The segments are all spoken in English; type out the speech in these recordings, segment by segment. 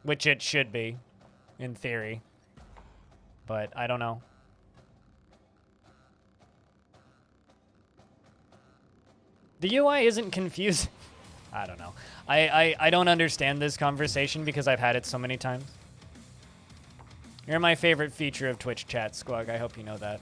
which it should be, in theory. But I don't know. The UI isn't confusing. I don't know. I don't understand this conversation because I've had it so many times. You're my favorite feature of Twitch chat, Squug. I hope you know that.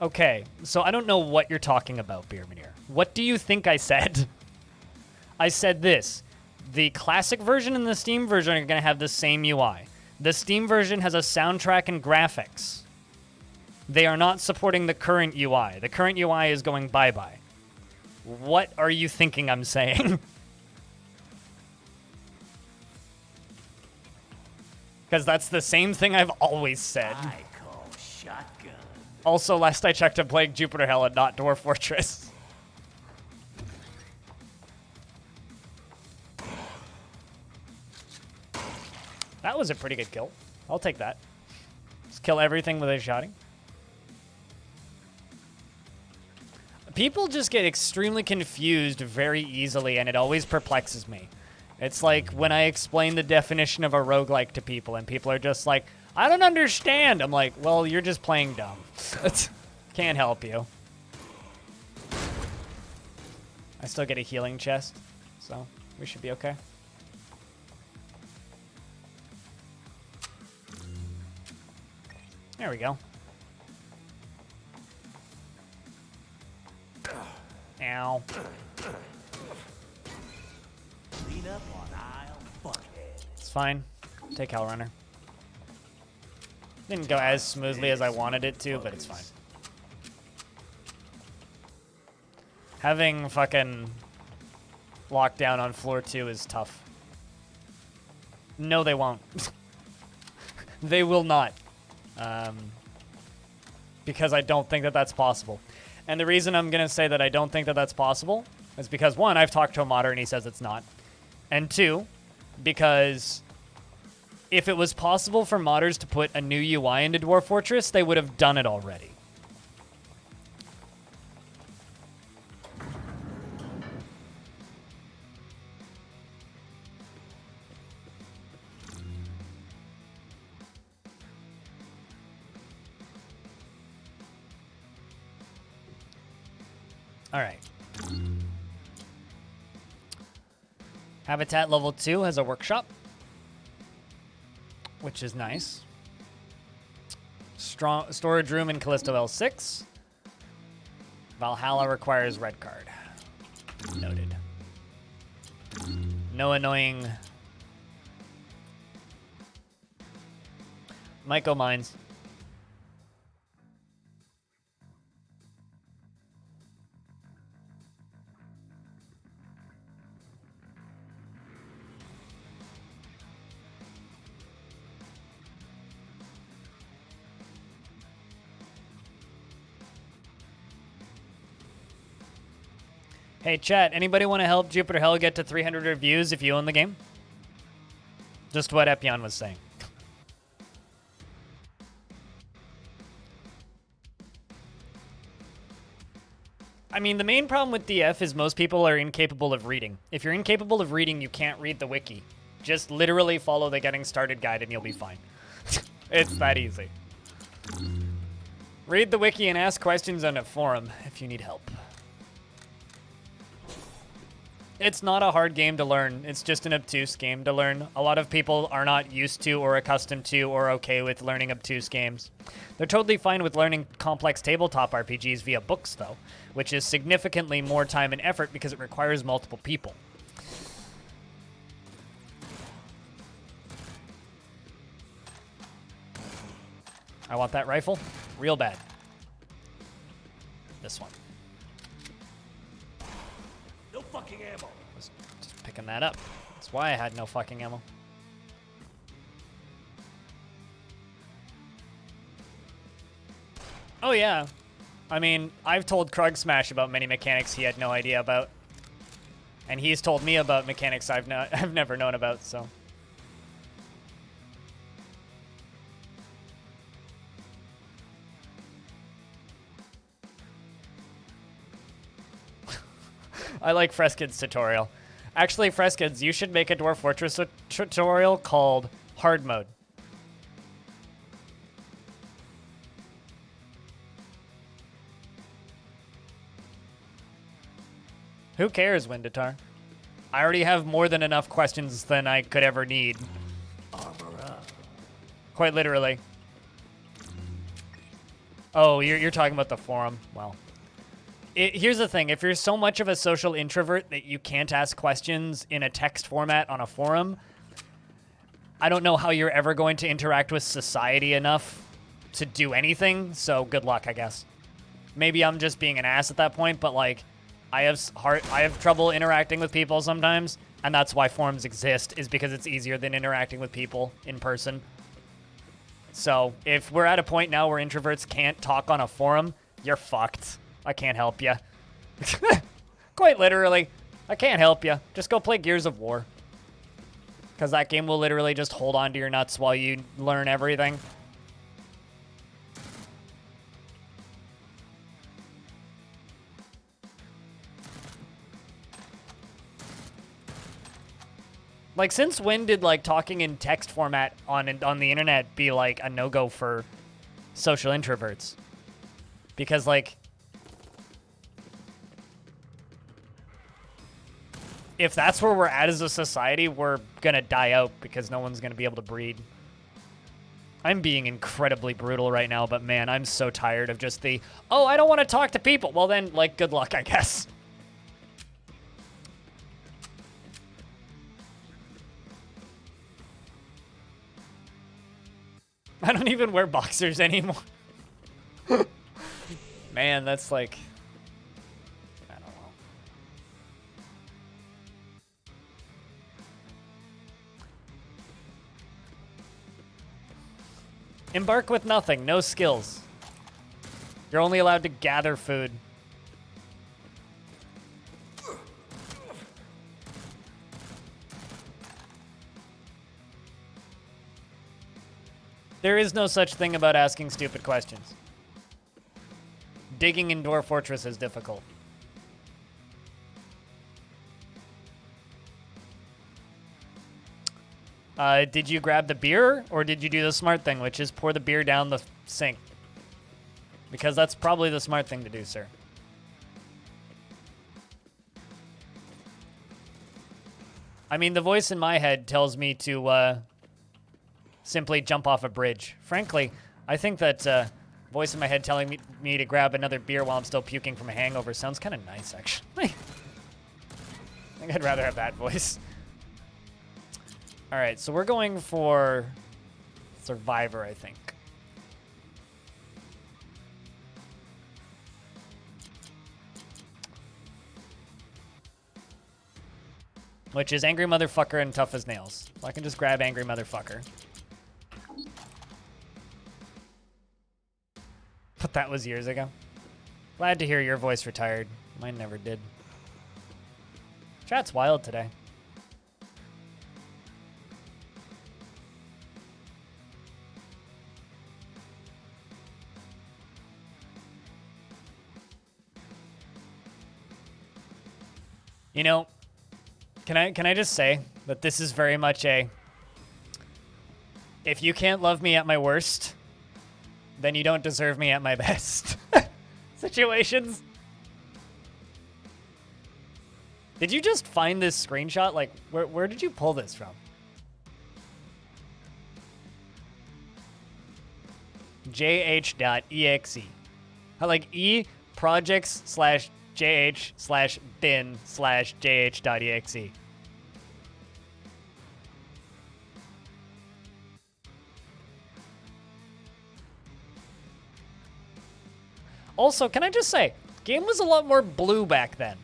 Okay, so I don't know what you're talking about, Beermanier. What do you think I said? I said this. The classic version and the Steam version are going to have the same UI. The Steam version has a soundtrack and graphics. They are not supporting the current UI. The current UI is going bye-bye. What are you thinking I'm saying? Because that's the same thing I've always said. I call shotgun. Also, last I checked, I'm playing Jupiter Hell and not Dwarf Fortress. That was a pretty good kill. I'll take that. Just kill everything with a shotty. People just get extremely confused very easily, and it always perplexes me. It's like when I explain the definition of a roguelike to people, and people are just like, I don't understand. I'm like, well, you're just playing dumb. Can't help you. I still get a healing chest, so we should be okay. There we go. Ow. Clean up on aisle buckhead. It's fine. Take Hell Runner. Didn't go as smoothly as I wanted it to, but it's fine. Having fucking lockdown on floor 2 is tough. No, they won't. They will not. Because I don't think that that's possible. And the reason I'm going to say that I don't think that that's possible is because, one, I've talked to a modder and he says it's not. And two, because if it was possible for modders to put a new UI into Dwarf Fortress, they would have done it already. All right. Habitat level 2 has a workshop, which is nice. Strong storage room in Callisto L6. Valhalla requires red card. Noted. No annoying Myco mines. Hey, chat, anybody want to help Jupiter Hell get to 300 reviews if you own the game? Just what Epion was saying. I mean, the main problem with DF is most people are incapable of reading. If you're incapable of reading, you can't read the wiki. Just literally follow the getting started guide and you'll be fine. It's that easy. Read the wiki and ask questions on a forum if you need help. It's not a hard game to learn. It's just an obtuse game to learn. A lot of people are not used to or accustomed to or okay with learning obtuse games. They're totally fine with learning complex tabletop RPGs via books, though, which is significantly more time and effort because it requires multiple people. I want that rifle real bad. This one. No fucking ammo. Was just picking that up. That's why I had no fucking ammo. Oh yeah. I mean, I've told Krug Smash about many mechanics he had no idea about. And he's told me about mechanics I've never known about, so. I like Freskid's tutorial. Actually, Freskids, you should make a Dwarf Fortress tutorial called Hard Mode. Who cares, Windatar? I already have more than enough questions than I could ever need. Armor up. Quite literally. Oh, you're talking about the forum. Well, here's the thing. If you're so much of a social introvert that you can't ask questions in a text format on a forum, I don't know how you're ever going to interact with society enough to do anything, so good luck, I guess. Maybe I'm just being an ass at that point, but like, I have trouble interacting with people sometimes, and that's why forums exist, is because it's easier than interacting with people in person. So if we're at a point now where introverts can't talk on a forum, you're fucked. I can't help you. Quite literally, I can't help you. Just go play Gears of War. Because that game will literally just hold on to your nuts while you learn everything. Like, since when did, like, talking in text format on the internet be, like, a no-go for social introverts? Because, like, if that's where we're at as a society, we're gonna die out because no one's gonna be able to breed. I'm being incredibly brutal right now, but man, I'm so tired of just the, oh, I don't want to talk to people. Well then, like, good luck, I guess. I don't even wear boxers anymore. Man, that's like, I don't know. Embark with nothing, no skills. You're only allowed to gather food. There is no such thing about asking stupid questions. Digging in Dwarf Fortress is difficult. Did you grab the beer, or did you do the smart thing, which is pour the beer down the sink? Because that's probably the smart thing to do, sir. I mean, the voice in my head tells me to simply jump off a bridge. Frankly, I think that voice in my head telling me to grab another beer while I'm still puking from a hangover sounds kind of nice, actually. I think I'd rather have that voice. All right, so we're going for Survivor, I think. Which is Angry Motherfucker and Tough as Nails. So I can just grab Angry Motherfucker. But that was years ago. Glad to hear your voice retired. Mine never did. Chat's wild today. You know, can I just say that this is very much a, if you can't love me at my worst, then you don't deserve me at my best situations. Did you just find this screenshot? Like, where did you pull this from? jh.exe. I like e projects / jh/bin / jh.exe. Also, can I just say, game was a lot more blue back then.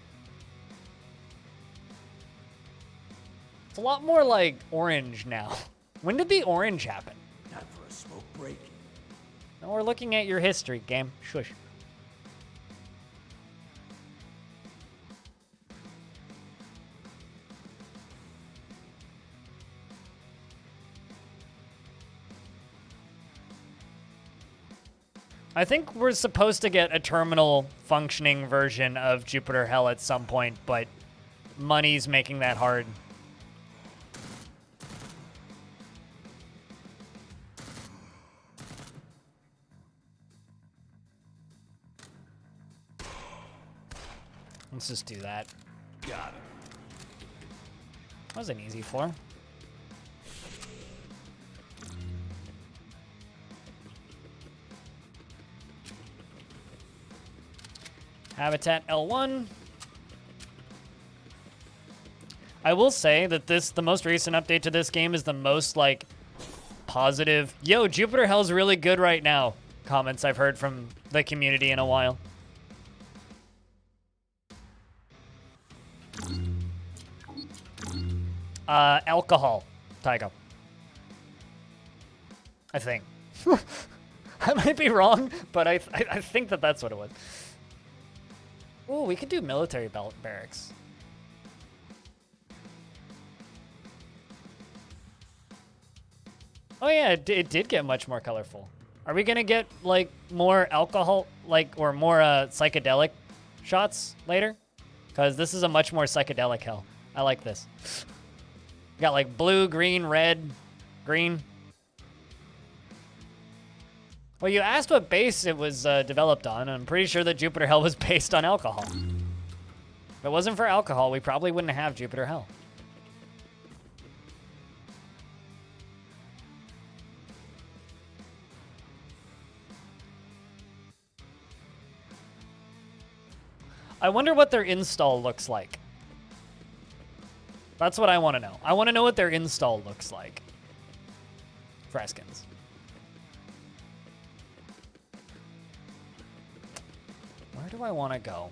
It's a lot more like orange now. When did the orange happen? Time for a smoke break. Now we're looking at your history, game. Shush. I think we're supposed to get a terminal functioning version of Jupiter Hell at some point, but money's making that hard. Let's just do that. Got it. That was an easy floor. Habitat L1. I will say that the most recent update to this game is the most, like, positive. Yo, Jupiter Hell's really good right now. Comments I've heard from the community in a while. Alcohol, Tycho. I think. I might be wrong, but I think that that's what it was. Oh, we could do military barracks. Oh yeah, it did get much more colorful. Are we gonna get like more alcohol, like, or more psychedelic shots later? Because this is a much more psychedelic hell. I like this. Got like blue, green, red, green. Well, you asked what base it was developed on. I'm pretty sure that Jupiter Hell was based on alcohol. If it wasn't for alcohol, we probably wouldn't have Jupiter Hell. I wonder what their install looks like. That's what I want to know. I want to know what their install looks like. Freskins. Where do I want to go?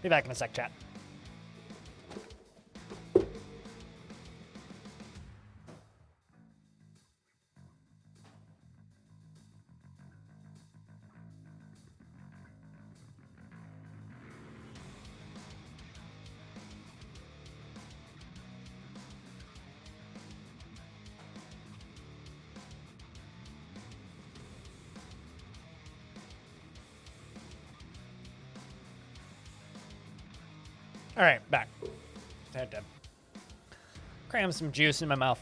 Be back in a sec, chat. All right, back. Had to cram some juice in my mouth.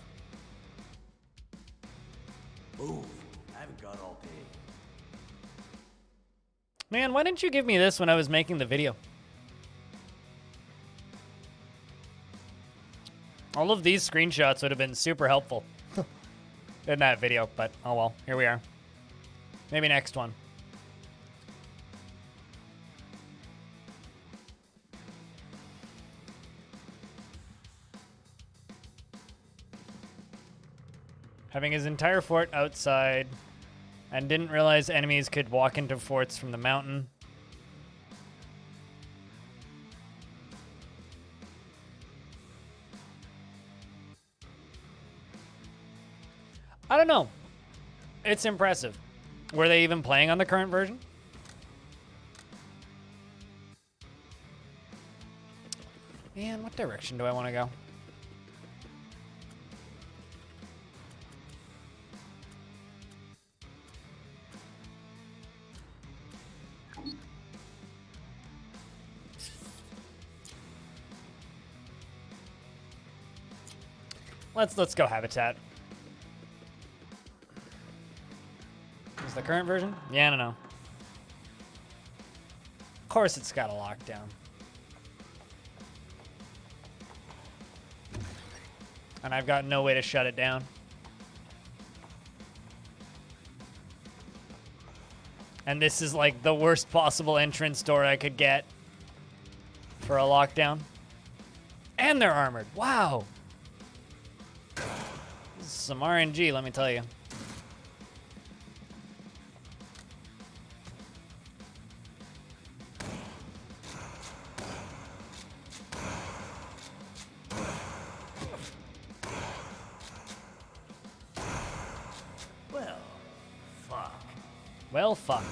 Move. I haven't got all day. Man, why didn't you give me this when I was making the video? All of these screenshots would have been super helpful in that video, but oh well, here we are. Maybe next one. Having his entire fort outside, and didn't realize enemies could walk into forts from the mountain. I don't know. It's impressive. Were they even playing on the current version? Man, what direction do I want to go? Let's go Habitat. Is the current version? Yeah, I don't know. Of course it's got a lockdown. And I've got no way to shut it down. And this is like the worst possible entrance door I could get for a lockdown. And they're armored. Wow. This is some RNG, let me tell you. Well, fuck.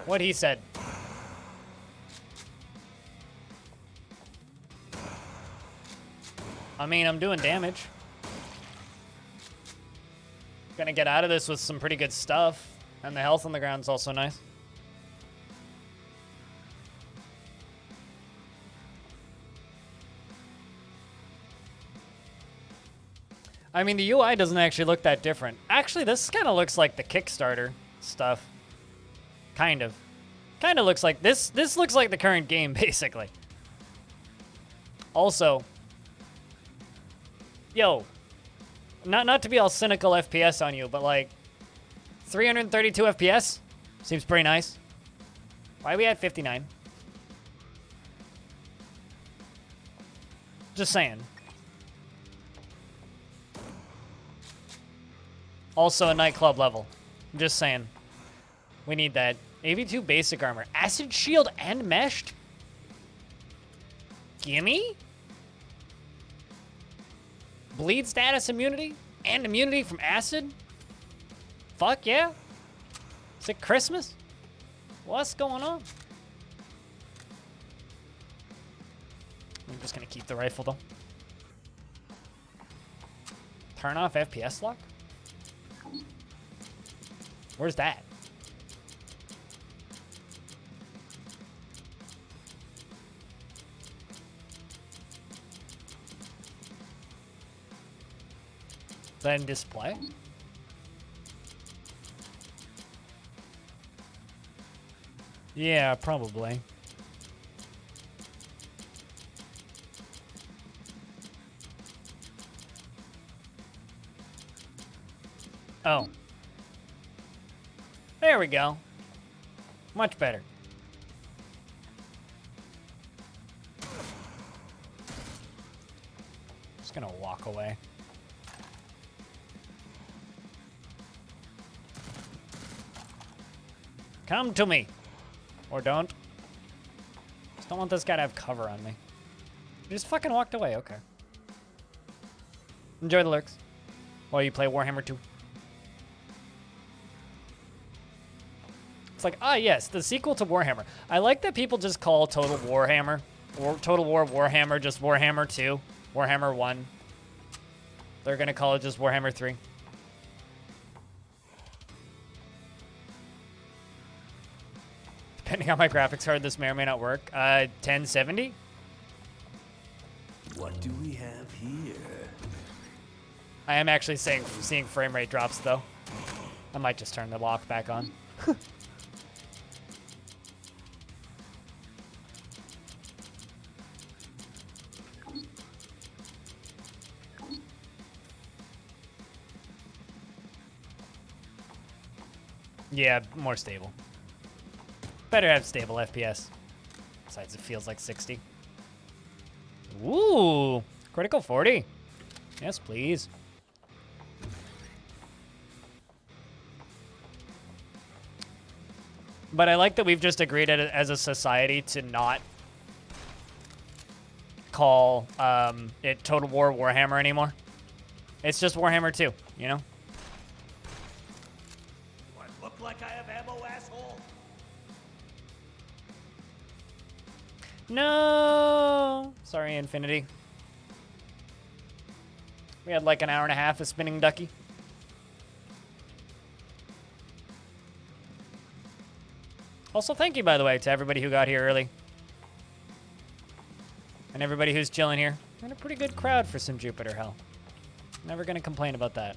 What he said. I mean, I'm doing damage. Gonna get out of this with some pretty good stuff. And the health on the ground's also nice. I mean, the UI doesn't actually look that different. Actually, this kind of looks like the Kickstarter stuff. Kind of. Kind of looks like this. This looks like the current game, basically. Also, yo, not to be all cynical FPS on you, but like 332 FPS seems pretty nice. Why are we at 59? Just saying. Also a nightclub level. I'm just saying. We need that. AV2 basic armor. Acid shield and meshed? Gimme? Bleed status immunity? And immunity from acid? Fuck yeah. Is it Christmas? What's going on? I'm just gonna keep the rifle though. Turn off FPS lock? Where's that? Then display? Yeah, probably. Oh. There we go. Much better. Just gonna walk away. Come to me. Or don't. Just don't want this guy to have cover on me. He just fucking walked away, okay. Enjoy the lurks. While you play Warhammer 2. It's like, ah yes, the sequel to Warhammer. I like that people just call Total Warhammer, or Total War Warhammer just Warhammer 2, Warhammer 1. They're gonna call it just Warhammer 3. Depending on my graphics card, this may or may not work. 1070? What do we have here? I am actually seeing frame rate drops, though. I might just turn the lock back on. Yeah, more stable. Better have stable FPS. Besides, it feels like 60. Ooh, critical 40. Yes, please. But I like that we've just agreed as a society to not call it Total War Warhammer anymore. It's just Warhammer 2, you know? Do I look like I have ammo, asshole? No! Sorry, Infinity. We had like an hour and a half of spinning ducky. Also, thank you, by the way, to everybody who got here early. And everybody who's chilling here. And a pretty good crowd for some Jupiter Hell. Never gonna complain about that.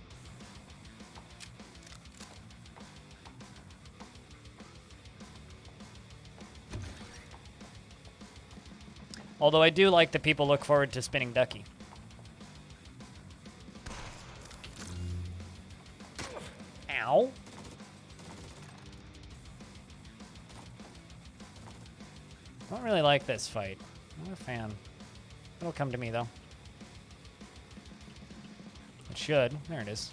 Although I do like that people look forward to spinning ducky. Ow. I don't really like this fight. I'm not a fan. It'll come to me, though. It should. There it is.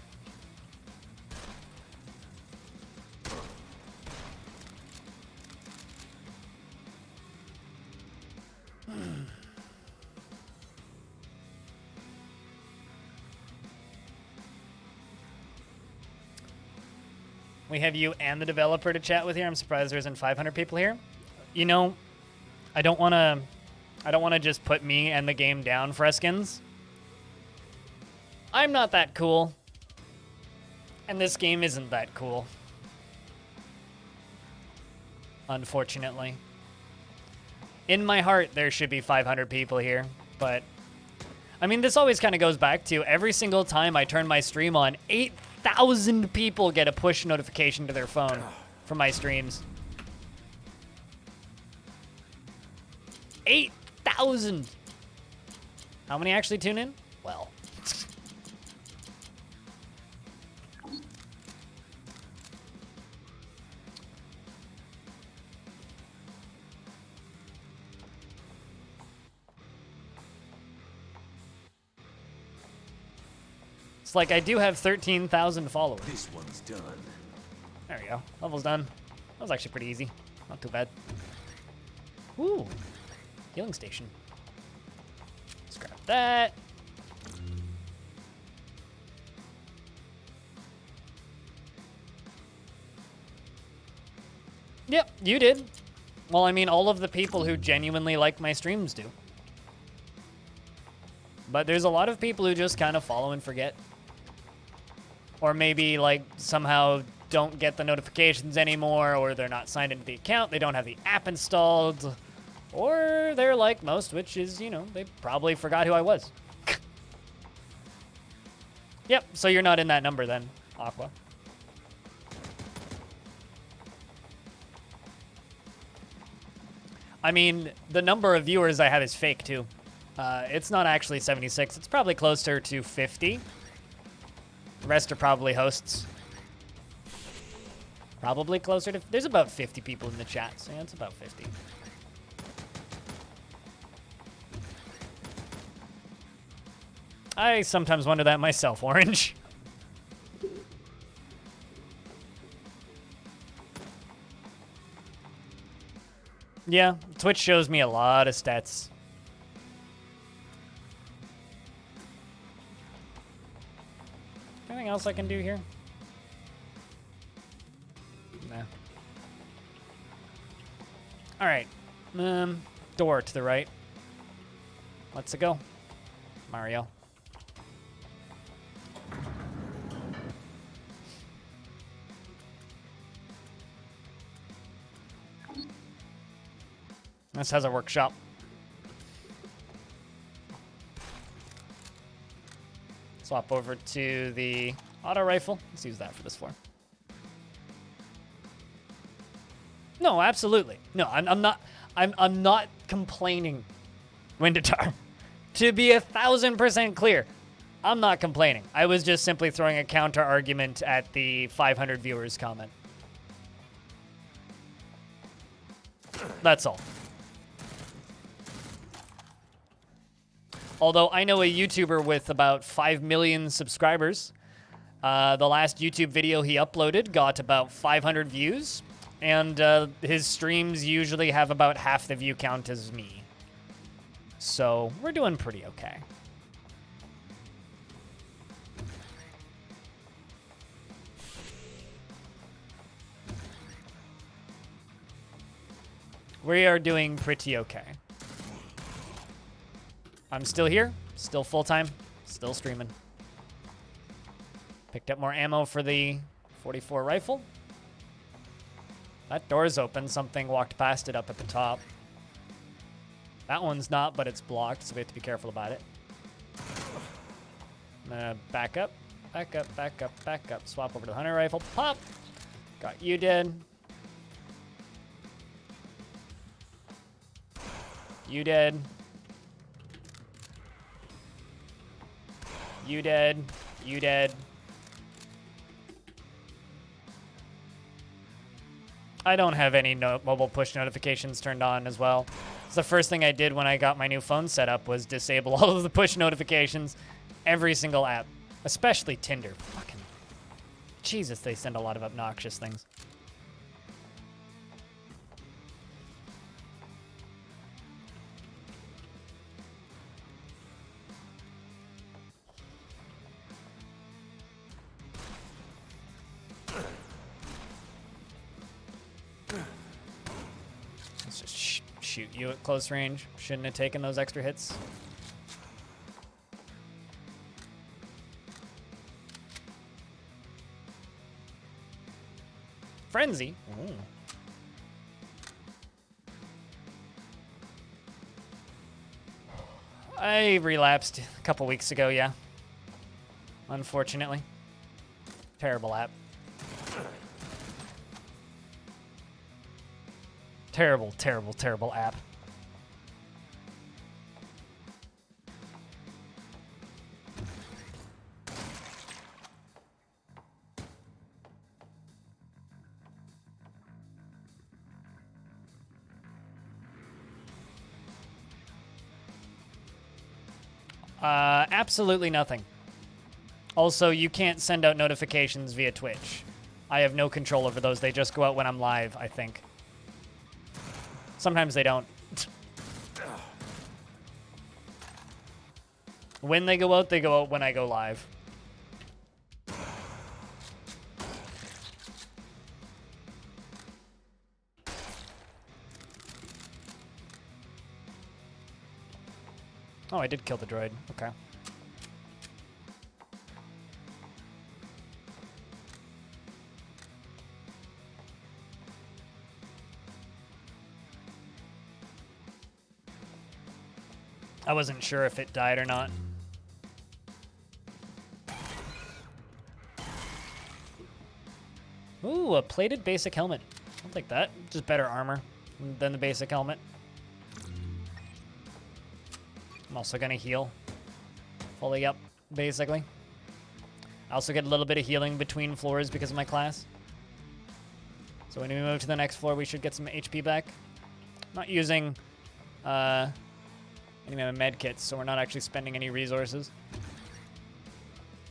We have you and the developer to chat with here. I'm surprised there isn't 500 people here. You know, I don't want to just put me and the game down, Freskins. I'm not that cool. And this game isn't that cool. Unfortunately. In my heart, there should be 500 people here, but I mean, this always kind of goes back to every single time I turn my stream on, 8,000 people get a push notification to their phone from my streams. 8,000! How many actually tune in? Well. It's like I do have 13,000 followers. This one's done. There we go. Level's done. That was actually pretty easy. Not too bad. Ooh. Healing station. Let's grab that. Yep, you did. Well, I mean, all of the people who genuinely like my streams do. But there's a lot of people who just kind of follow and forget. Or maybe, like, somehow don't get the notifications anymore, or they're not signed into the account, they don't have the app installed, or they're like most, which is, you know, they probably forgot who I was. Yep, so you're not in that number then, Aqua. I mean, the number of viewers I have is fake, too. It's not actually 76. It's probably closer to 50. The rest are probably hosts. Probably closer to... There's about 50 people in the chat, so yeah, it's about 50. I sometimes wonder that myself, Orange. Yeah, Twitch shows me a lot of stats. Anything else I can do here? Nah. All right. Door to the right. Let's go. Mario. This has a workshop. Swap over to the auto rifle. Let's use that for this floor. No, absolutely. No, I'm not complaining, Windatar. To be 1,000% clear, I'm not complaining. I was just simply throwing a counter argument at the 500 viewers comment. That's all. Although I know a YouTuber with about 5 million subscribers. The last YouTube video he uploaded got about 500 views. And his streams usually have about half the view count as me. So we're doing pretty okay. We are doing pretty okay. I'm still here, still full-time, still streaming. Picked up more ammo for the 44 rifle. That door's open. Something walked past it up at the top. That one's not, but it's blocked, so we have to be careful about it. I'm gonna back up, back up, back up, back up. Swap over to the hunter rifle. Pop! Got you dead. You dead. You dead. You dead. I don't have any mobile push notifications turned on as well. It's the first thing I did when I got my new phone set up was disable all of the push notifications. Every single app. Especially Tinder. Fucking Jesus, they send a lot of obnoxious things. shoot you at close range. Shouldn't have taken those extra hits. Frenzy. Ooh. I relapsed a couple weeks ago, yeah. Unfortunately. Terrible app. Terrible, terrible, terrible app. Absolutely nothing. Also, you can't send out notifications via Twitch. I have no control over those. They just go out when I'm live, I think. Sometimes they don't. When they go out when I go live. Oh, I did kill the droid. Okay. I wasn't sure if it died or not. Ooh, a plated basic helmet. I'll take that. Just better armor than the basic helmet. I'm also gonna heal. Fully up, basically. I also get a little bit of healing between floors because of my class. So when we move to the next floor, we should get some HP back. Not using any of my med kits, so we're not actually spending any resources.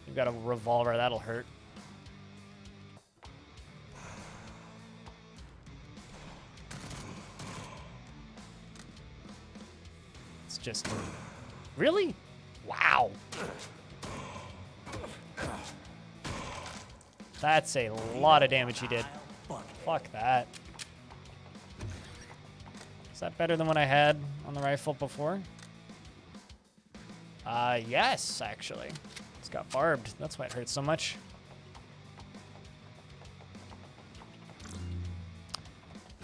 We've got a revolver, that'll hurt. It's just... Really? Wow. That's a lot of damage he did. Fuck that. Is that better than what I had on the rifle before? Yes, actually. It's got barbed. That's why it hurts so much.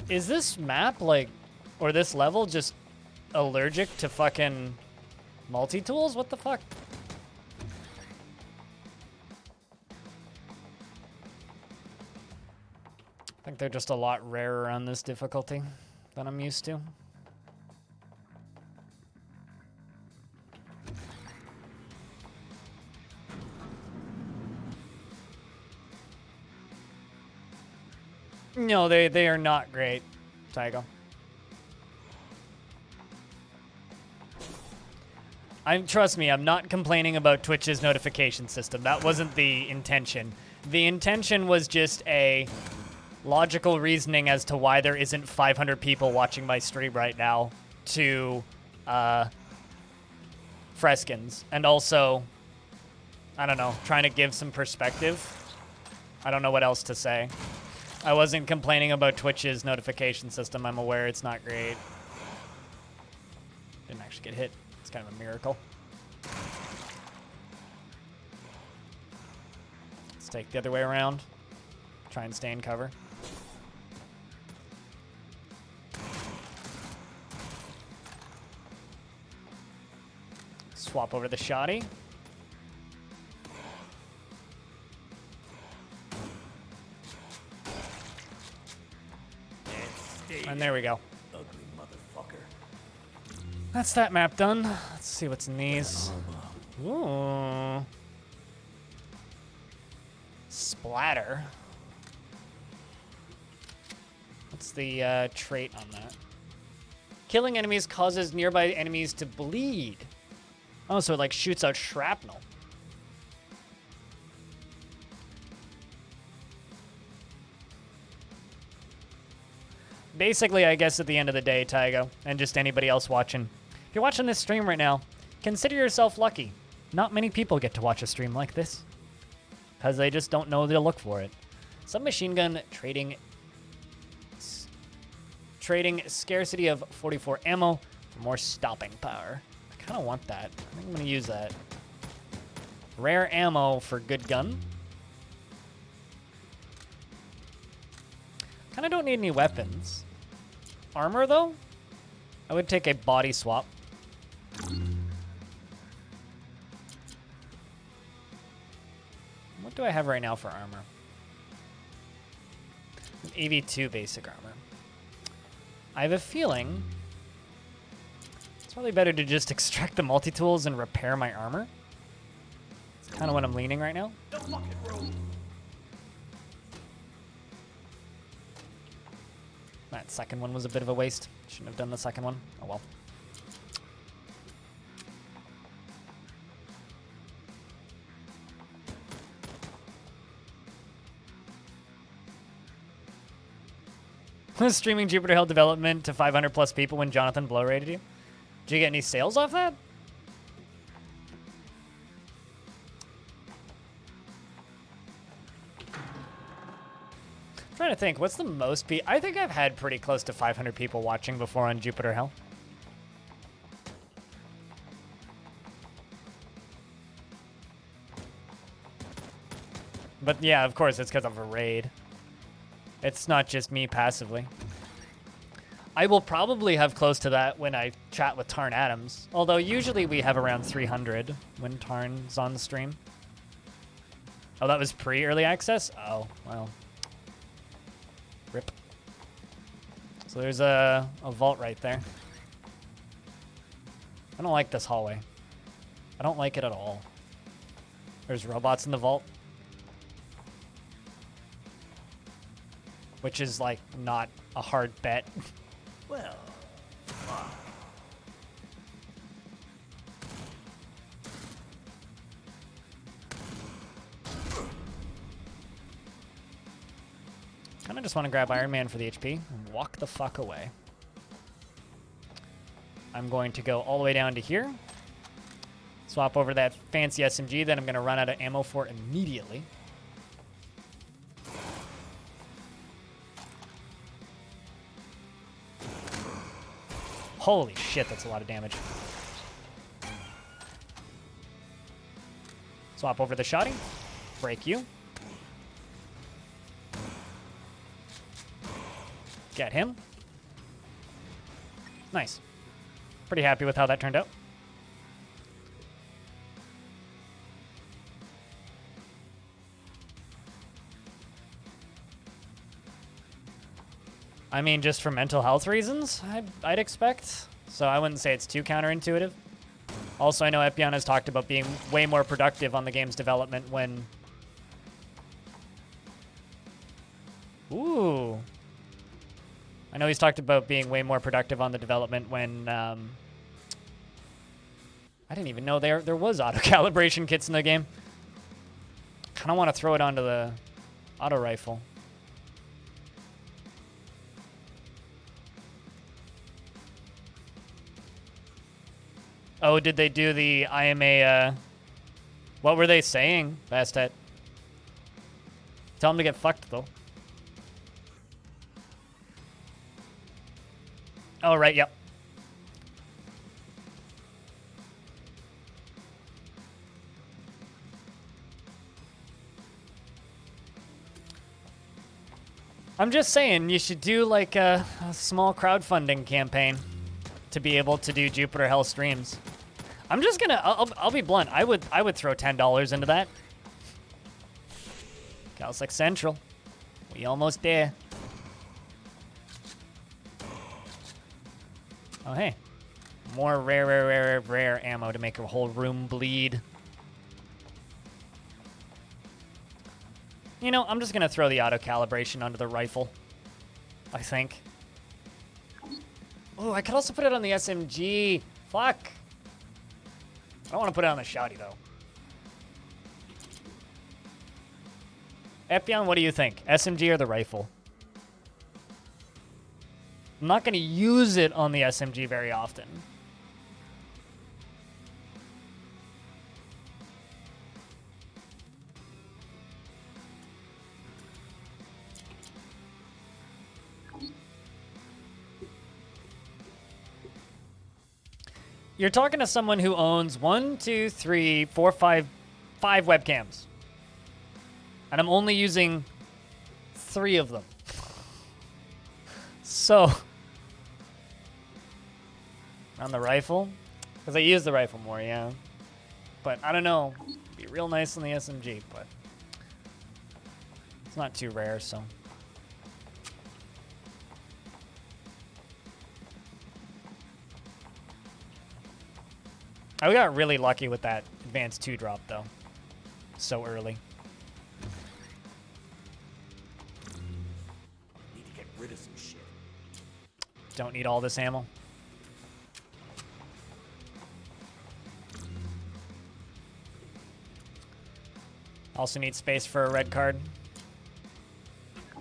Is this map, like, or this level just allergic to fucking multi-tools? What the fuck? I think they're just a lot rarer on this difficulty than I'm used to. No, they are not great, Tygo. Trust me, I'm not complaining about Twitch's notification system. That wasn't the intention. The intention was just a logical reasoning as to why there isn't 500 people watching my stream right now to Freskins. And also, I don't know, trying to give some perspective. I don't know what else to say. I wasn't complaining about Twitch's notification system. I'm aware it's not great. Didn't actually get hit. It's kind of a miracle. Let's take the other way around. Try and stay in cover. Swap over the shoddy. And there we go. Ugly motherfucker. That's that map done. Let's see what's in these. Ooh. Splatter. What's the trait on that? Killing enemies causes nearby enemies to bleed. Oh, so it like shoots out shrapnel. Basically, I guess at the end of the day, Tygo, and just anybody else watching, if you're watching this stream right now, consider yourself lucky. Not many people get to watch a stream like this, because they just don't know to look for it. Submachine gun trading Trading scarcity of 44 ammo for more stopping power. I kind of want that. I think I'm going to use that. Rare ammo for good gun. Kind of don't need any weapons. Armor, though? I would take a body swap. What do I have right now for armor? AV2 basic armor. I have a feeling it's probably better to just extract the multi-tools and repair my armor. It's kind of what I'm leaning right now. No fucking room. That second one was a bit of a waste. Shouldn't have done the second one. Oh well. Streaming Jupiter Hill development to 500 plus people when Jonathan Blow rated you. Did you get any sales off that? I'm trying to think, what's the most I think I've had pretty close to 500 people watching before on Jupiter Hill. But yeah, of course, it's because of a raid. It's not just me passively. I will probably have close to that when I chat with Tarn Adams. Although usually we have around 300 when Tarn's on the stream. Oh, that was pre-early access? Oh, well. Rip. So there's a vault right there. I don't like this hallway. I don't like it at all. There's robots in the vault. Which is, like, not a hard bet. Well, fuck. Kind of just want to grab Iron Man for the HP and walk the fuck away. I'm going to go all the way down to here. Swap over that fancy SMG that I'm going to run out of ammo for immediately. Holy shit, that's a lot of damage. Swap over the shotty. Break you. Get him. Nice. Pretty happy with how that turned out. I mean, just for mental health reasons, I'd expect. So I wouldn't say it's too counterintuitive. Also, I know Epion has talked about being way more productive on the game's development when... Ooh. I know he's talked about being way more productive on the development when... I didn't even know there was auto-calibration kits in the game. Kind of want to throw it onto the auto rifle. Oh, did they do the I am a, what were they saying, Bastet? Tell them to get fucked, though. Oh, right, yep. I'm just saying, you should do, like, a small crowdfunding campaign to be able to do Jupiter Hell streams. I'm just gonna, I'll be blunt. I would throw $10 into that. Calsec Central. We almost there. Oh, hey. More rare ammo to make a whole room bleed. You know, I'm just gonna throw the auto calibration onto the rifle, I think. Oh, I could also put it on the SMG. Fuck. I don't want to put it on the shotty, though. Epion, what do you think? SMG or the rifle? I'm not going to use it on the SMG very often. You're talking to someone who owns 1, 2, 3, 4, 5 webcams. And I'm only using 3 of them. So, on the rifle? Because I use the rifle more, yeah. But I don't know. It'd be real nice on the SMG, but it's not too rare, so. I got really lucky with that Advanced 2 drop, though. So early. Need to get rid of some shit. Don't need all this ammo. Also need space for a red card.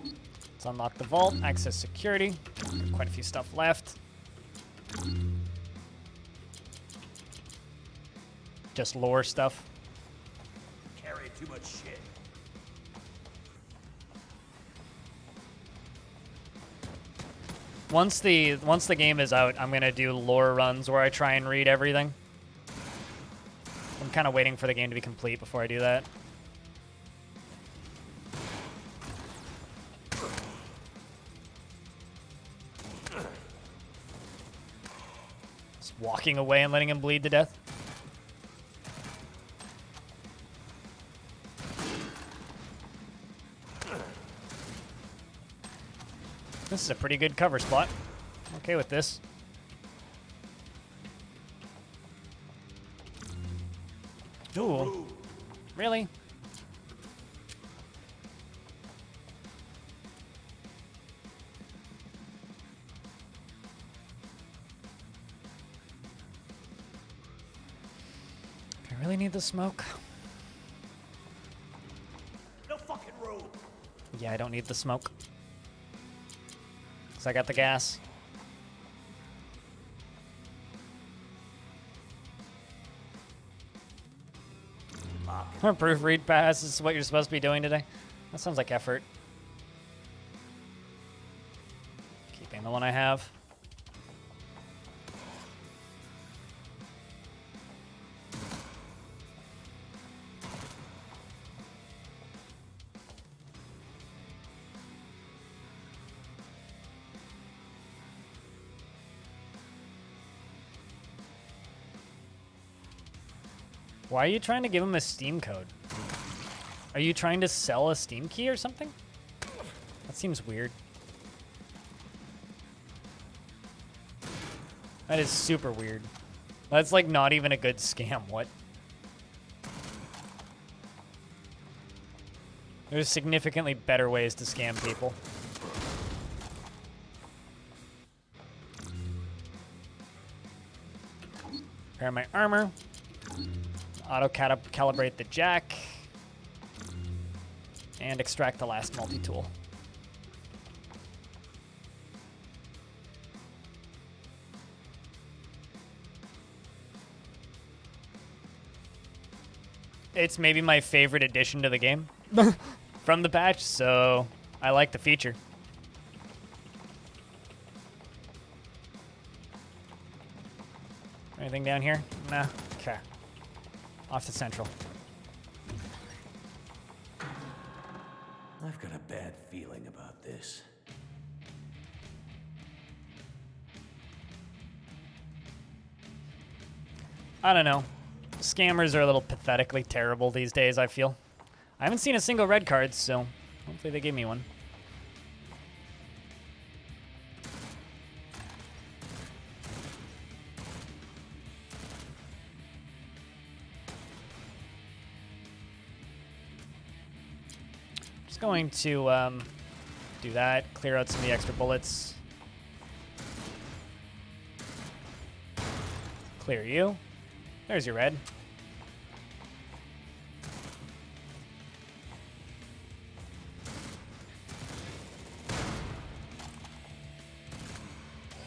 Let's unlock the vault, access security. Quite a few stuff left. Just lore stuff. Carry too much shit. Once the game is out, I'm gonna do lore runs where I try and read everything. I'm kind of waiting for the game to be complete before I do that. Just walking away and letting him bleed to death. This is a pretty good cover spot. I'm okay with this. Ooh. Really? Do I really need the smoke? No fucking room. Yeah, I don't need the smoke. Because I got the gas. Proofread pass is what you're supposed to be doing today. That sounds like effort. Keeping the one I have. Why are you trying to give him a Steam code? Are you trying to sell a Steam key or something? That seems weird. That is super weird. That's like not even a good scam. What? There's significantly better ways to scam people. Repair my armor. Auto-calibrate the jack. And extract the last multi-tool. It's maybe my favorite addition to the game from the patch, so I like the feature. Anything down here? Nah. Okay. Off to Central. I've got a bad feeling about this. I don't know. Scammers are a little pathetically terrible these days, I feel. I haven't seen a single red card, so hopefully they give me one. Going to do that, clear out some of the extra bullets. Clear you. There's your red.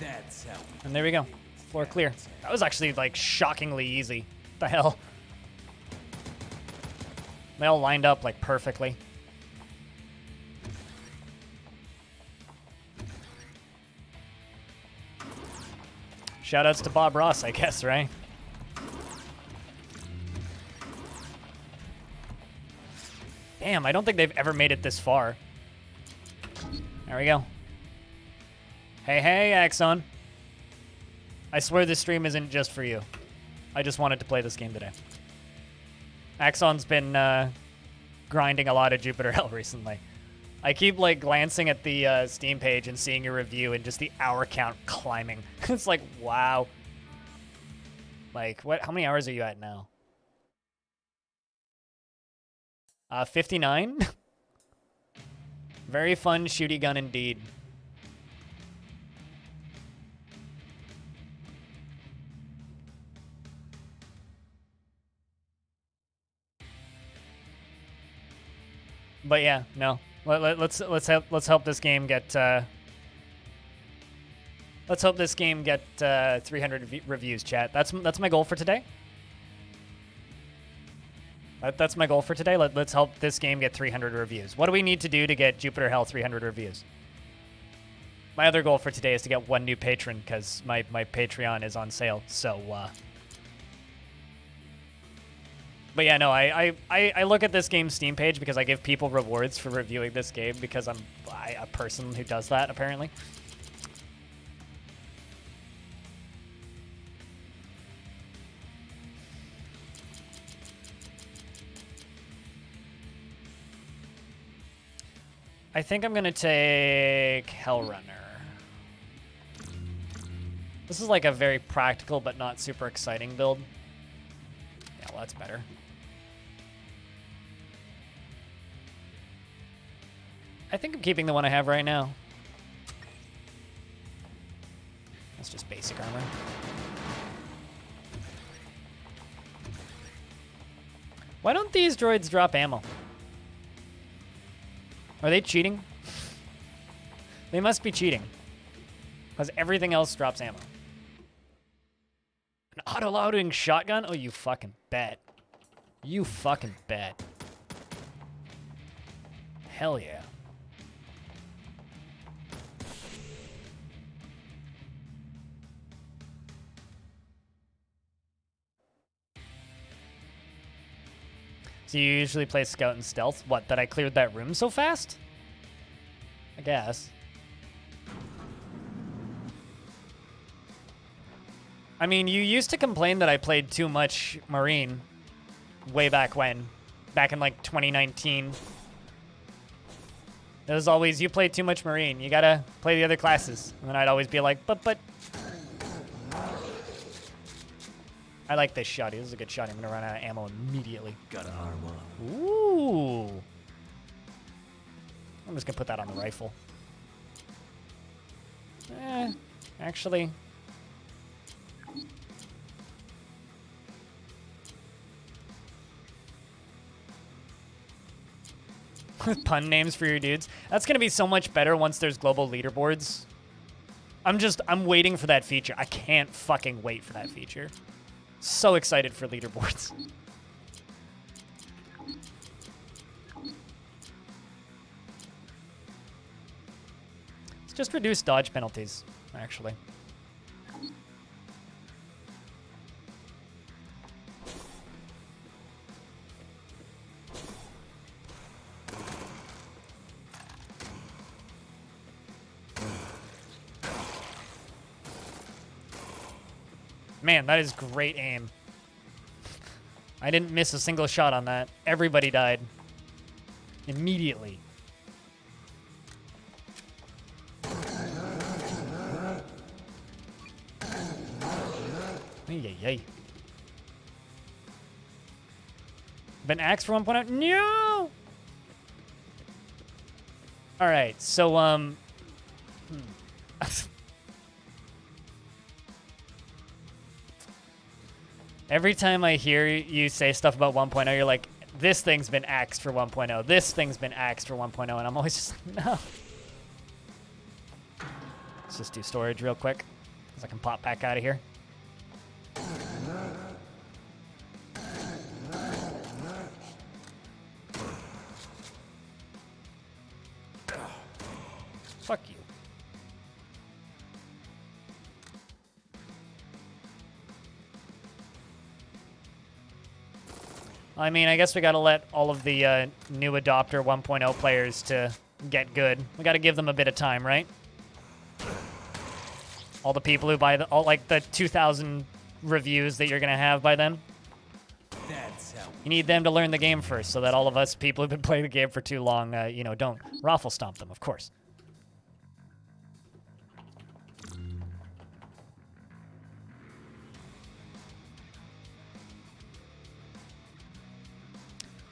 That's how we And there we go. Floor clear. That was actually like shockingly easy. What the hell? They all lined up like perfectly. Shoutouts to Bob Ross, I guess, right? Damn, I don't think they've ever made it this far. There we go. Hey, hey, Axon. I swear this stream isn't just for you. I just wanted to play this game today. Axon's been grinding a lot of Jupiter Hell recently. I keep like glancing at the Steam page and seeing your review and just the hour count climbing. It's like, wow. Like, what? How many hours are you at now? 59? Very fun shooty gun indeed. But yeah, no. Let's help this game get let's hope this game get 300 reviews, chat. That's my goal for today. That's my goal for today. Let's help this game get 300 reviews. What do we need to do to get Jupiter Hell 300 reviews? My other goal for today is to get one new patron because my Patreon is on sale. So, but yeah, no, I look at this game's Steam page because I give people rewards for reviewing this game because I'm a person who does that, apparently. I think I'm going to take Hellrunner. This is like a very practical but not super exciting build. Yeah, well, that's better. I think I'm keeping the one I have right now. That's just basic armor. Why don't these droids drop ammo? Are they cheating? They must be cheating. Because everything else drops ammo. An auto-loading shotgun? Oh, you fucking bet. You fucking bet. Hell yeah. So you usually play Scout and Stealth? What, that I cleared that room so fast? I guess. I mean, you used to complain that I played too much Marine way back when. Back in, like, 2019. It was always, you play too much Marine. You gotta play the other classes. And then I'd always be like, but... I like this shotty. This is a good shot. I'm gonna run out of ammo immediately. Gotta arm up. Ooh. I'm just gonna put that on the rifle. Actually. Pun names for your dudes. That's gonna be so much better once there's global leaderboards. I'm waiting for that feature. I can't fucking wait for that feature. So excited for leaderboards. Let's just reduce dodge penalties, actually. Man, that is great aim. I didn't miss a single shot on that. Everybody died. Immediately. Yay. Been axed for 1.0? No! Alright, so, every time I hear you say stuff about 1.0, you're like, this thing's been axed for 1.0. This thing's been axed for 1.0. And I'm always just like, no. Let's just do storage real quick, so I can pop back out of here. Fuck you. I mean, I guess we gotta let all of the new adopter 1.0 players to get good. We gotta give them a bit of time, right? All the people who buy all like the 2,000 reviews that you're gonna have by then. That's how You need them to learn the game first, so that all of us people who've been playing the game for too long, don't raffle stomp them, of course.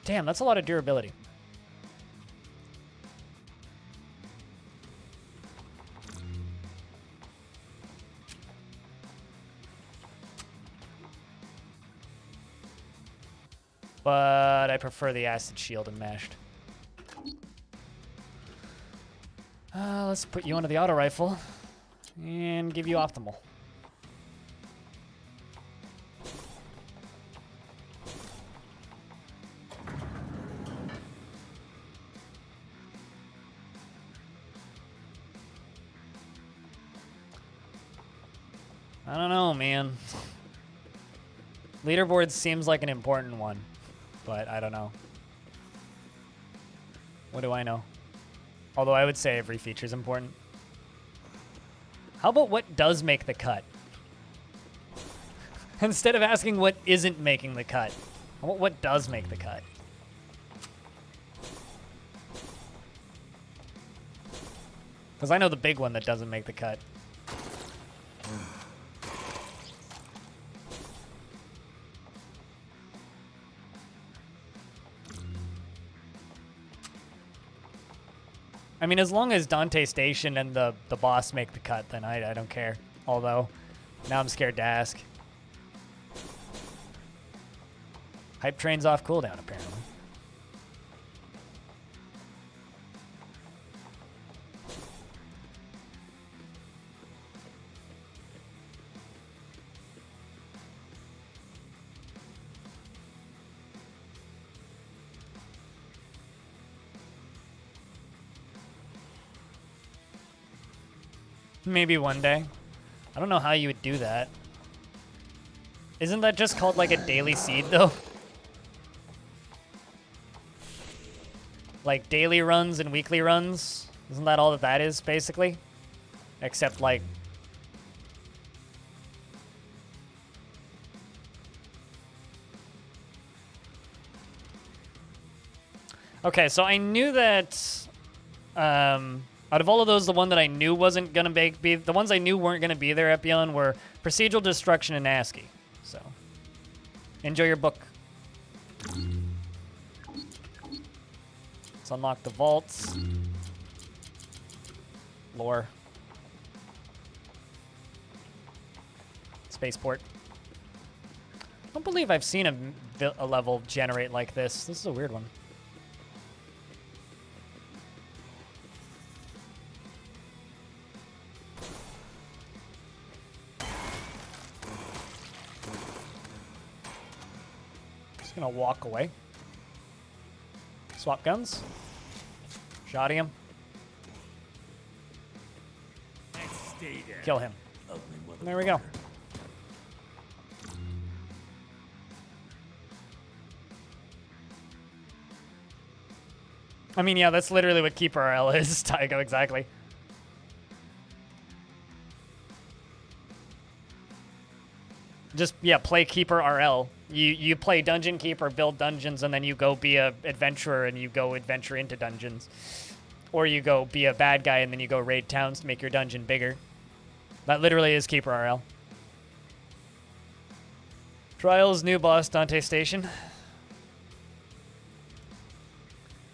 Damn, that's a lot of durability. But I prefer the acid shield and mashed. Let's put you onto the auto rifle and give you optimal. I don't know, man. Leaderboard seems like an important one, but I don't know. What do I know? Although I would say every feature is important. How about what does make the cut? Instead of asking what isn't making the cut, how about what does make the cut? Because I know the big one that doesn't make the cut. I mean, as long as Dante Station and the boss make the cut, then I don't care. Although, now I'm scared to ask. Hype train's off cooldown, apparently. Maybe one day. I don't know how you would do that. Isn't that just called like a daily seed, though? Like daily runs and weekly runs? Isn't that all that that is, basically? Except like... Okay, so I knew that... out of all of those, the one that I knew wasn't going to be... The ones I knew weren't going to be there, Epion, were Procedural Destruction and ASCII. So, enjoy your book. Let's unlock the vaults. Lore. Spaceport. I don't believe I've seen a level generate like this. This is a weird one. Just gonna walk away. Swap guns. Shotty him. Kill him. There we go. I mean, yeah, that's literally what Keeper RL is, Tycho, exactly. Just, yeah, play Keeper RL. You play Dungeon Keeper, build dungeons, and then you go be a adventurer and you go adventure into dungeons. Or you go be a bad guy and then you go raid towns to make your dungeon bigger. That literally is Keeper RL. Trials, new boss, Dante Station.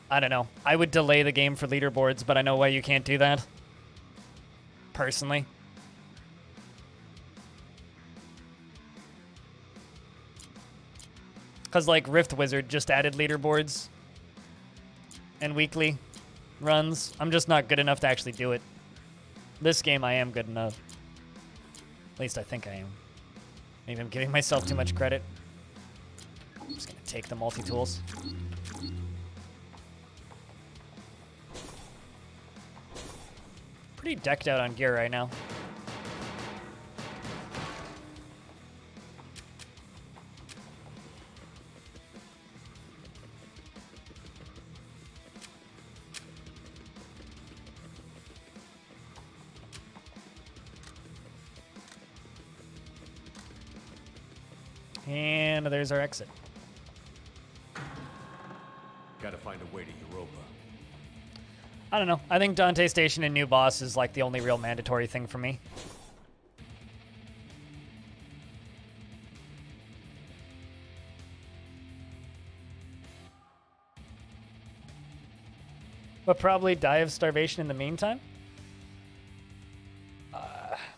I don't know. I would delay the game for leaderboards, but I know why you can't do that. Personally. Because, like, Rift Wizard just added leaderboards and weekly runs. I'm just not good enough to actually do it. This game, I am good enough. At least I think I am. Maybe I'm giving myself too much credit. I'm just going to take the multi-tools. Pretty decked out on gear right now. And there's our exit. Gotta find a way to Europa. I don't know. I think Dante Station and New Boss is like the only real mandatory thing for me. But probably die of starvation in the meantime?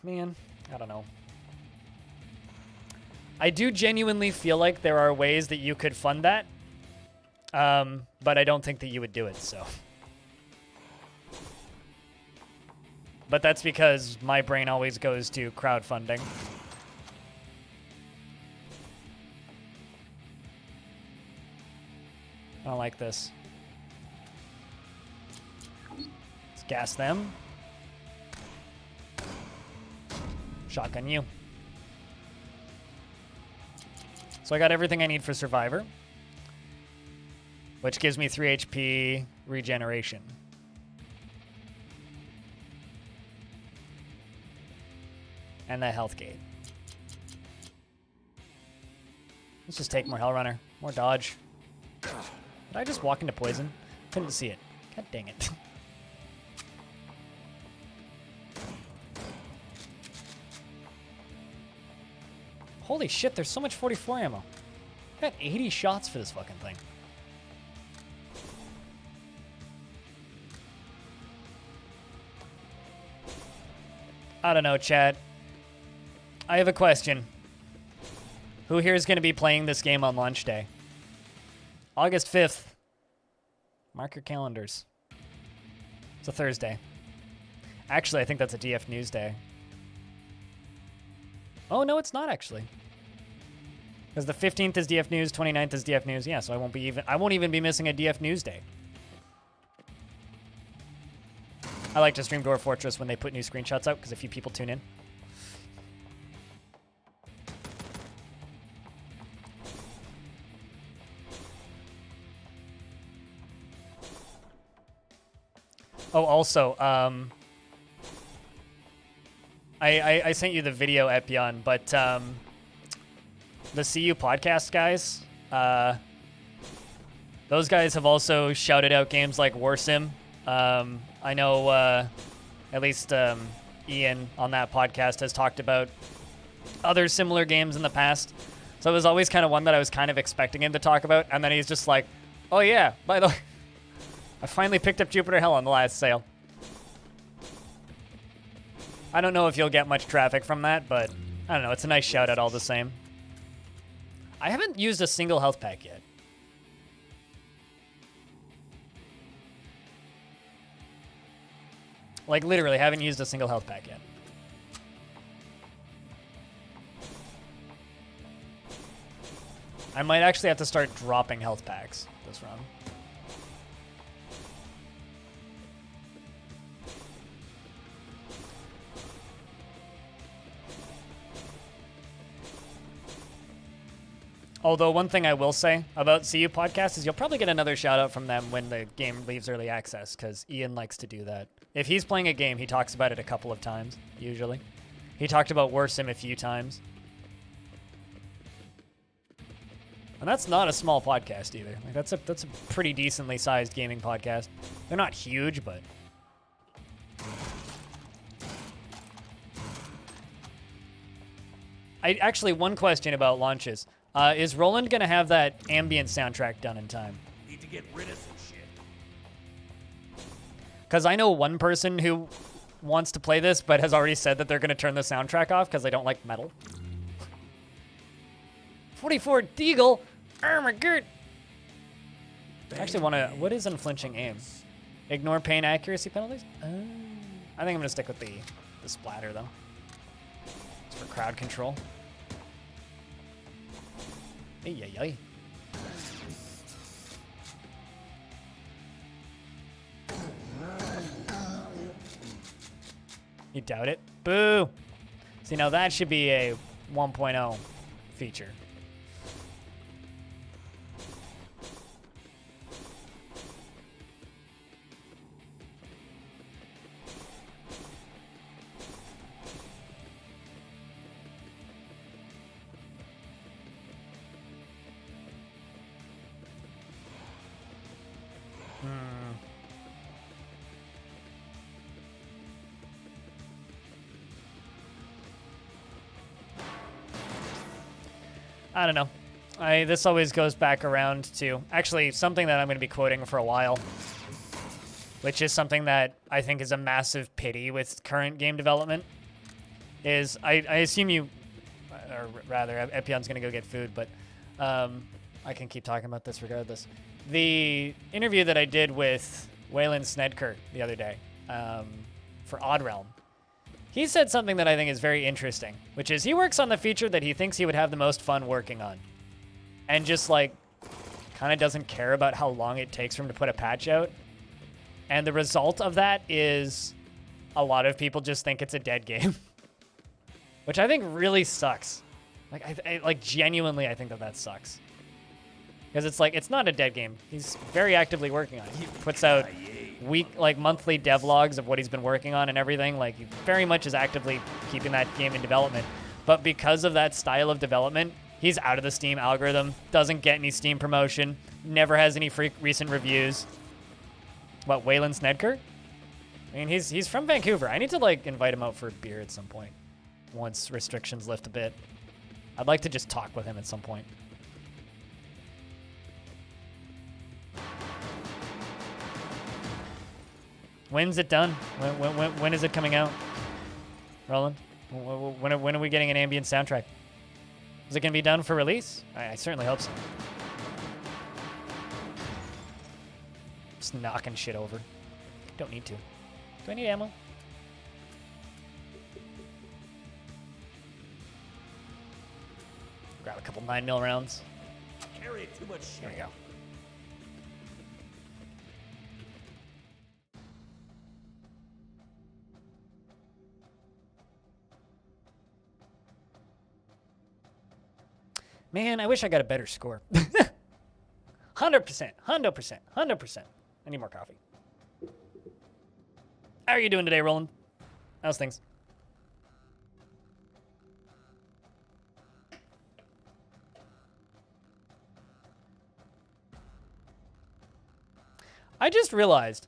Man, I don't know. I do genuinely feel like there are ways that you could fund that. But I don't think that you would do it, so. But that's because my brain always goes to crowdfunding. I don't like this. Let's gas them. Shotgun you. So I got everything I need for Survivor, which gives me 3 HP regeneration. And that health gate. Let's just take more Hellrunner. More dodge. Did I just walk into poison? Couldn't see it. God dang it. Holy shit, there's so much 44 ammo. I got 80 shots for this fucking thing. I don't know, chat. I have a question. Who here is going to be playing this game on launch day? August 5th. Mark your calendars. It's a Thursday. Actually, I think that's a DF News day. Oh, no, it's not actually. Because the 15th is DF News, 29th is DF News. Yeah, so I won't even be missing a DF News day. I like to stream Dwarf Fortress when they put new screenshots out because a few people tune in. Oh, also, I sent you the video, Epion, but the CU podcast guys, those guys have also shouted out games like Warsim. I know at least Ian on that podcast has talked about other similar games in the past. So it was always kind of one that I was kind of expecting him to talk about, and then he's just like, oh yeah, by the way, I finally picked up Jupiter Hell on the last sale. I don't know if you'll get much traffic from that, but I don't know. It's a nice shout out all the same. I haven't used a single health pack yet. Like, literally, haven't used a single health pack yet. I might actually have to start dropping health packs this run. Although one thing I will say about CU Podcast is you'll probably get another shout out from them when the game leaves early access, because Ian likes to do that. If he's playing a game, he talks about it a couple of times, usually. He talked about Warsim a few times. And that's not a small podcast either. Like that's a pretty decently sized gaming podcast. They're not huge, but actually one question about launches. Is Roland gonna have that ambient soundtrack done in time? Need to get rid of some shit. Because I know one person who wants to play this, but has already said that they're gonna turn the soundtrack off because they don't like metal. 44 Deagle, oh my god. I actually want to. What is unflinching aim? Ignore pain accuracy penalties. I think I'm gonna stick with the splatter though. It's for crowd control. Ay, ay, ay. You doubt it? Boo! See, now that should be a 1.0 feature. I don't know. This always goes back around to actually something that I'm going to be quoting for a while, which is something that I think is a massive pity with current game development. Is I assume you, or rather, Epion's going to go get food, but I can keep talking about this regardless. The interview that I did with Waylon Snedker the other day for Odd Realm, he said something that I think is very interesting, which is he works on the feature that he thinks he would have the most fun working on. And just, like, kind of doesn't care about how long it takes for him to put a patch out. And the result of that is a lot of people just think it's a dead game. Which I think really sucks. Like, genuinely, I think that sucks. Because it's like, it's not a dead game. He's very actively working on it. He puts out monthly devlogs of what he's been working on and everything. Like, he very much is actively keeping that game in development. But because of that style of development, he's out of the Steam algorithm, doesn't get any Steam promotion, never has any recent reviews. What, Waylon Snedker? I mean, he's from Vancouver. I need to, like, invite him out for a beer at some point, once restrictions lift a bit. I'd like to just talk with him at some point. When's it done? When is it coming out? Roland? When are we getting an ambient soundtrack? Is it going to be done for release? I certainly hope so. Just knocking shit over. Don't need to. Do I need ammo? Grab a couple 9mm rounds. Carry too much shit. There we go. Man, I wish I got a better score. 100%, 100%, 100%. I need more coffee. How are you doing today, Roland? How's things? I just realized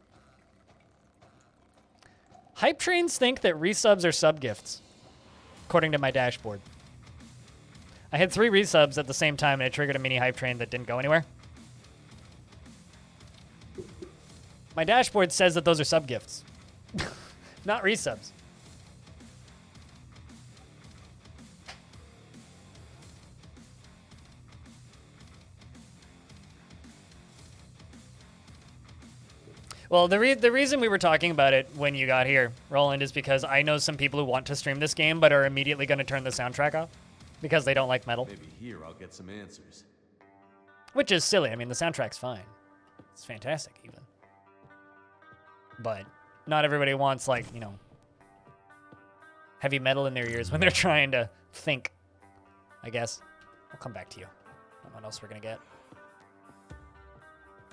hype trains think that resubs are sub gifts, according to my dashboard. I had 3 resubs at the same time, and it triggered a mini hype train that didn't go anywhere. My dashboard says that those are sub gifts, not resubs. Well, the reason we were talking about it when you got here, Roland, is because I know some people who want to stream this game but are immediately going to turn the soundtrack off because they don't like metal. Maybe here I'll get some answers. Which is silly. I mean, the soundtrack's fine. It's fantastic, even. But not everybody wants, like, you know, heavy metal in their ears when they're trying to think, I guess. I'll come back to you. I don't know what else we're going to get.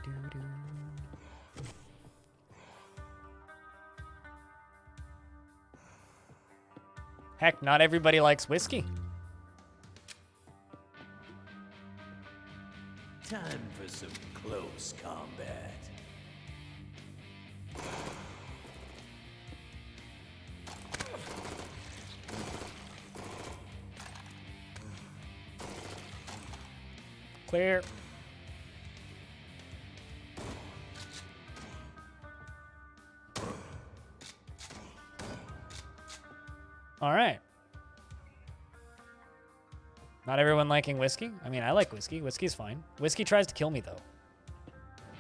Doo-doo. Heck, not everybody likes whiskey. Time for some close combat. Clear. All right. Not everyone liking whiskey? I mean, I like whiskey. Whiskey's fine. Whiskey tries to kill me, though.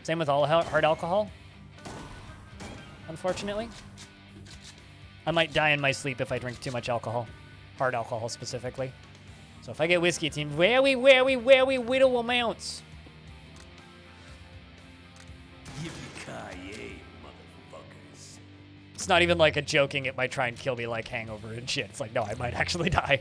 Same with all hard alcohol. Unfortunately. I might die in my sleep if I drink too much alcohol. Hard alcohol, specifically. So if I get whiskey, it's in very little amounts. Yippee-ki-yay, motherfuckers. It's not even like a joking, it might try and kill me like hangover and shit. It's like, no, I might actually die.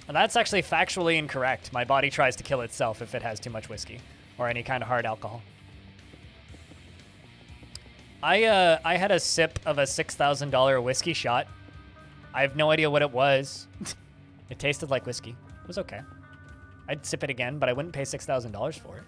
And that's actually factually incorrect. My body tries to kill itself if it has too much whiskey or any kind of hard alcohol. I had a sip of a $6,000 whiskey shot. I have no idea what it was. It tasted like whiskey. It was okay. I'd sip it again, but I wouldn't pay $6,000 for it.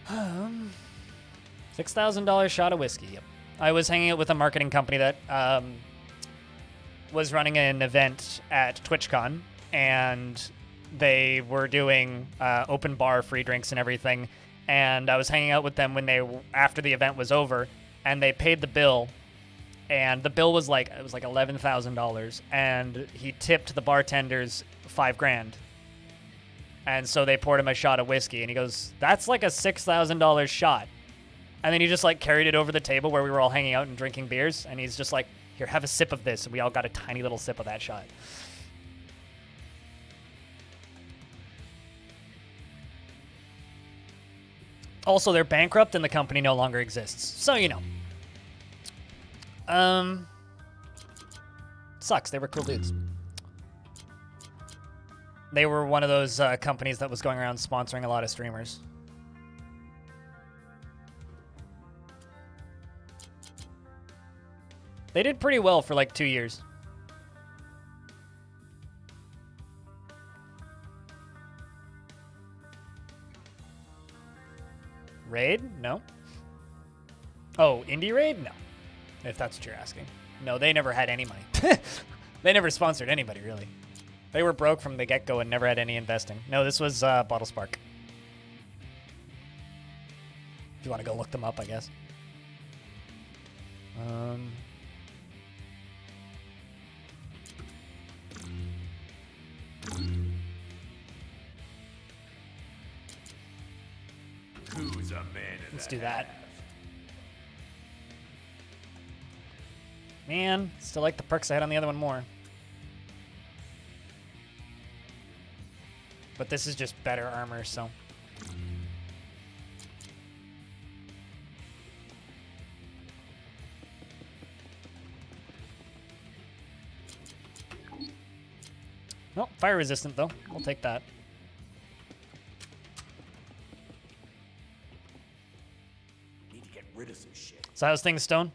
$6,000 shot of whiskey. Yep. I was hanging out with a marketing company that was running an event at TwitchCon, and they were doing open bar, free drinks, and everything. And I was hanging out with them after the event was over, and they paid the bill. And the bill was like $11,000, and he tipped the bartenders $5,000. And so they poured him a shot of whiskey, and he goes, "That's like a $6,000 shot." And then he just like carried it over the table where we were all hanging out and drinking beers, and he's just like, "Here, have a sip of this." And we all got a tiny little sip of that shot. Also, they're bankrupt and the company no longer exists. So, you know. Sucks. They were cool dudes. They were one of those companies that was going around sponsoring a lot of streamers. They did pretty well for like 2 years. Raid? No. Oh, Indie Raid? No. If that's what you're asking. No, they never had any money. They never sponsored anybody, really. They were broke from the get-go and never had any investing. No, this was Bottle Spark. If you want to go look them up, I guess. Who's a man in Let's the do that. half? Man, still like the perks I had on the other one more. But this is just better armor, so. Nope, fire resistant though. We'll take that. Need to get rid of some shit. So how's things, Stone?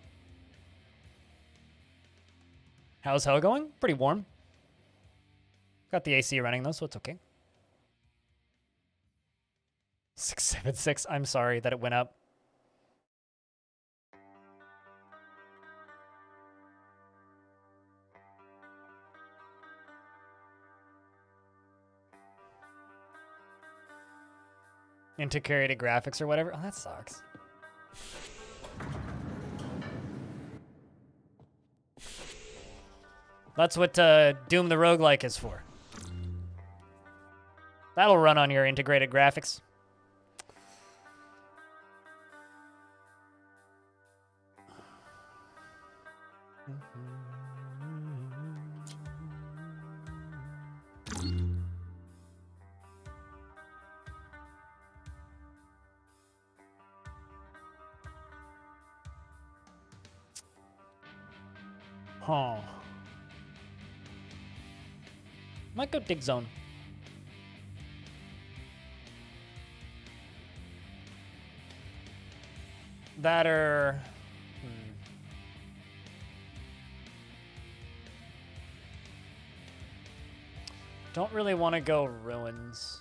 How's hell going? Pretty warm. Got the AC running though, so it's okay. 676. I'm sorry that it went up. Integrated graphics or whatever. Oh, that sucks. That's what Doom the Roguelike is for. That'll run on your integrated graphics. Huh. Might go dig zone. That or... Don't really want to go ruins.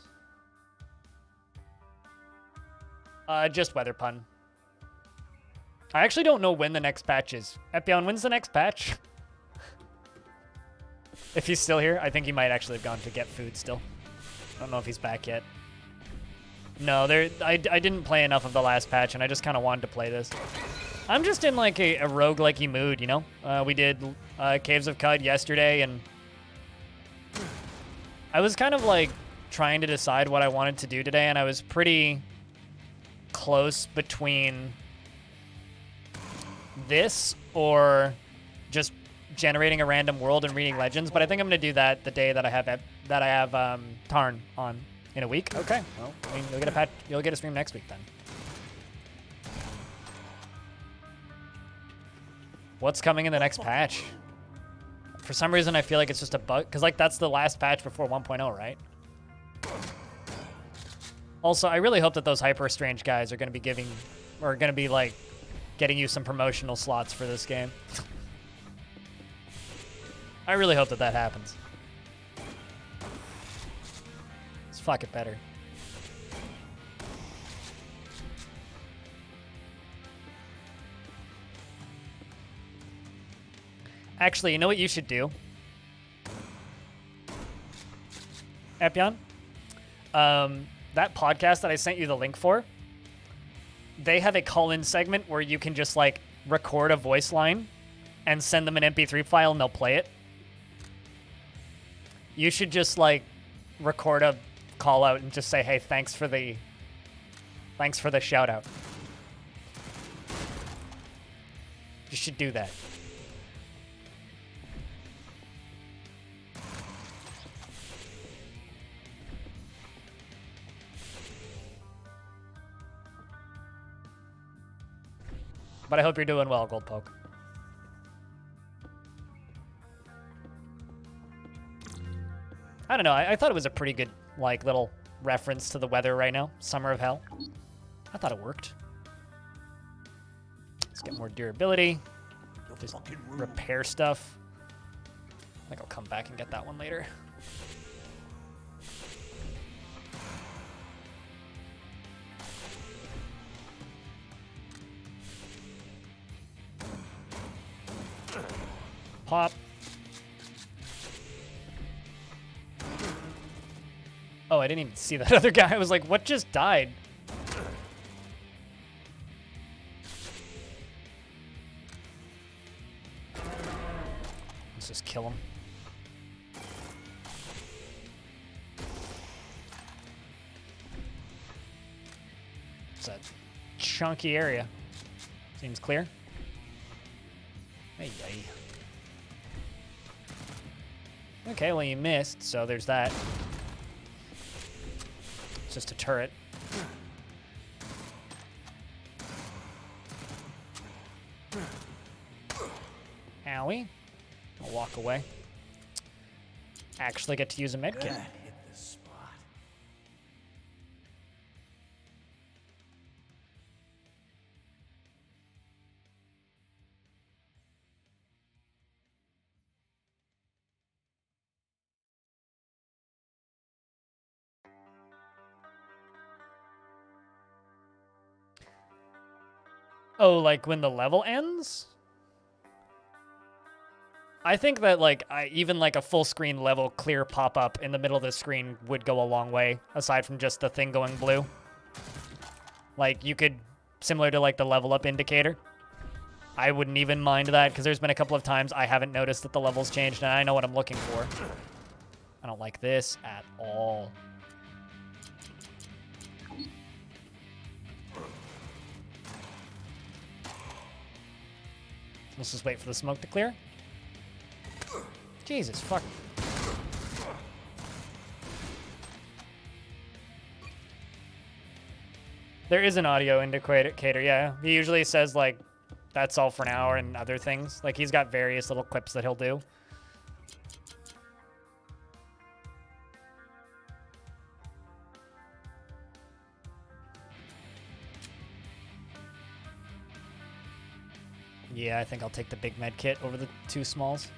Just weather pun. I actually don't know when the next patch is. Epion, when's the next patch? If he's still here, I think he might actually have gone to get food still. I don't know if he's back yet. No, I didn't play enough of the last patch, and I just kind of wanted to play this. I'm just in like a roguelike-y mood, you know? We did Caves of Cud yesterday, and I was kind of like trying to decide what I wanted to do today, and I was pretty close between this or just generating a random world and reading legends, but I think I'm gonna do that the day that I have Tarn on in a week. Okay, well, I mean, you'll get a stream next week then. What's coming in the next patch? For some reason, I feel like it's just a bug, because like that's the last patch before 1.0, right? Also, I really hope that those Hyper Strange guys are gonna be like getting you some promotional slots for this game. I really hope that that happens. Let's fuck it better. Actually, you know what you should do? Epion? That podcast that I sent you the link for, they have a call-in segment where you can just, like, record a voice line and send them an MP3 file and they'll play it. You should just, like, record a call out and just say, hey, thanks for the shout out. You should do that. But I hope you're doing well, Gold Poke. I don't know. I thought it was a pretty good, like, little reference to the weather right now. Summer of Hell. I thought it worked. Let's get more durability. Just repair stuff. I think I'll come back and get that one later. Pop. Oh, I didn't even see that other guy. I was like, what just died? Let's just kill him. It's a chunky area. Seems clear. Hey, yay. Okay, well, you missed, so there's that. It's just a turret. Owie. I'll walk away. Actually get to use a medkit. Hit the spot. Oh, like when the level ends? I think that, like, even like a full screen level clear pop-up in the middle of the screen would go a long way, aside from just the thing going blue. Like, you could, similar to like the level up indicator. I wouldn't even mind that, because there's been a couple of times I haven't noticed that the level's changed, and I know what I'm looking for. I don't like this at all. Let's just wait for the smoke to clear. Jesus, fuck. There is an audio indicator, yeah. He usually says, like, that's all for now, and other things. Like, he's got various little clips that he'll do. Yeah, I think I'll take the big med kit over the two smalls.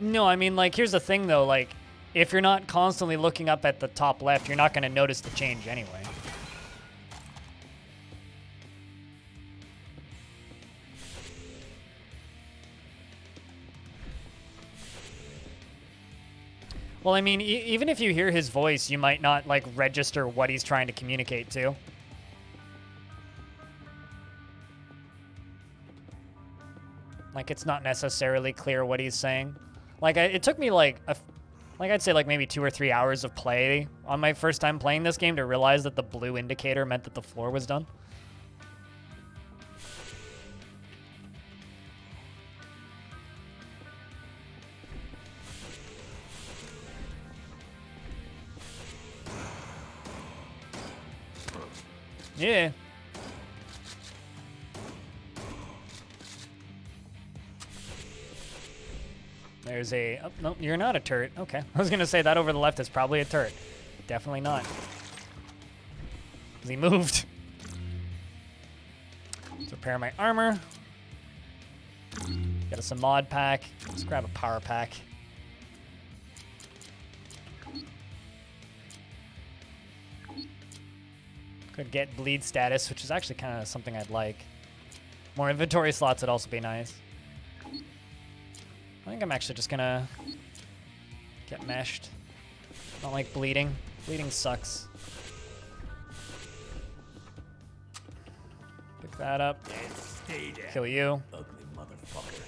No, I mean, like, here's the thing, though. Like, if you're not constantly looking up at the top left, you're not going to notice the change anyway. Well, I mean, even if you hear his voice, you might not, like, register what he's trying to communicate to. Like, it's not necessarily clear what he's saying. Like, it took me, like, I'd say, like, maybe 2 or 3 hours of play on my first time playing this game to realize that the blue indicator meant that the floor was done. Yeah. There's a... Oh, no, you're not a turret. Okay. I was going to say that over the left is probably a turret. Definitely not. Because he moved. Let's repair my armor. Get us a mod pack. Let's grab a power pack. Could get bleed status, which is actually kind of something I'd like. More inventory slots would also be nice. I think I'm actually just gonna get meshed. I don't like bleeding. Bleeding sucks. Pick that up. Kill you. Ugly motherfucker.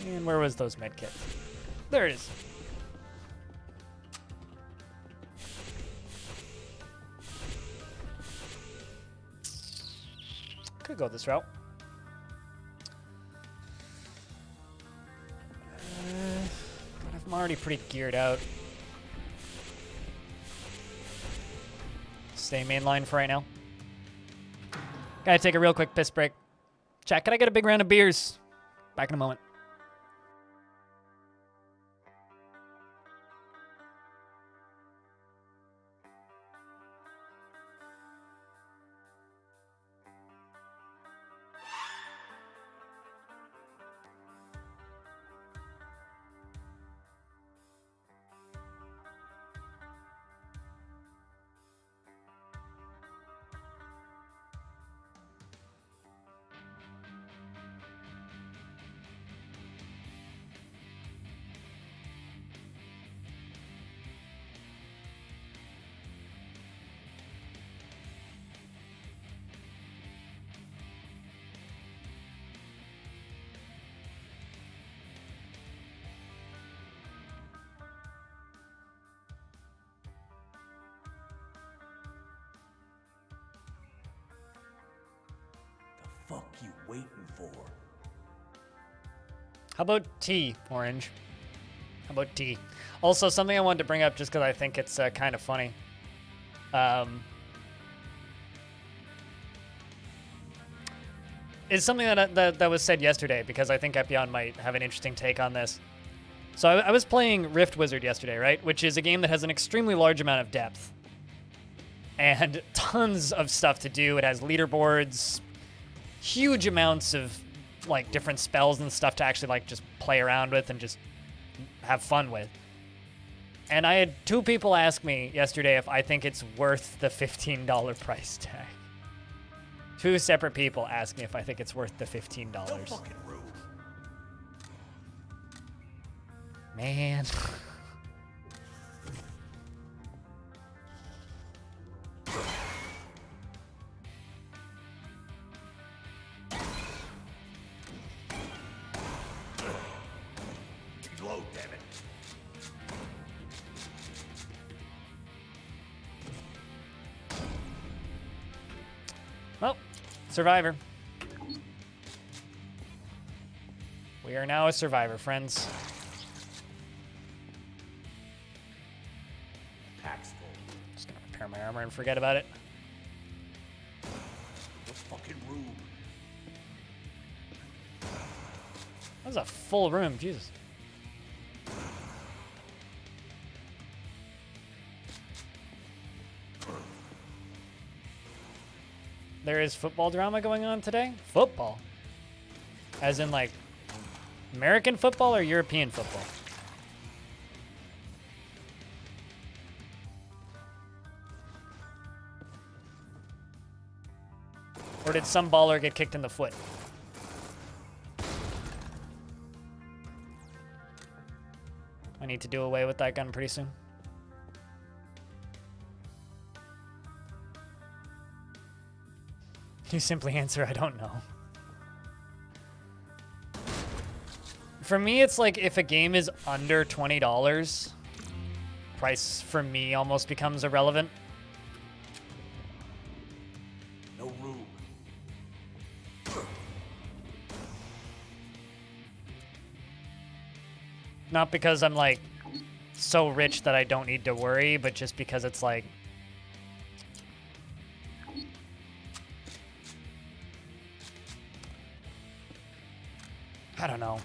And where was those medkits? There it is. Could go this route. But I'm already pretty geared out. Stay mainline for right now. Gotta take a real quick piss break. Chat, can I get a big round of beers? Back in a moment. Fuck you waiting for? How about tea, Orange? How about tea? Also, something I wanted to bring up just because I think it's kind of funny. It's something that was said yesterday because I think Epion might have an interesting take on this. So I was playing Rift Wizard yesterday, right? Which is a game that has an extremely large amount of depth. And tons of stuff to do. It has leaderboards, huge amounts of like different spells and stuff to actually like just play around with and just have fun with. And I had 2 people ask me yesterday if I think it's worth the $15 price tag. 2 separate people asked me if I think it's worth the $15. No fucking rude. Man. Reload, damn it. Well, survivor. We are now a survivor, friends. Pack's full. Just gonna repair my armor and forget about it. No fucking rude. That was a full room, Jesus. There is football drama going on today? Football? As in, like, American football or European football? Or did some baller get kicked in the foot? I need to do away with that gun pretty soon. You simply answer, I don't know. For me, it's like if a game is under $20, price for me almost becomes irrelevant. No room. Not because I'm like so rich that I don't need to worry, but just because it's like I don't know.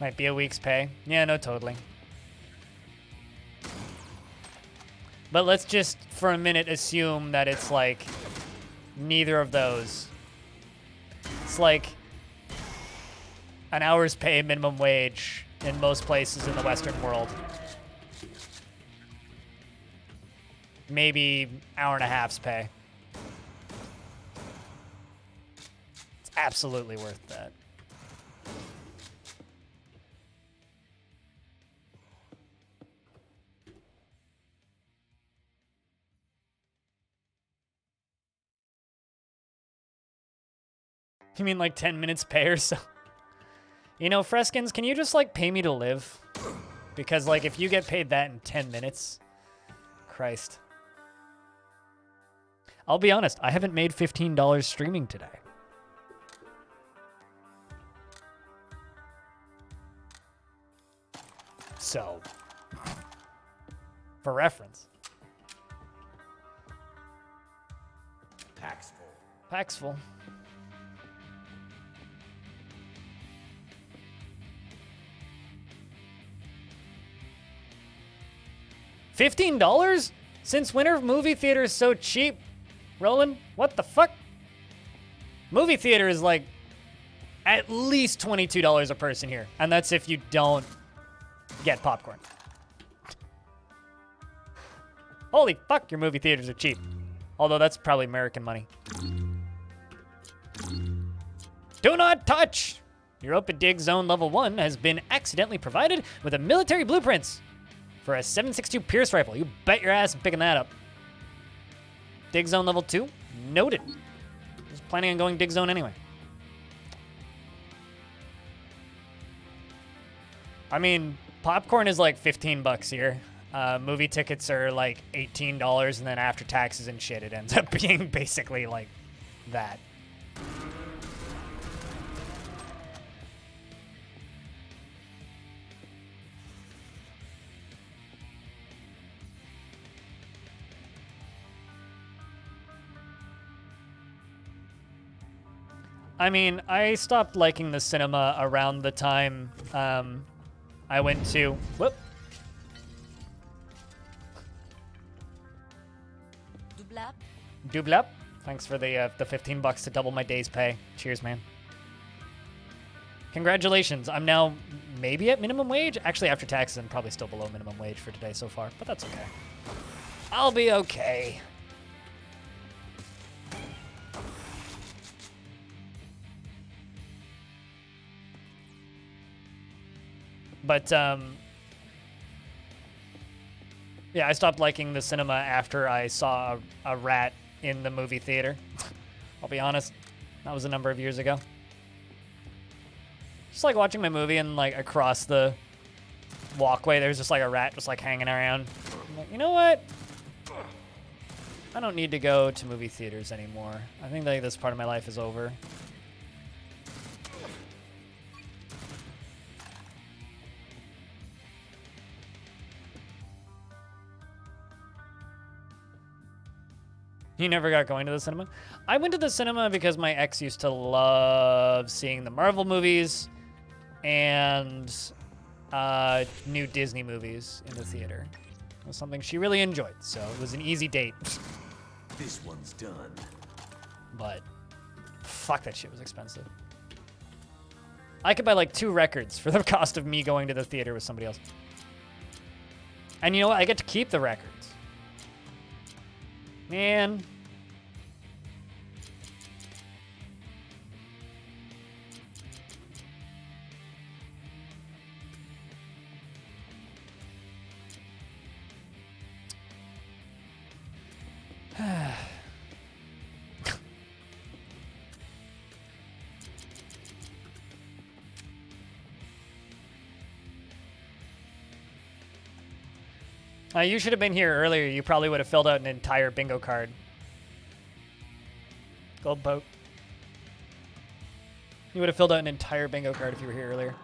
Might be a week's pay. Yeah, no, totally. But let's just, for a minute, assume that it's like neither of those. It's like an hour's pay, minimum wage, in most places in the Western world. Maybe hour and a half's pay. It's absolutely worth that. You mean like 10 minutes pay or so? You know, Freskins, can you just like pay me to live? Because like if you get paid that in 10 minutes, Christ. I'll be honest, I haven't made $15 streaming today. So, for reference. Pack's full. Pack's full. $15? Since when are movie theaters so cheap? Roland, what the fuck? Movie theater is like at least $22 a person here. And that's if you don't get popcorn. Holy fuck, your movie theaters are cheap. Although that's probably American money. Do not touch! Your open dig zone level 1 has been accidentally provided with a military blueprints for a 7.62 Pierce rifle. You bet your ass I'm picking that up. Dig zone level 2? Noted. Was planning on going dig zone anyway. I mean, popcorn is like 15 bucks here. Movie tickets are like $18, and then after taxes and shit, it ends up being basically like that. I mean, I stopped liking the cinema around the time I went to... Whoop. Double up. Double up. Thanks for the 15 bucks to double my day's pay. Cheers, man. Congratulations. I'm now maybe at minimum wage. Actually, after taxes, I'm probably still below minimum wage for today so far, but that's okay. I'll be okay. But, yeah, I stopped liking the cinema after I saw a rat in the movie theater. I'll be honest. That was a number of years ago. Just like watching my movie and like across the walkway, there's just like a rat just like hanging around. I'm like, you know what? I don't need to go to movie theaters anymore. I think like this part of my life is over. You never got going to the cinema? I went to the cinema because my ex used to love seeing the Marvel movies and new Disney movies in the theater. It was something she really enjoyed, so it was an easy date. This one's done. But fuck, that shit was expensive. I could buy like 2 records for the cost of me going to the theater with somebody else. And you know what? I get to keep the records. Man. You should have been here earlier. You probably would have filled out an entire bingo card. Gold boat. You would have filled out an entire bingo card if you were here earlier.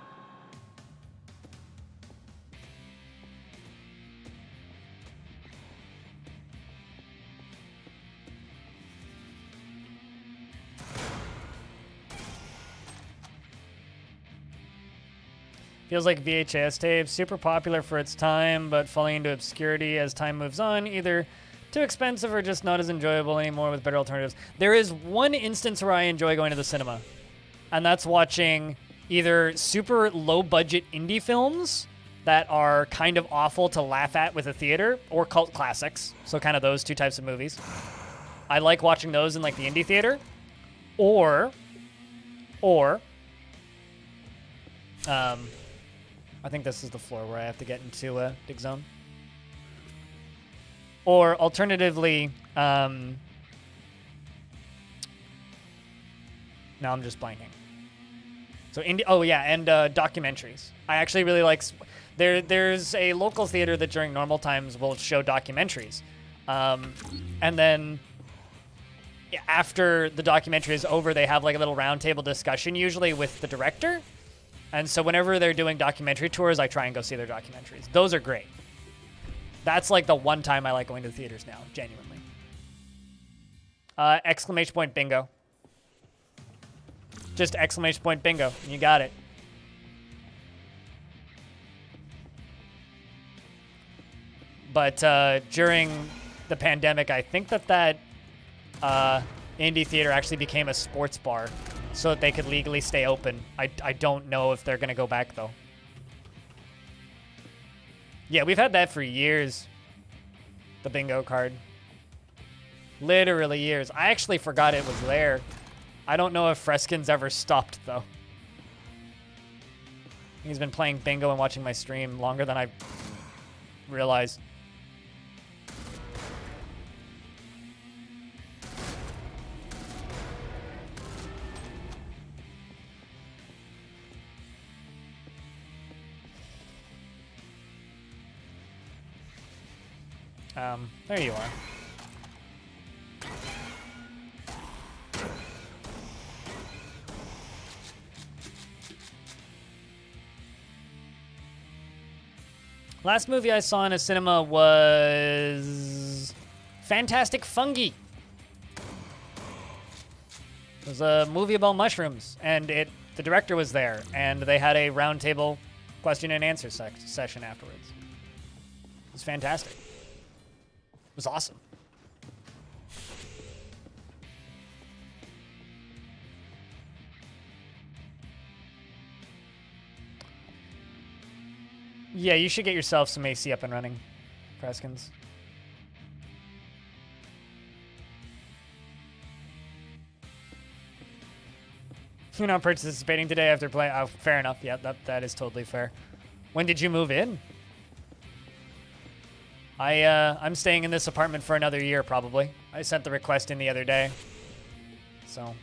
Feels like VHS tapes, super popular for its time, but falling into obscurity as time moves on, either too expensive or just not as enjoyable anymore with better alternatives. There is one instance where I enjoy going to the cinema, and that's watching either super low-budget indie films that are kind of awful to laugh at with a theater, or cult classics. So kind of those two types of movies. I like watching those in like the indie theater, or, I think this is the floor where I have to get into a dig zone. Or alternatively, now I'm just blanking. So and documentaries. I actually really like. There's a local theater that during normal times will show documentaries, and then after the documentary is over, they have like a little roundtable discussion, usually with the director. And so whenever they're doing documentary tours, I try and go see their documentaries. Those are great. That's like the one time I like going to the theaters now, genuinely. Exclamation point bingo. Just exclamation point bingo. You got it. But during the pandemic, I think that indie theater actually became a sports bar so that they could legally stay open. I don't know if they're going to go back, though. Yeah, we've had that for years. The bingo card. Literally years. I actually forgot it was there. I don't know if Freskin's ever stopped, though. He's been playing bingo and watching my stream longer than I realized. There you are. Last movie I saw in a cinema was Fantastic Fungi. It was a movie about mushrooms, and the director was there, and they had a roundtable question and answer session afterwards. It was fantastic. It was awesome. Yeah, you should get yourself some AC up and running, Preskins. You're not participating today after playing. Oh, fair enough. Yeah, that is totally fair. When did you move in? I'm staying in this apartment for another year, probably. I sent the request in the other day. So.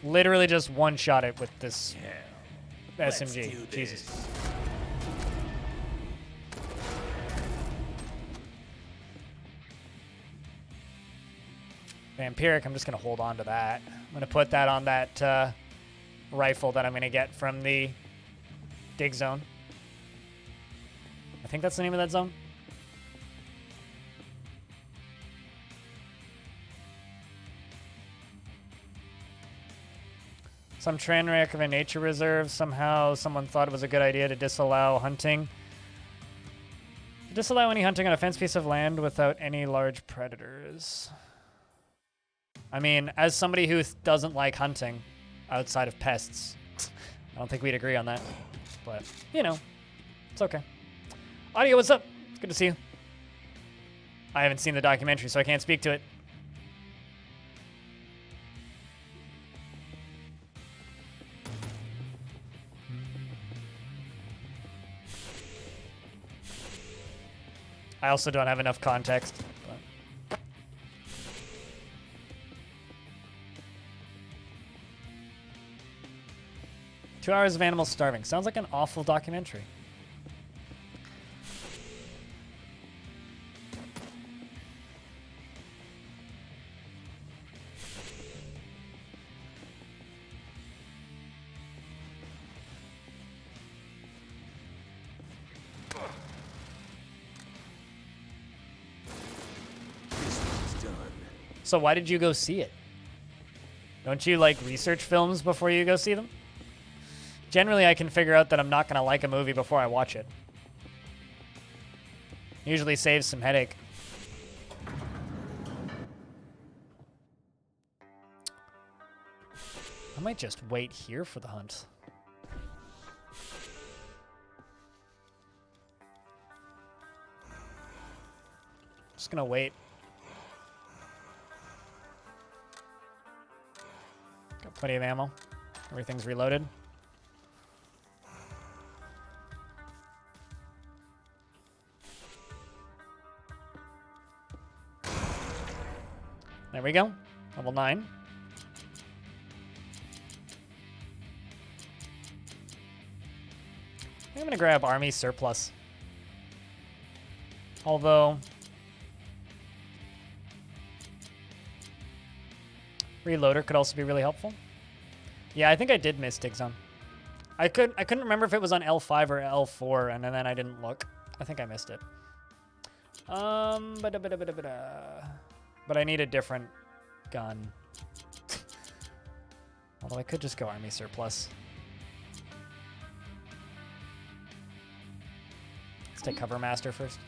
Literally just one-shot it with this SMG. Jesus. Vampiric, I'm just going to hold on to that. I'm going to put that on that rifle that I'm going to get from the dig zone. I think that's the name of that zone. Some train wreck of a nature reserve. Somehow someone thought it was a good idea to disallow hunting. To disallow any hunting on a fenced piece of land without any large predators. I mean, as somebody who doesn't like hunting outside of pests, I don't think we'd agree on that. But, you know, it's okay. Audio, what's up? It's good to see you. I haven't seen the documentary, so I can't speak to it. I also don't have enough context. But. 2 hours of animals starving. Sounds like an awful documentary. So why did you go see it? Don't you like research films before you go see them? Generally, I can figure out that I'm not going to like a movie before I watch it. Usually saves some headache. I might just wait here for the hunt. Just gonna wait. Got plenty of ammo. Everything's reloaded. There we go. Level 9. I'm gonna grab army surplus. Although reloader could also be really helpful. Yeah, I think I did miss Dig Zone. I couldn't remember if it was on L5 or L4, and then I didn't look. I think I missed it. But I need a different gun. Although I could just go army surplus. Let's take cover master first.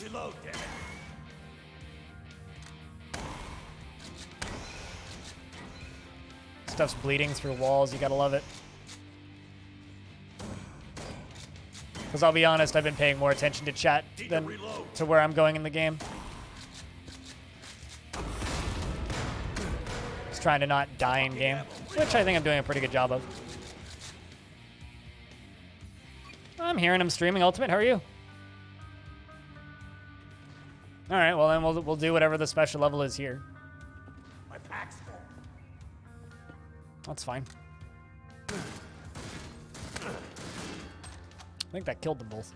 Reload, damn it. Stuff's bleeding through walls. You gotta love it. Because I'll be honest, I've been paying more attention to chat than to where I'm going in the game. Just trying to not die in game, which I think I'm doing a pretty good job of. I'm hearing him streaming Ultimate. How are you? All right, well then we'll do whatever the special level is here. My pack's full. That's fine. I think that killed them both.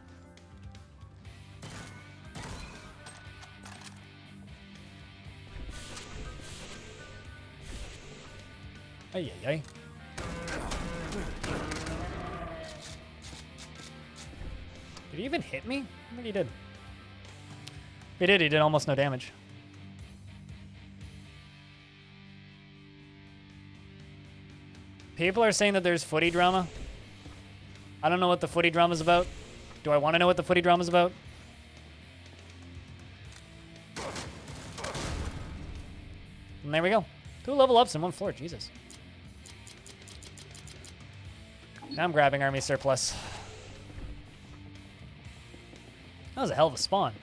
Ay, ay, ay. Did he even hit me? I think he did. If he did almost no damage. People are saying that there's footy drama. I don't know what the footy drama's about. Do I want to know what the footy drama's about? And there we go. 2 level ups in 1 floor. Jesus. Now I'm grabbing army surplus. That was a hell of a spawn.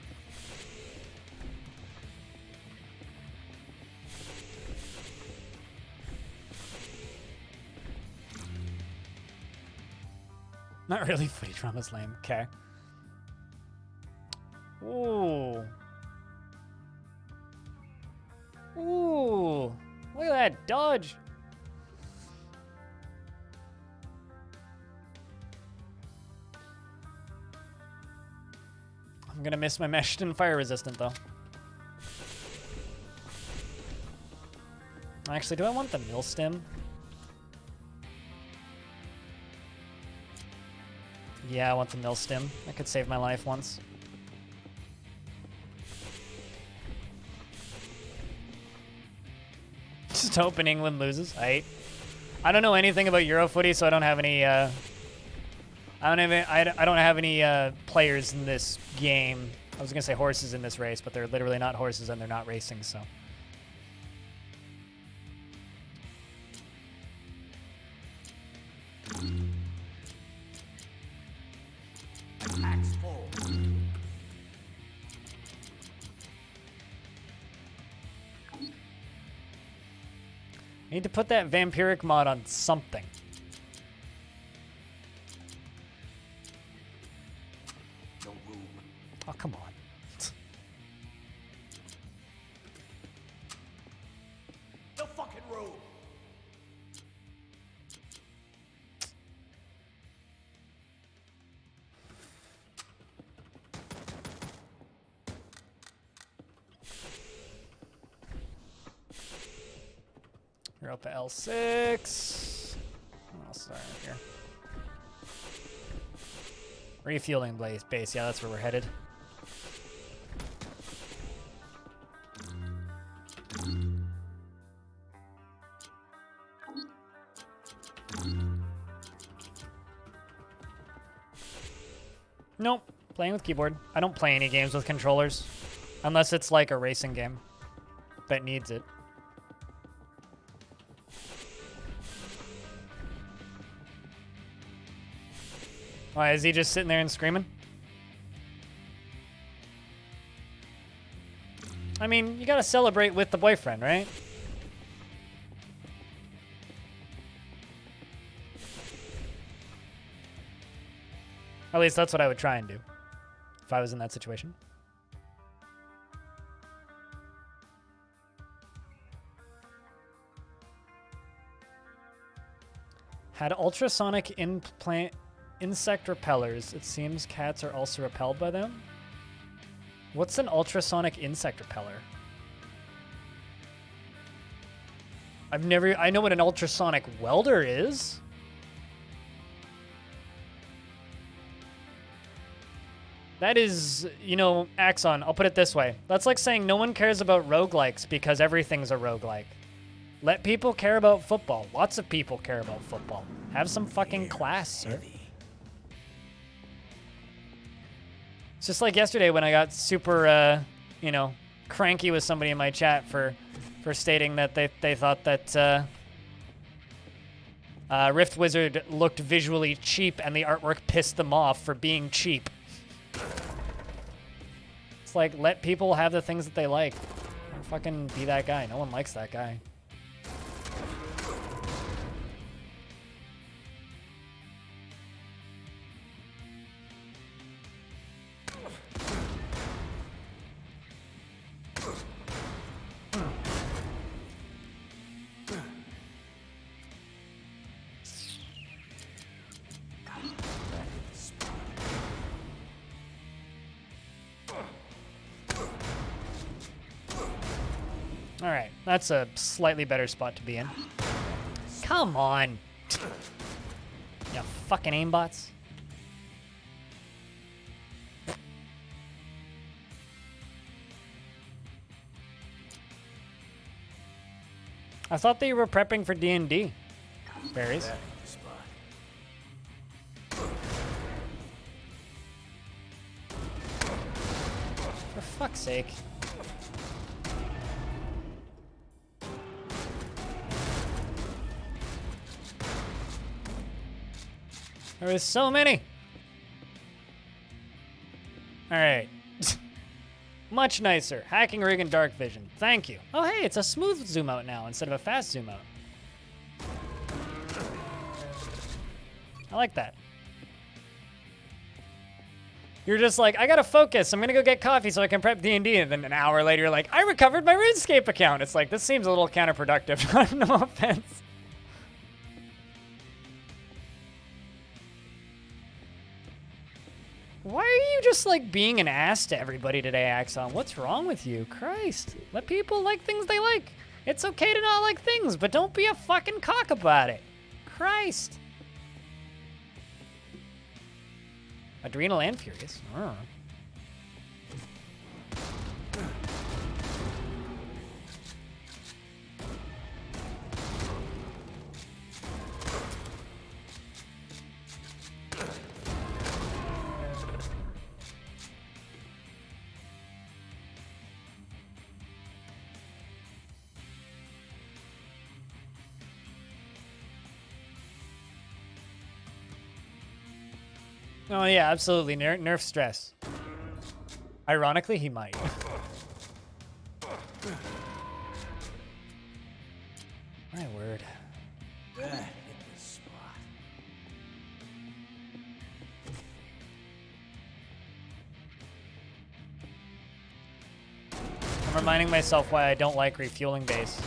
Not really. Footy drama's lame. Okay. Ooh. Ooh. Look at that dodge. I'm gonna miss my meshed and fire resistant though. Actually, do I want the mill stem? Yeah, I want the mill stem. That could save my life once. Just hoping England loses. I don't know anything about Euro footy, so I don't have any. I don't have any players in this game. I was gonna say horses in this race, but they're literally not horses and they're not racing. So. Pack's full. I need to put that vampiric mod on something. No room. Oh, come on. No fucking room. You're up at L6. What else is there here? Refueling base. Yeah, that's where we're headed. Nope. Playing with keyboard. I don't play any games with controllers. Unless it's like a racing game that needs it. Why, is he just sitting there and screaming? I mean, you gotta celebrate with the boyfriend, right? At least that's what I would try and do if I was in that situation. Had ultrasonic insect repellers. It seems cats are also repelled by them. What's an ultrasonic insect repeller? I know what an ultrasonic welder is. That is, you know, Axon, I'll put it this way. That's like saying no one cares about roguelikes because everything's a roguelike. Let people care about football. Lots of people care about football. Have some fucking class, sir. It's just like yesterday when I got super, you know, cranky with somebody in my chat for stating that they thought that Rift Wizard looked visually cheap and the artwork pissed them off for being cheap. It's like, let people have the things that they like. Don't fucking be that guy. No one likes that guy. All right, that's a slightly better spot to be in. Come on. You fucking aimbots. I thought they were prepping for D&D. Berries. For fuck's sake. There was so many. All right. Much nicer. Hacking rig and dark vision. Thank you. Oh, hey, it's a smooth zoom out now instead of a fast zoom out. I like that. You're just like, I gotta focus. I'm gonna go get coffee so I can prep D&D. And then an hour later, you're like, I recovered my RuneScape account. It's like, this seems a little counterproductive. No offense. Why are you just like being an ass to everybody today, Axon? What's wrong with you? Christ. Let people like things they like. It's okay to not like things, but don't be a fucking cock about it. Christ. Adrenal and furious. Oh. Oh yeah, absolutely. Nerf stress. Ironically, he might. My word. That hit the spot. I'm reminding myself why I don't like refueling base.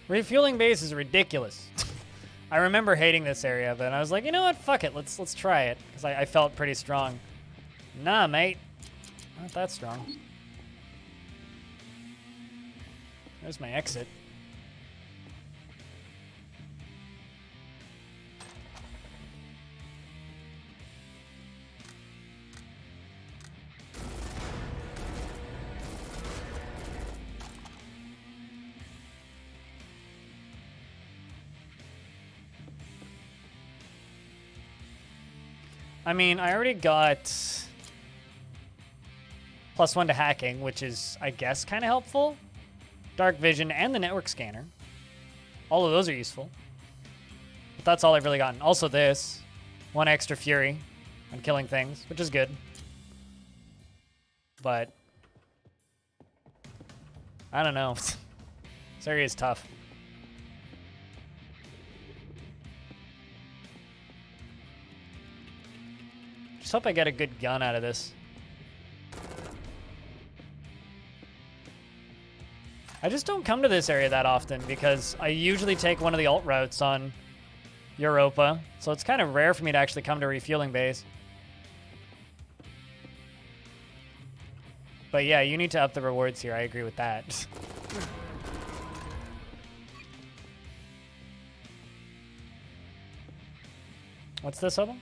Refueling base is ridiculous. I remember hating this area, but I was like, you know what? Fuck it. Let's try it. Because I felt pretty strong. Nah, mate. Not that strong. There's my exit. I mean, I already got +1 to hacking, which is, I guess, kind of helpful. Dark vision and the network scanner. All of those are useful. But that's all I've really gotten. Also this. 1 extra fury on killing things, which is good. But I don't know. This area is tough. Just hope I get a good gun out of this. I just don't come to this area that often because I usually take one of the alt routes on Europa, so it's kind of rare for me to actually come to refueling base. But yeah, you need to up the rewards here. I agree with that. What's this other?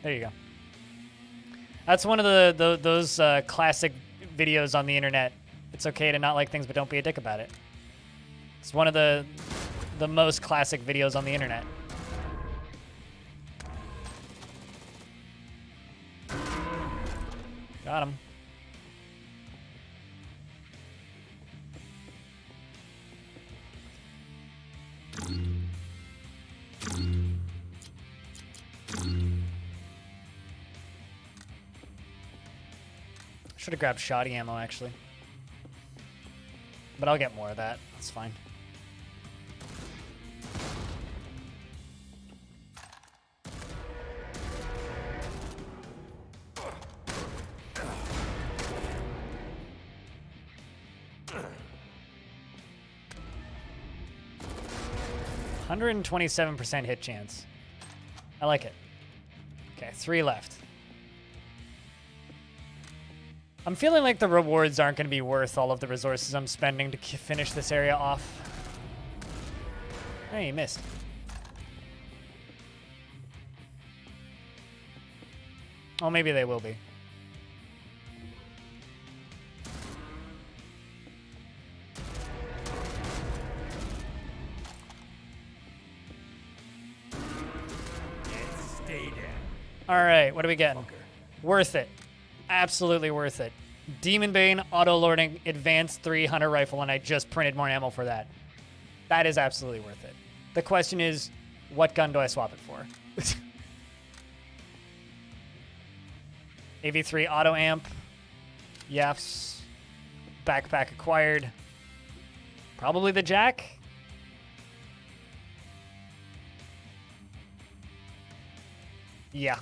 There you go. That's one of those classic videos on the internet. It's okay to not like things, but don't be a dick about it. It's one of the most classic videos on the internet. Got him. Should have grabbed shoddy ammo, actually. But I'll get more of that. That's fine. %127% hit chance. I like it. Okay, 3 left. I'm feeling like the rewards aren't going to be worth all of the resources I'm spending to finish this area off. Hey, you missed. Oh, maybe they will be. Stay there. All right, what are we getting? Worth it. Absolutely worth it. Demon Bane, auto-loading, advanced 3 hunter rifle, and I just printed more ammo for that. That is absolutely worth it. The question is, what gun do I swap it for? AV3 auto amp. Yes. Backpack acquired. Probably the Jack. Yeah.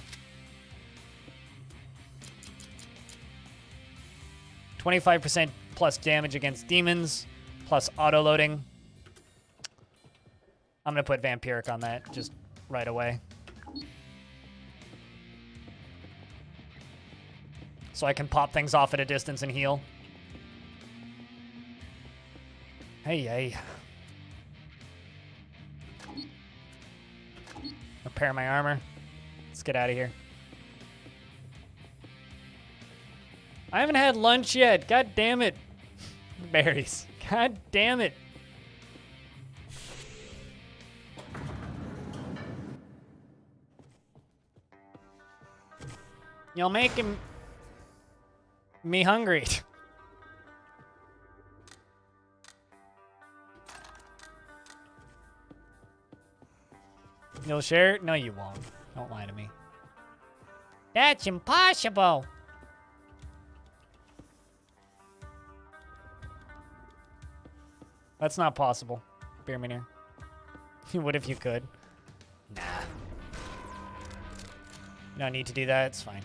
25% plus damage against demons, plus auto-loading. I'm going to put Vampiric on that just right away. So I can pop things off at a distance and heal. Hey, hey. Repair my armor. Let's get out of here. I haven't had lunch yet. God damn it. Berries. God damn it. You're making me hungry. You'll share it? No, you won't. Don't lie to me. That's impossible. That's not possible, Beermanier. You would if you could. Nah. You don't need to do that, it's fine.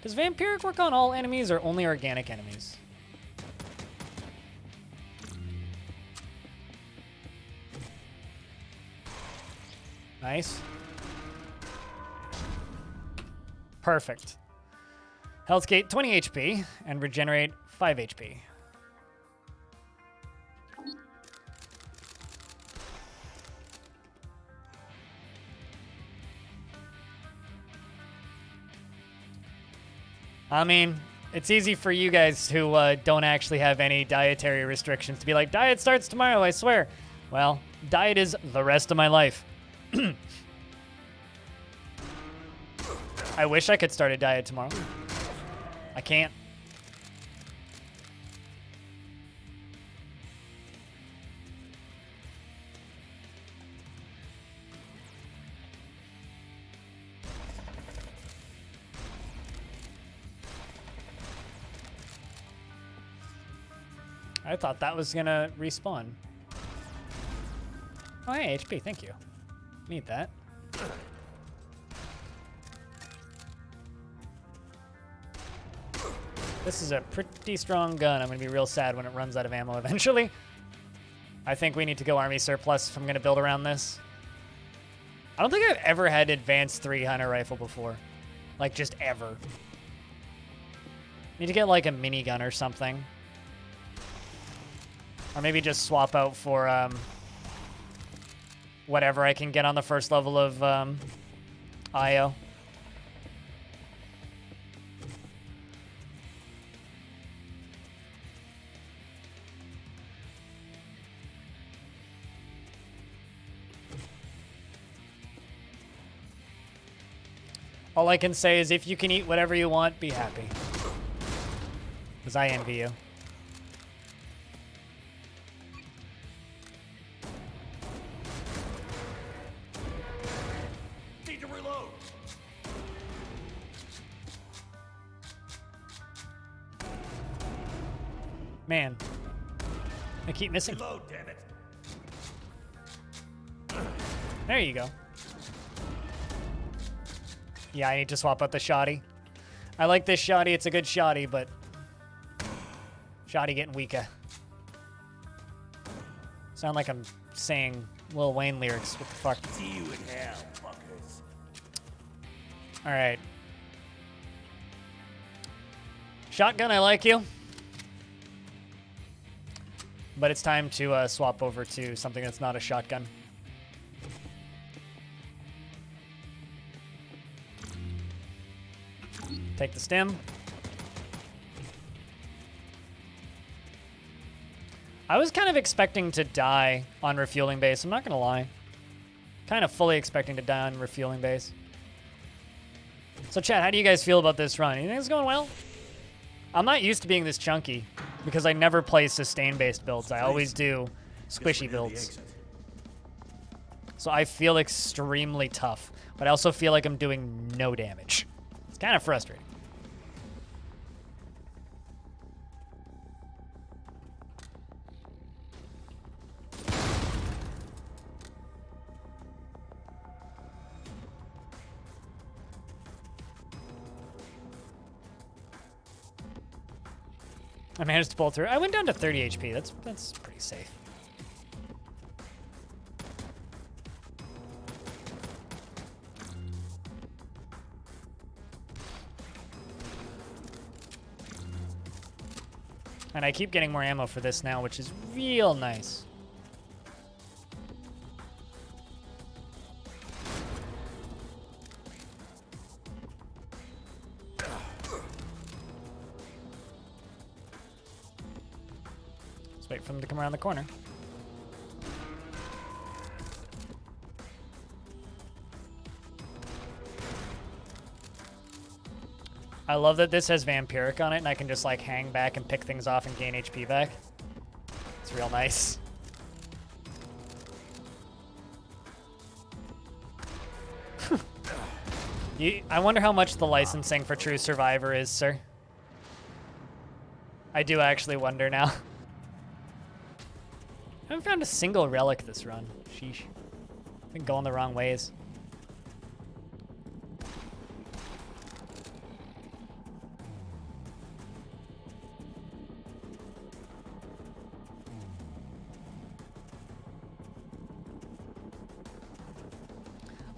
Does Vampiric work on all enemies or only organic enemies? Nice. Perfect. Health gate 20 HP and regenerate 5 HP. I mean, It's easy for you guys who don't actually have any dietary restrictions to be like, diet starts tomorrow, I swear. Well, diet is the rest of my life. I wish I could start a diet tomorrow. I can't. I thought that was gonna respawn. Oh, hey, HP, thank you. Need that. This is a pretty strong gun. I'm gonna be real sad when it runs out of ammo eventually. I think we need to go army surplus if I'm gonna build around this. I don't think I've ever had advanced 3 hunter rifle before. Like, just ever. Need to get like a minigun or something. Or maybe just swap out for whatever I can get on the first level of IO. All I can say is if you can eat whatever you want, be happy. Because I envy you. Need to reload. Man. I keep missing. Reload, damn it. There you go. Yeah, I need to swap out the shoddy. I like this shoddy. It's a good shoddy, but shoddy getting weaker. Sound like I'm saying Lil Wayne lyrics. What the fuck? See you in hell, fuckers. All right. Shotgun, I like you. But it's time to swap over to something that's not a shotgun. Take the stem. I was kind of expecting to die on refueling base. I'm not going to lie. Kind of fully expecting to die on refueling base. So, chat, how do you guys feel about this run? You think it's going well? I'm not used to being this chunky because I never play sustain-based builds. I always do squishy builds. So I feel extremely tough, but I also feel like I'm doing no damage. It's kind of frustrating. I managed to pull through. I went down to 30 HP. That's pretty safe. And I keep getting more ammo for this now, which is real nice. Wait for them to come around the corner. I love that this has Vampiric on it, and I can just like hang back and pick things off and gain HP back. It's real nice. I wonder how much the licensing for True Survivor is, sir. I do actually wonder now. I haven't found a single relic this run. Sheesh. Been going the wrong ways.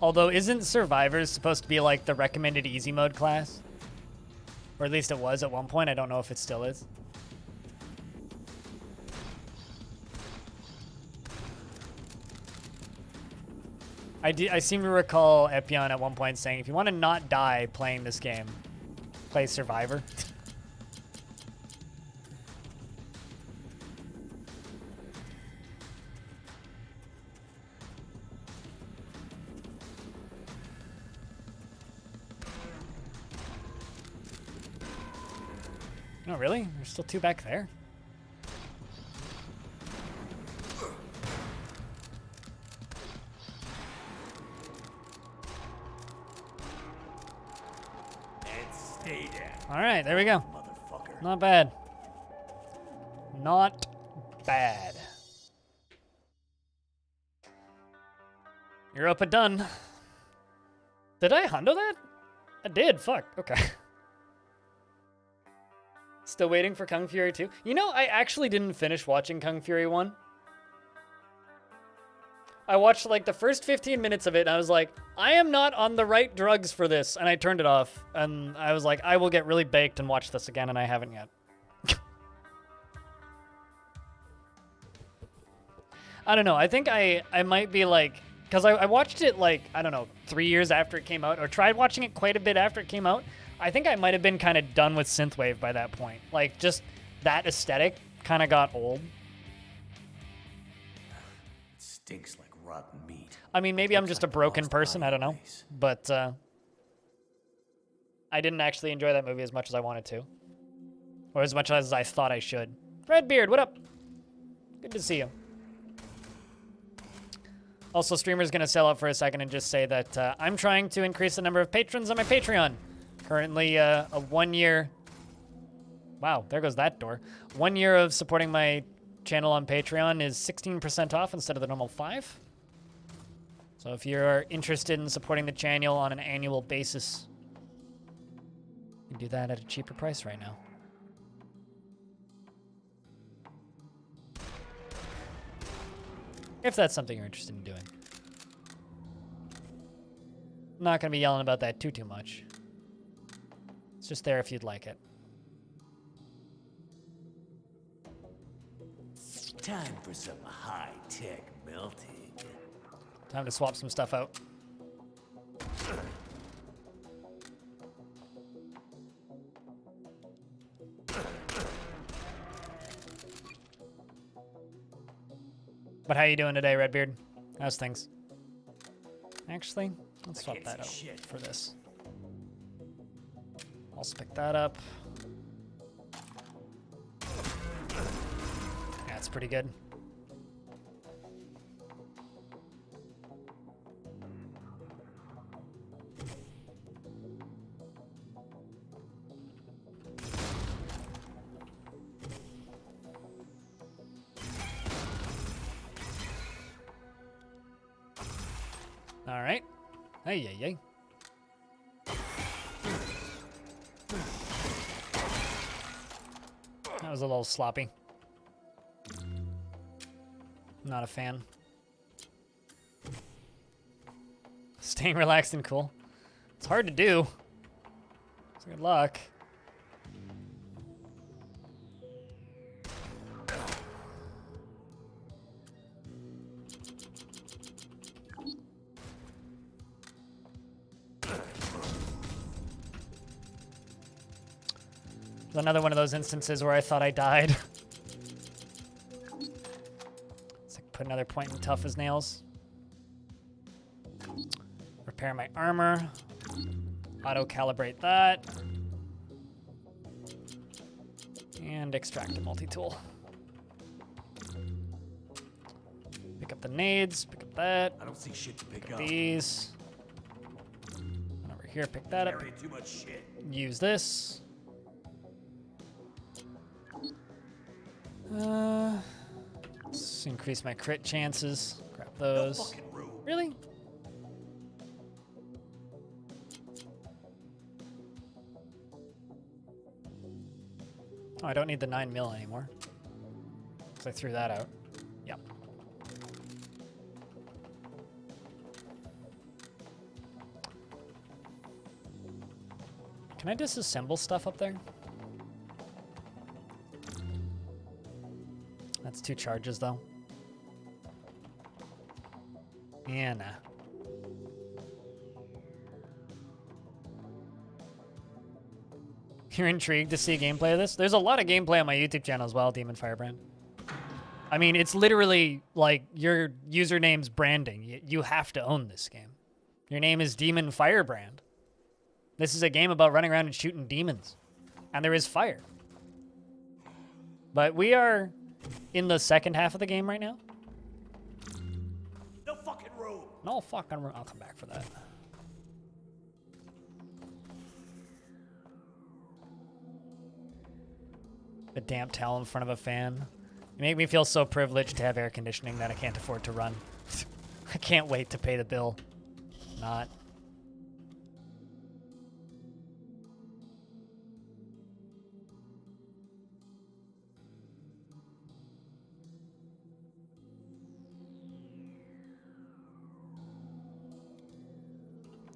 Although, isn't Survivors supposed to be like the recommended easy mode class? Or at least it was at one point. I don't know if it still is. I seem to recall Epion at one point saying, if you want to not die playing this game, play Survivor. Oh, really? There's still 2 back there? And stay there, All right, there we go. motherfucker. Not bad. Not bad. Europa done. Did I hundo that? I did. Fuck. Okay. Still waiting for Kung Fury 2. You know, I actually didn't finish watching Kung Fury 1. I watched like the first 15 minutes of it and I was like, I am not on the right drugs for this. And I turned it off and I was like, I will get really baked and watch this again, and I haven't yet. I don't know. I think I might be like, because I watched it like, I don't know, 3 years after it came out, or tried watching it quite a bit after it came out. I think I might have been kind of done with synthwave by that point. Like, just that aesthetic kind of got old. It stinks like rotten meat. I mean, maybe I'm Looks just a like broken lost person. I don't know. highways. But I didn't actually enjoy that movie as much as I wanted to. Or as much as I thought I should. Redbeard, what up? Good to see you. Also, streamer's going to sell out for a second and just say that I'm trying to increase the number of patrons on my Patreon. Currently, a 1 year... Wow, there goes that door. 1 year of supporting my channel on Patreon is 16% off instead of the normal 5. So if you're interested in supporting the channel on an annual basis, you can do that at a cheaper price right now. If that's something you're interested in doing. I'm not going to be yelling about that too much. It's just there if you'd like it. Time for some high-tech melting. Time to swap some stuff out. But how you doing today, Redbeard? How's things? Actually, let's swap can't that out see shit. for this. Also pick that up. Yeah, it's pretty good. All right. Hey, yay, yay. That was a little sloppy. Not a fan. Staying relaxed and cool. It's hard to do. So good luck. Another one of those instances where I thought I died. Let's put another point in tough as nails. Repair my armor. Auto-calibrate that. And extract the multi-tool. Pick up the nades, pick up that. I don't see shit to pick up. These. And over here, pick that up. Carrying too much shit. Use this. Let's increase my crit chances. Grab No those. fucking room. Really? Oh, I don't need the 9 mil anymore. Because I threw that out. Yep. Can I disassemble stuff up there? That's 2 charges, though. Yeah, nah. You're intrigued to see gameplay of this? There's a lot of gameplay on my YouTube channel as well, Demon Firebrand. I mean, it's literally like your username's branding. You have to own this game. Your name is Demon Firebrand. This is a game about running around and shooting demons. And there is fire. But we are in the second half of the game right now. No fucking room. No fucking room. I'll come back for that. A damp towel in front of a fan. You make me feel so privileged to have air conditioning that I can't afford to run. I can't wait to pay the bill. Not.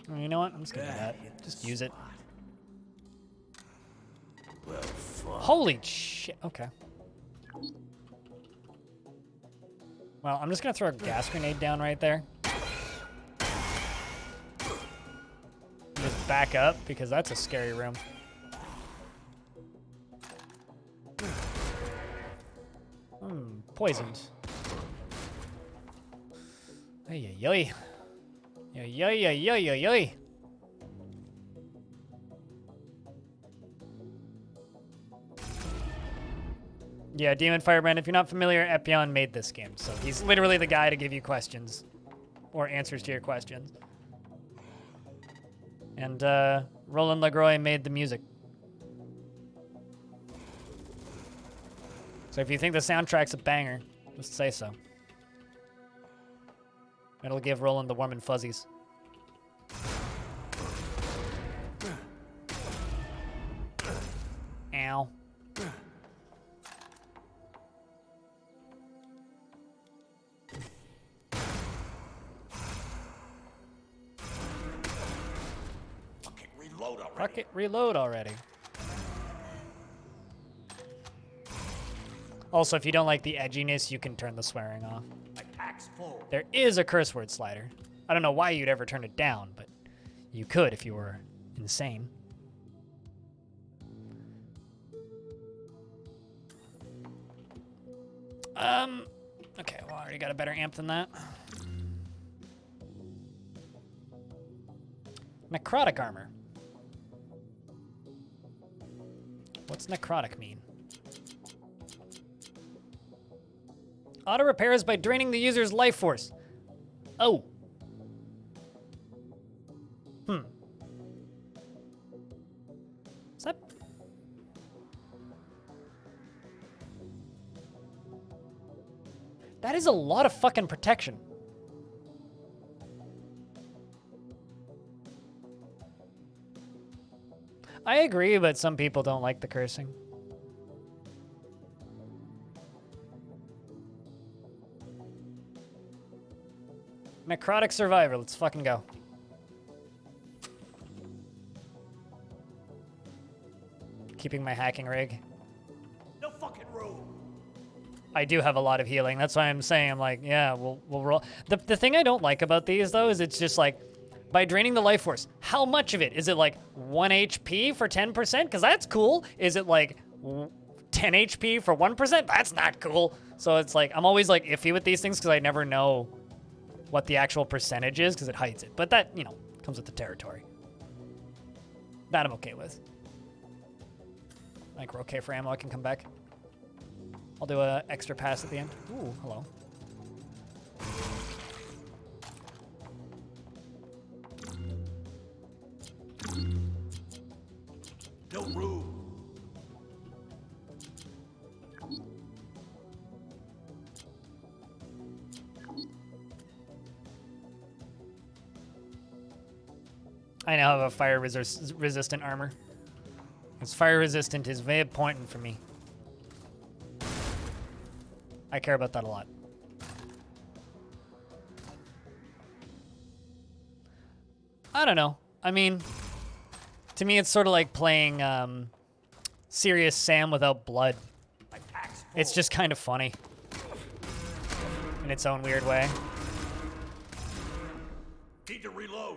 Oh, you know what? I'm just gonna do that. Just use it. Well, fuck. Holy shit. Okay. Well, I'm just gonna throw a gas grenade down right there. Just back up because that's a scary room. Poisoned. Ay ay ay. Ay ay ay ay ay ay. Yeah, Demon Firebrand, if you're not familiar, Epion made this game, so he's literally the guy to give you questions or answers to your questions. And Roland LaGroix made the music. So if you think the soundtrack's a banger, just say so. It'll give Roland the warm and fuzzies. Ow. Fucking reload already. Rocket reload already. Also, if you don't like the edginess, you can turn the swearing off. My pack's full. There is a curse word slider. I don't know why you'd ever turn it down, but you could if you were insane. Okay, well, I already got a better amp than that. Necrotic armor. What's necrotic mean? Auto repairs by draining the user's life force. Oh. Is that... That is a lot of fucking protection. I agree, but some people don't like the cursing. Necrotic Survivor, let's fucking go. Keeping my hacking rig. No fucking room. I do have a lot of healing. That's why I'm saying, I'm like, yeah, we'll roll. The thing I don't like about these, though, is it's just like, by draining the life force, how much of it? Is it like 1 HP for 10%? Because that's cool. Is it like 10 HP for 1%? That's not cool. So it's like, I'm always like iffy with these things because I never know what the actual percentage is because it hides it. But that, you know, comes with the territory. That I'm okay with. I think we're okay for ammo. I can come back. I'll do an extra pass at the end. Ooh, hello. No room. I now have a fire resistant armor. It's fire resistant is very important for me. I care about that a lot. I don't know. I mean, to me, it's sort of like playing Serious Sam without blood. My pack's full. It's just kind of funny in its own weird way. Need to reload.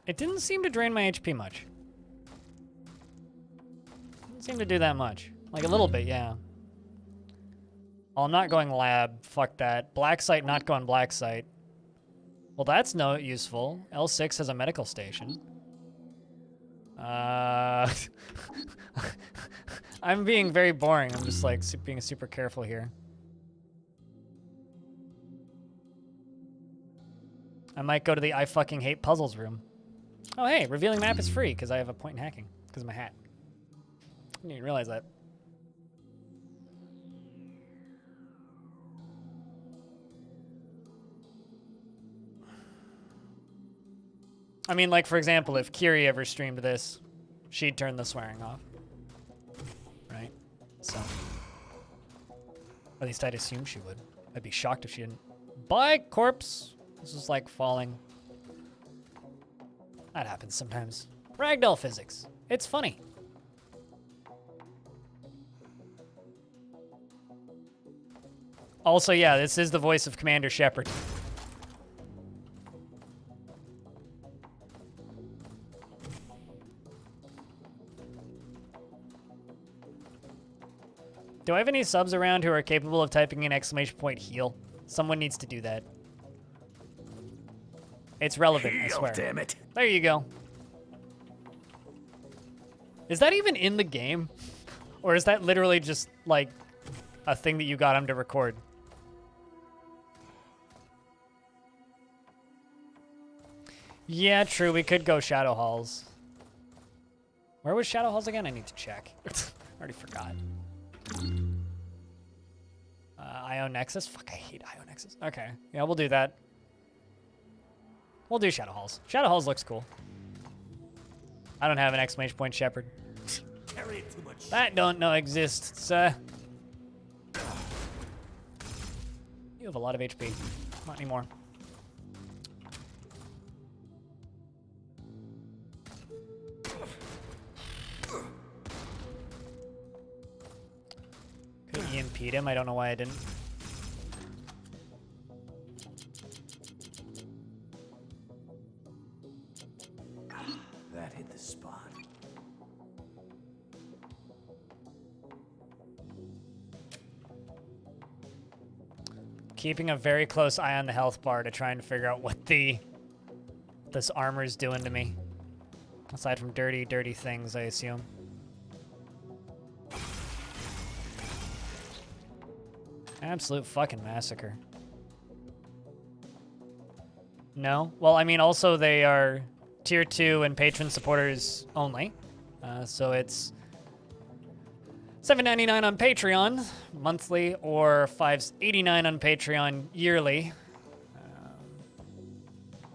It didn't seem to drain my HP much. Didn't seem to do that much. Like a little bit, yeah. Oh, I'm not going lab. Fuck that. Black site, not going black site. Well, that's not useful. L6 has a medical station. I'm being very boring. I'm just like being super careful here. I might go to the I fucking hate puzzles room. Oh hey, revealing map is free because I have a point in hacking because of my hat. I didn't even realize that. I mean, like, for example, if Curio ever streamed this, she'd turn the swearing off. Right? So. At least I'd assume she would. I'd be shocked if she didn't. Bye, corpse! This is like falling. That happens sometimes. Ragdoll physics. It's funny. Also, yeah, this is the voice of Commander Shepard. Do I have any subs around who are capable of typing an exclamation point heal? Someone needs to do that. It's relevant, I swear. Damn it. There you go. Is that even in the game? Or is that literally just, like, a thing that you got him to record? Yeah, true. We could go Shadow Halls. Where was Shadow Halls again? I need to check. I already forgot. IO Nexus? Fuck, I hate IO Nexus. Okay. Yeah, we'll do that. We'll do Shadow Halls. Shadow Halls looks cool. I don't have an exclamation point Shepherd. Carry it too much. That don't know exists. You have a lot of HP. Not anymore. Could EMP'd him. I don't know why I didn't. That hit the spot. Keeping a very close eye on the health bar to try and figure out what this armor's doing to me. Aside from dirty, dirty things, I assume. Absolute fucking massacre. No? Well, I mean, also they are tier 2 and patron supporters only. So it's $7.99 on Patreon monthly or $5.89 on Patreon yearly.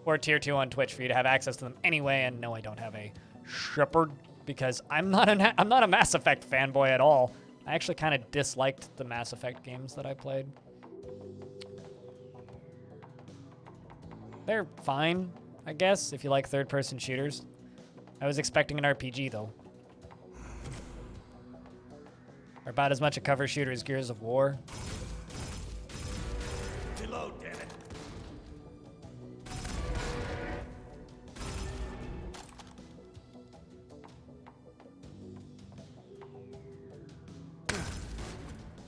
Or tier 2 on Twitch for you to have access to them anyway. And no, I don't have a Shepherd because I'm not a Mass Effect fanboy at all. I actually kind of disliked the Mass Effect games that I played. They're fine, I guess, if you like third-person shooters. I was expecting an RPG, though. Or about as much a cover shooter as Gears of War. Reload, damn it.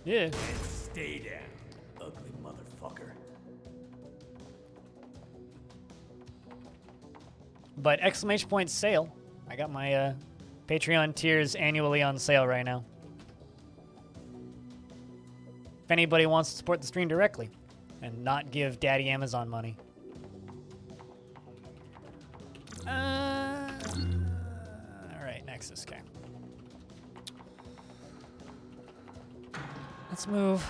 Yeah. And stay down, ugly motherfucker. But exclamation point sale. I got my Patreon tiers annually on sale right now. If anybody wants to support the stream directly and not give Daddy Amazon money. All right, Nexus, okay. Let's move.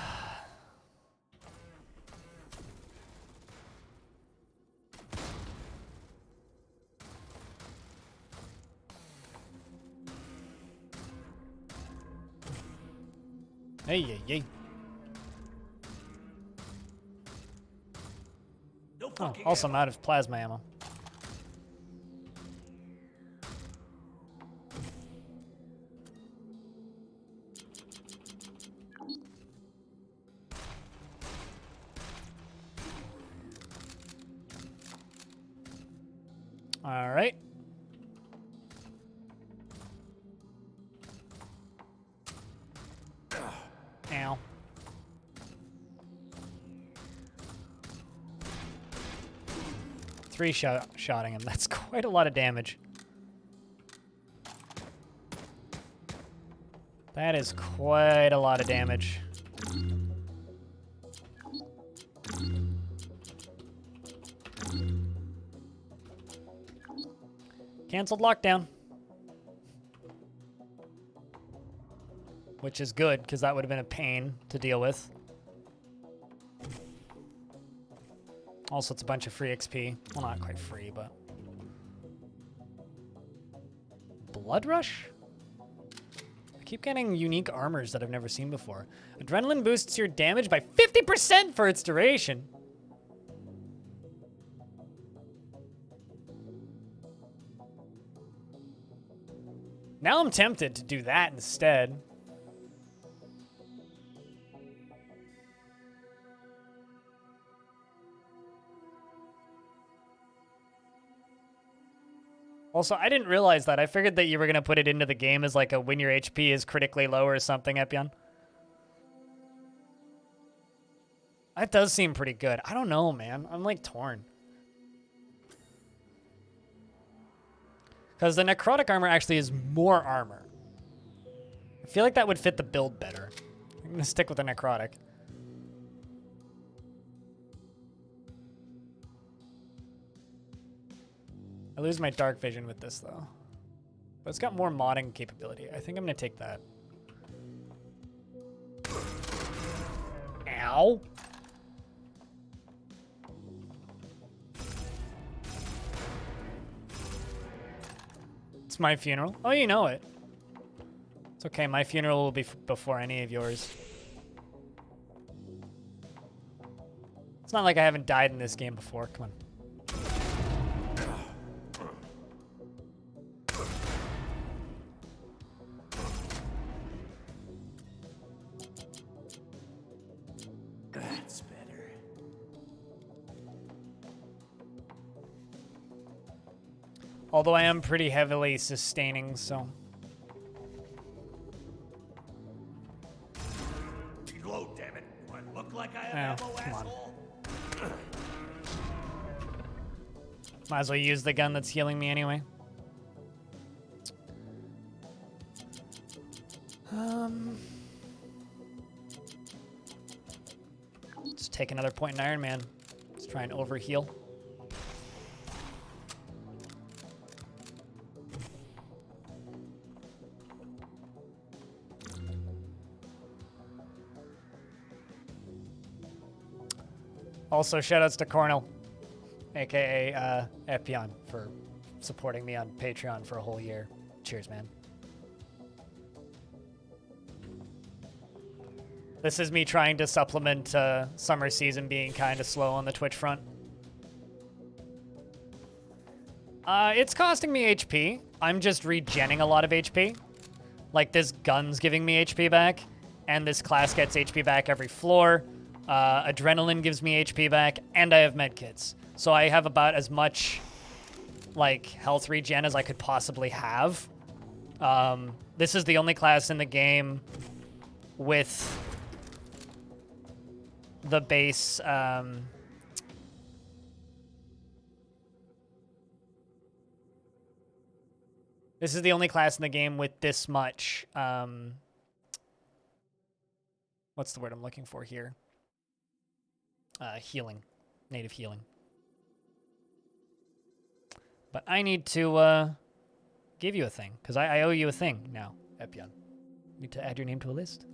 Hey, yay, yay. No Oh, fucking also I'm ammo. out of plasma ammo. All right. Ow. Three shotting him. That's quite a lot of damage. That is quite a lot of damage. Canceled lockdown. Which is good, because that would have been a pain to deal with. Also, it's a bunch of free XP. Well, not quite free, but... Blood Rush? I keep getting unique armors that I've never seen before. Adrenaline boosts your damage by 50% for its duration. Now I'm tempted to do that instead. Also, I didn't realize that. I figured that you were going to put it into the game as like a when your HP is critically low or something, Epion. That does seem pretty good. I don't know, man. I'm like torn. Because the necrotic armor actually is more armor. I feel like that would fit the build better. I'm going to stick with the necrotic. I lose my dark vision with this, though. But it's got more modding capability. I think I'm going to take that. Ow. It's my funeral. Oh, you know it. It's okay. My funeral will be before any of yours. It's not like I haven't died in this game before. Come on. That's better. Although I am pretty heavily sustaining, so... Reload, damn it. Do I look like I Oh, have ammo, come on. asshole? Might as well use the gun that's healing me anyway. Let's take another point in Iron Man. Let's try and overheal. Also, shoutouts to Cornell, aka Epion, for supporting me on Patreon for a whole year. Cheers, man. This is me trying to supplement summer season being kind of slow on the Twitch front. It's costing me HP. I'm just regenning a lot of HP. Like, this gun's giving me HP back, and this class gets HP back every floor. Adrenaline gives me HP back, and I have medkits. So I have about as much, like, health regen as I could possibly have. This is the only class in the game with the base, this is the only class in the game with this much, what's the word I'm looking for here? Healing. Native healing. But I need to, give you a thing, because I owe you a thing now, Epion. Need to add your name to a list.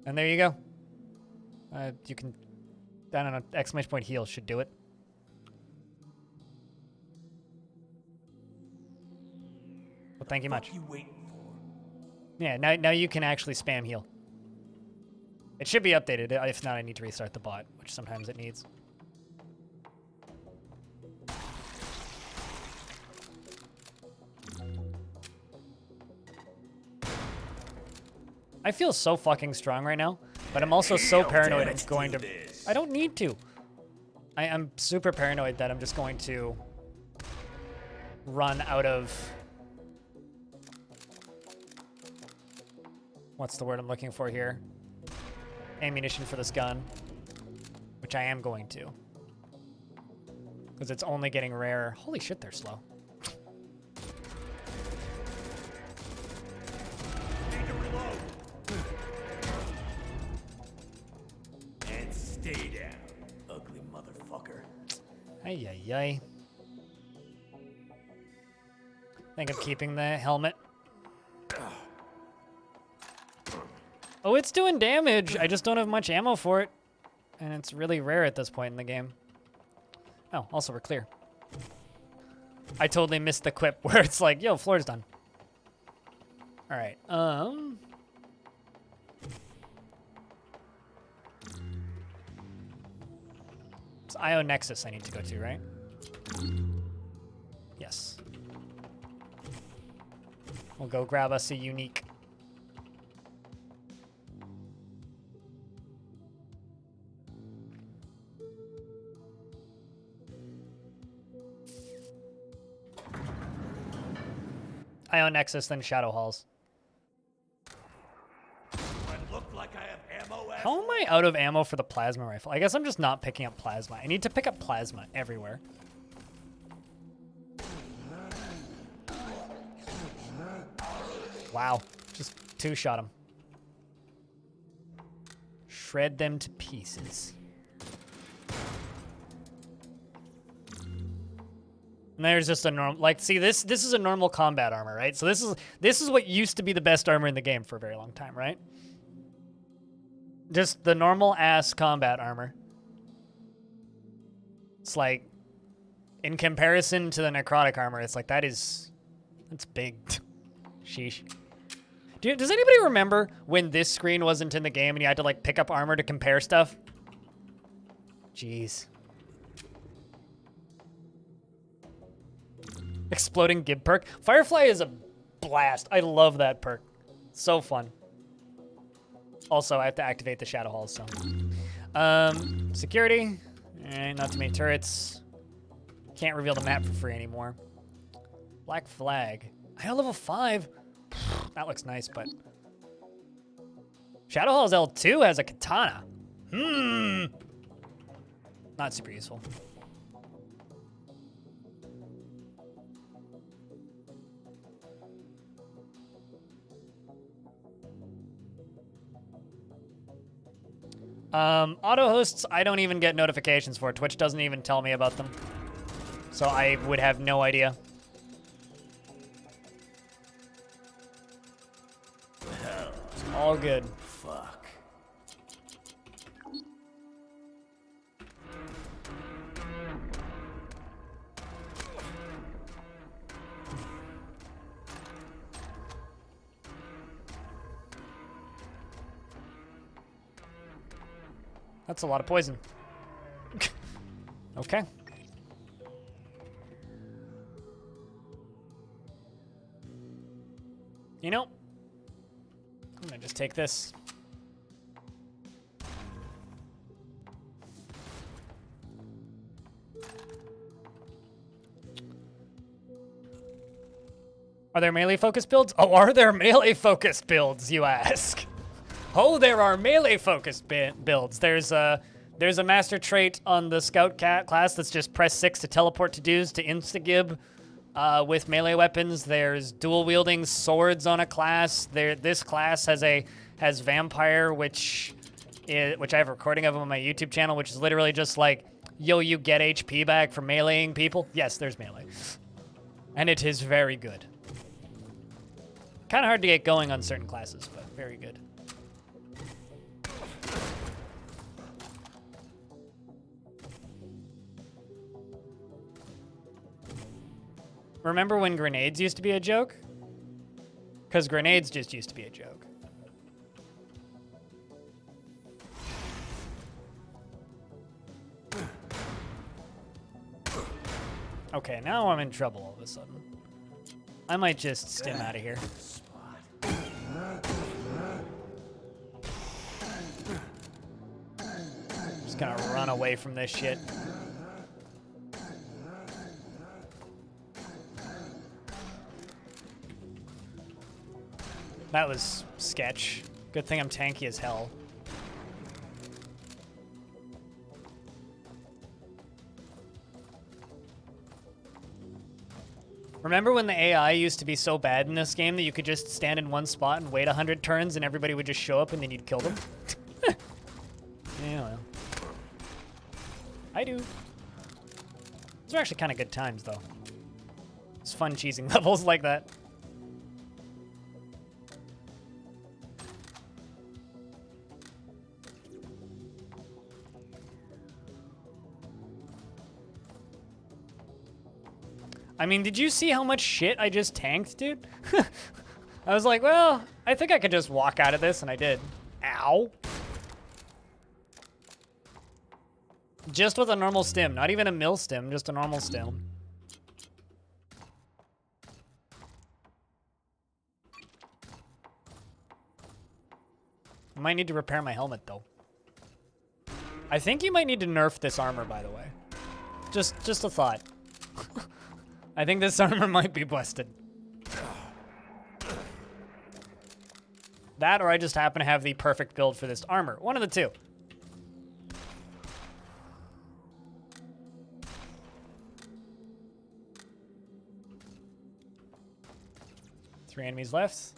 And there you go. You can, I don't know, exclamation point heal should do it. Well, thank you much. What you waiting for? Yeah, now you can actually spam heal. It should be updated. If not, I need to restart the bot, which sometimes it needs. I feel so fucking strong right now, but I'm also so paranoid I'm going to... I don't need to. I'm super paranoid that I'm just going to run out of... What's the word I'm looking for here? Ammunition for this gun. Which I am going to. Because it's only getting rarer. Holy shit, they're slow. Need to reload. And stay down, ugly motherfucker. Ay, ay, ay. Think of keeping the helmet. Oh, it's doing damage. I just don't have much ammo for it. And it's really rare at this point in the game. Oh, also we're clear. I totally missed the quip where it's like, yo, floor's done. All right, it's IO Nexus I need to go to, right? Yes. We'll go grab us a unique. IO Nexus, then Shadow Halls. I look like I have ammo. How am I out of ammo for the plasma rifle? I guess I'm just not picking up plasma. I need to pick up plasma everywhere. Wow, just two-shot him. Shred them to pieces. And there's just a normal, like, see, this is a normal combat armor, right? So this is what used to be the best armor in the game for a very long time, right? Just the normal ass combat armor. It's like, in comparison to the necrotic armor, it's like, that's big. Sheesh. Does anybody remember when this screen wasn't in the game and you had to like pick up armor to compare stuff? Jeez. Exploding Gib perk. Firefly is a blast. I love that perk. So fun. Also, I have to activate the Shadow Halls, so. Security. Not too many turrets. Can't reveal the map for free anymore. Black Flag. I got level 5. That looks nice, but... Shadow Halls L2 has a katana. Not super useful. Auto hosts, I don't even get notifications for. Twitch doesn't even tell me about them. So I would have no idea. It's all good. Fuck. That's a lot of poison. Okay. You know, I'm gonna just take this. Are there melee focused builds? Oh, are there melee focused builds, you ask? Oh, there are melee focused builds. There's a master trait on the scout class that's just press 6 to teleport to dudes to insta-gib with melee weapons. There's dual wielding swords on a class. This class has vampire, which I have a recording of on my YouTube channel, which is literally just like, yo, you get HP back for meleeing people. Yes, there's melee, and it is very good. Kind of hard to get going on certain classes, but very good. Remember when grenades used to be a joke? Because grenades just used to be a joke. Okay, now I'm in trouble all of a sudden. I might just stim out of here. Just gonna run away from this shit. That was sketch. Good thing I'm tanky as hell. Remember when the AI used to be so bad in this game that you could just stand in one spot and wait 100 turns and everybody would just show up and then you'd kill them? Yeah, well. I do. Those are actually kind of good times, though. It's fun cheesing levels like that. I mean, did you see how much shit I just tanked, dude? I was like, well, I think I could just walk out of this, and I did. Ow. Just with a normal stim, not even a mill stim, just a normal stim. I might need to repair my helmet, though. I think you might need to nerf this armor, by the way. Just a thought. I think this armor might be busted. That, or I just happen to have the perfect build for this armor. One of the two. Three enemies left.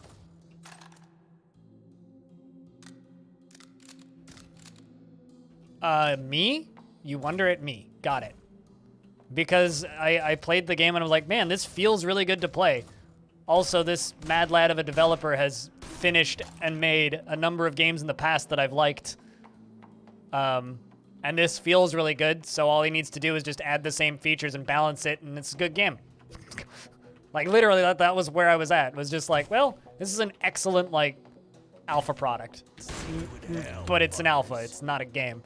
Me? You wonder at me. Got it. Because I played the game and I was like, man, this feels really good to play. Also, this mad lad of a developer has finished and made a number of games in the past that I've liked. And this feels really good, so all he needs to do is just add the same features and balance it, and it's a good game. Like, literally, that was where I was at. It was just like, well, this is an excellent, like, alpha product. But it's an alpha. It's not a game.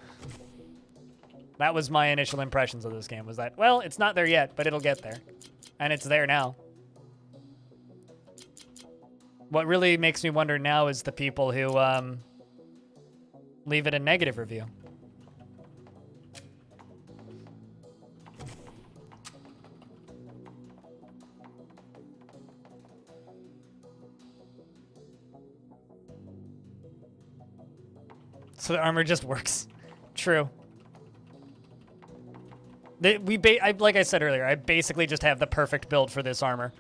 That was my initial impressions of this game, was that, well, it's not there yet, but it'll get there. And it's there now. What really makes me wonder now is the people who leave it a negative review. So the armor just works. True. Like I said earlier, I basically just have the perfect build for this armor.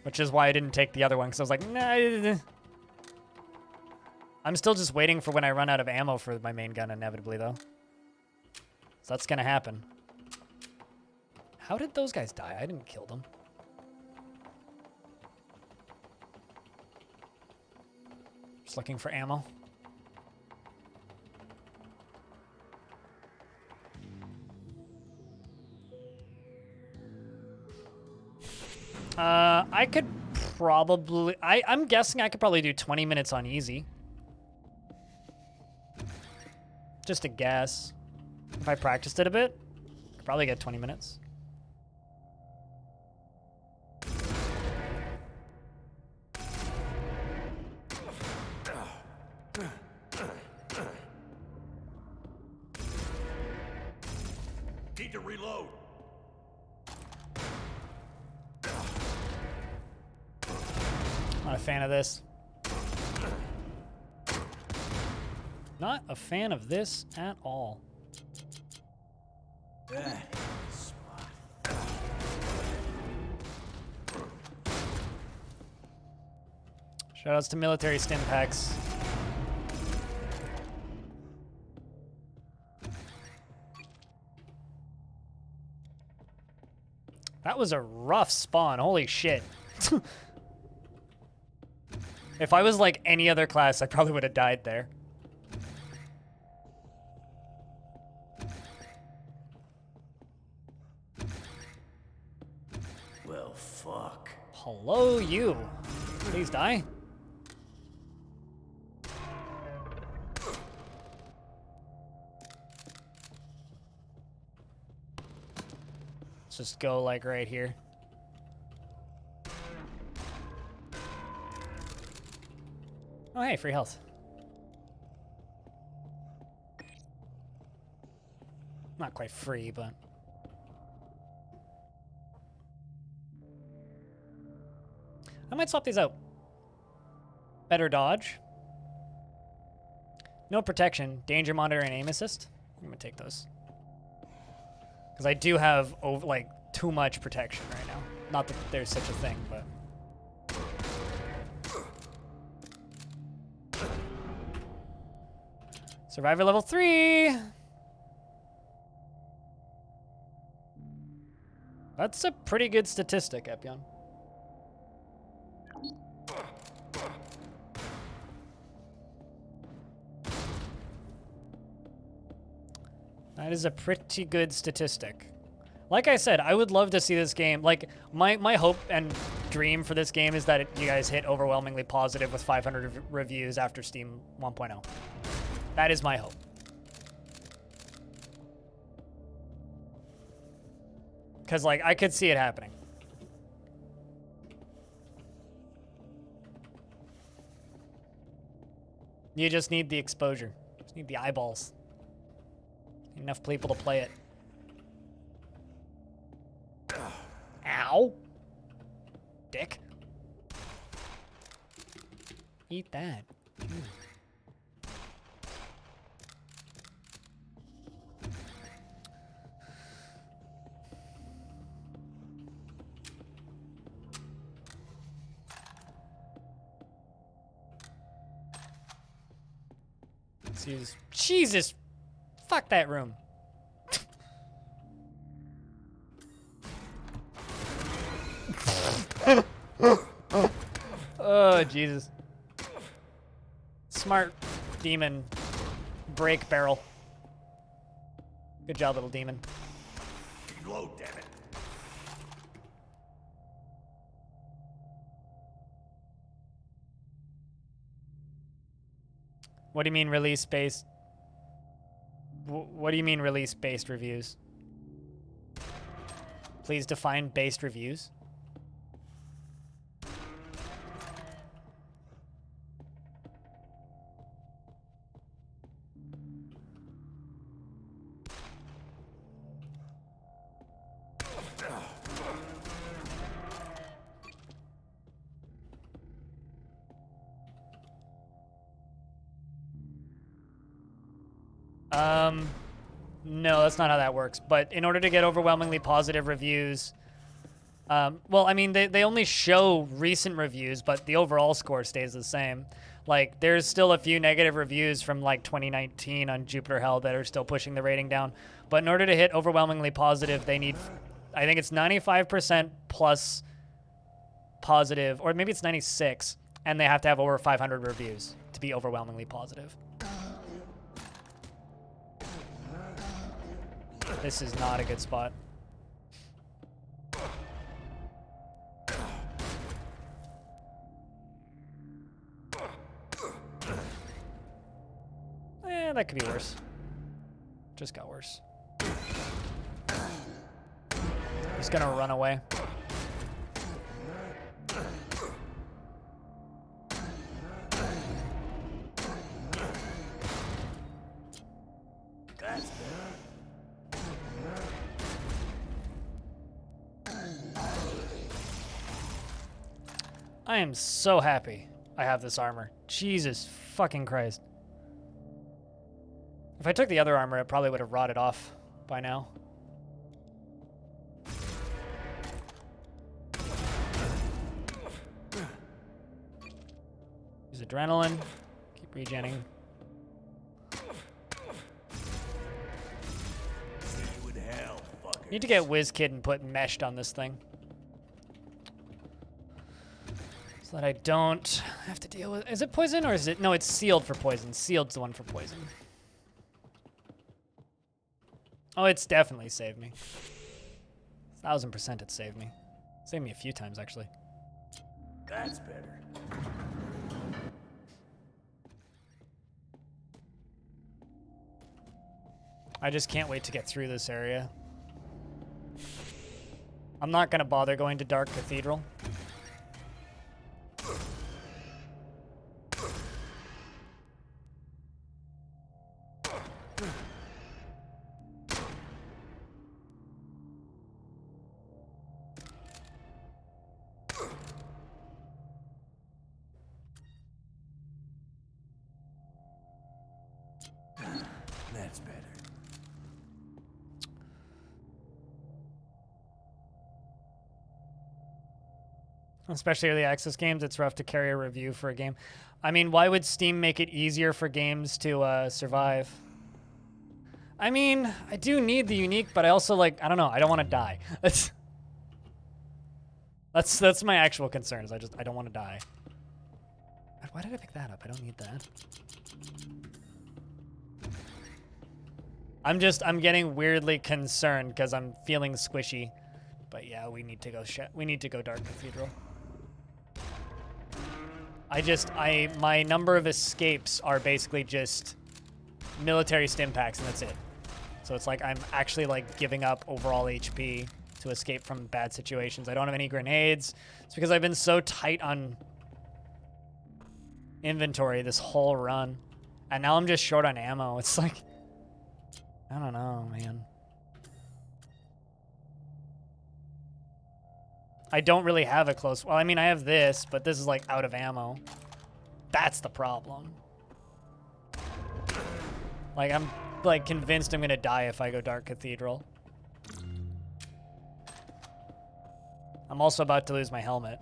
Which is why I didn't take the other one, because I was like, nah. I'm still just waiting for when I run out of ammo for my main gun, inevitably, though. So that's going to happen. How did those guys die? I didn't kill them. Just looking for ammo. I could probably... I'm guessing I could probably do 20 minutes on easy. Just a guess. If I practiced it a bit, I could probably get 20 minutes. Need to reload. Not a fan of this. Not a fan of this at all. Shoutouts to military stim packs. That was a rough spawn. Holy shit. If I was like any other class, I probably would have died there. Well, fuck. Hello, you. Please die. Let's just go like right here. Oh, hey, free health. Not quite free, but... I might swap these out. Better dodge. No protection. Danger monitor and aim assist. I'm gonna take those. Because I do have like too much protection right now. Not that there's such a thing, but. Survivor level 3. That's a pretty good statistic, Epion. That is a pretty good statistic. Like I said, I would love to see this game. Like, my hope and dream for this game is that you guys hit overwhelmingly positive with 500 reviews after Steam 1.0. That is my hope. Because, like, I could see it happening. You just need the exposure. Just need the eyeballs. Enough people to play it. Ow. Dick. Eat that. Jesus. Fuck that room. Oh, Jesus. Smart demon break barrel. Good job, little demon. Reload, damn it. What do you mean release-based? What do you mean release-based reviews? Please define based reviews. No, that's not how that works. But in order to get overwhelmingly positive reviews, well, I mean, they only show recent reviews, but the overall score stays the same. Like, there's still a few negative reviews from, like, 2019 on Jupiter Hell that are still pushing the rating down. But in order to hit overwhelmingly positive, they need, I think it's 95% plus positive, or maybe it's 96, and they have to have over 500 reviews to be overwhelmingly positive. This is not a good spot. That could be worse. Just got worse. He's gonna run away. I am so happy I have this armor. Jesus fucking Christ. If I took the other armor, it probably would have rotted off by now. Use adrenaline. Keep regenning. Need to get WizKid and put meshed on this thing. So that I don't have to deal with... Is it poison or is it... No, it's sealed for poison. Sealed's the one for poison. Oh, it's definitely saved me. 1000% it saved me. Saved me a few times, actually. That's better. I just can't wait to get through this area. I'm not going to bother going to Dark Cathedral. That's better. Especially early access games, it's rough to carry a review for a game. I mean, why would Steam make it easier for games to survive? I mean, I do need the unique, but I also like, I don't know, I don't want to die. That's my actual concerns. I don't want to die. Why did I pick that up? I don't need that. I'm getting weirdly concerned because I'm feeling squishy. But yeah, we need to go Dark Cathedral. My number of escapes are basically just military stim packs, and that's it. So it's like I'm actually like giving up overall HP to escape from bad situations. I don't have any grenades. It's because I've been so tight on inventory this whole run. And now I'm just short on ammo. It's like, I don't know, man. I don't really have a close... Well, I mean, I have this, but this is, like, out of ammo. That's the problem. Like, I'm, like, convinced I'm gonna die if I go Dark Cathedral. I'm also about to lose my helmet.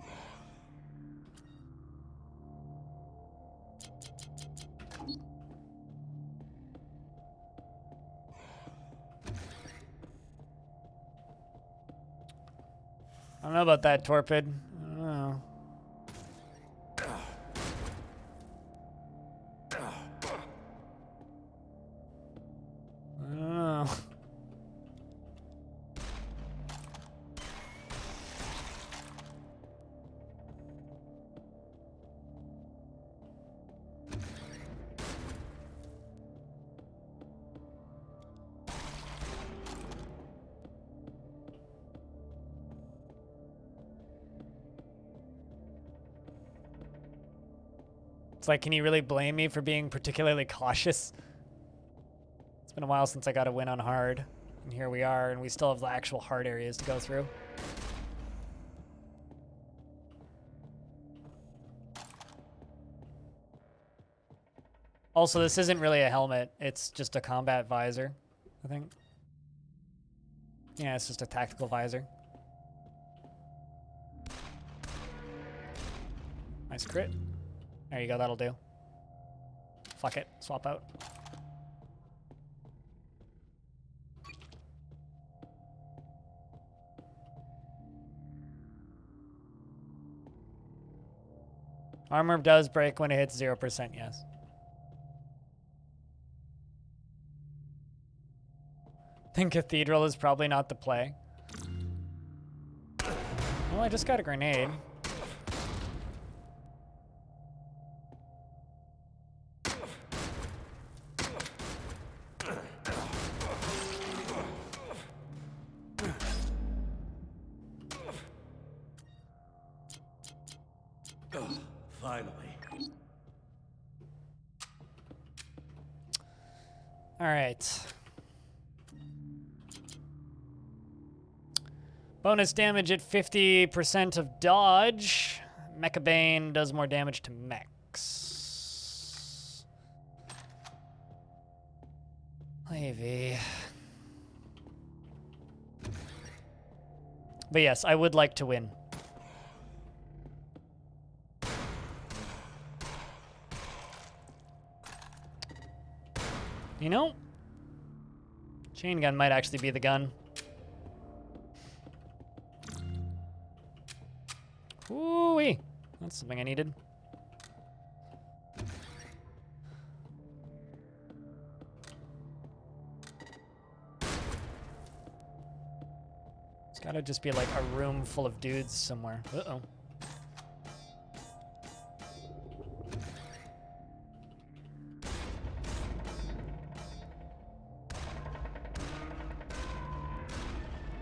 I don't know about that, Torpid. I don't know. I don't know. It's like, can you really blame me for being particularly cautious? It's been a while since I got a win on hard. And here we are, and we still have the actual hard areas to go through. Also, this isn't really a helmet. It's just a combat visor, I think. Yeah, it's just a tactical visor. Nice crit. There you go, that'll do. Fuck it, swap out. Armor does break when it hits 0%, yes. Think Cathedral is probably not the play. Well, I just got a grenade. Finally. All right. Bonus damage at 50% of dodge. Mecha Bane does more damage to mechs. Maybe. But yes, I would like to win. You know, chain gun might actually be the gun. Ooh-wee. That's something I needed. It's gotta just be like a room full of dudes somewhere. Uh-oh.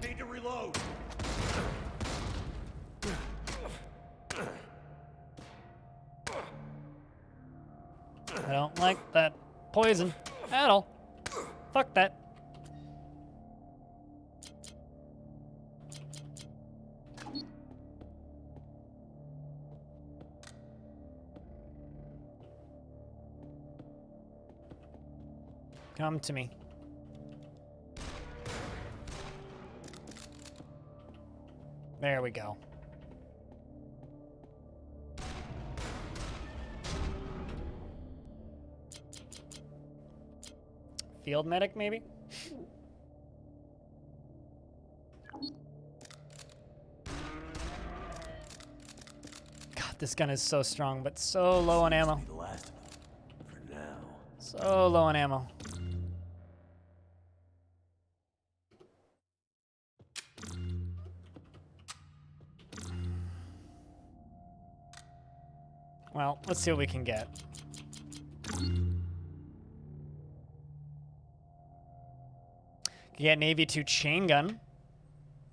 Need to reload. I don't like that poison at all. Fuck that. Come to me. There we go. Field medic, maybe? God, this gun is so strong, but so low on ammo. Be the last of them. For now. So low on ammo. Well, let's see what we can get. Get an AV2 chain gun.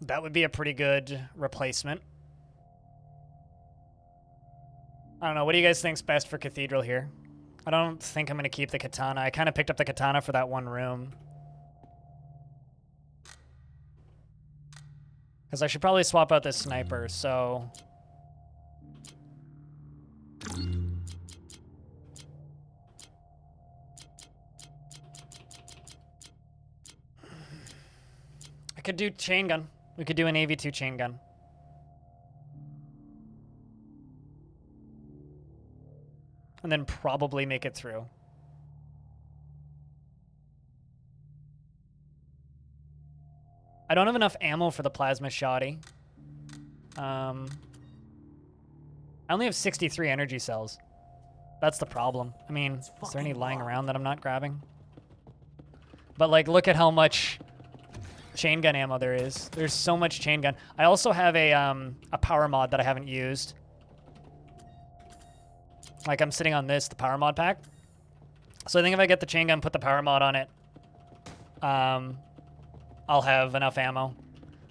That would be a pretty good replacement. I don't know. What do you guys think's best for Cathedral here? I don't think I'm going to keep the katana. I kind of picked up the katana for that one room. Because I should probably swap out this sniper, so... I could do chain gun. We could do an AV2 chain gun. And then probably make it through. I don't have enough ammo for the plasma shotty. I only have 63 energy cells. That's the problem. I mean, is there any lying around that I'm not grabbing? But like, look at how much chain gun ammo there is. There's so much chain gun. I also have a power mod that I haven't used. Like, I'm sitting on this, the power mod pack. So I think if I get the chain gun, put the power mod on it, I'll have enough ammo.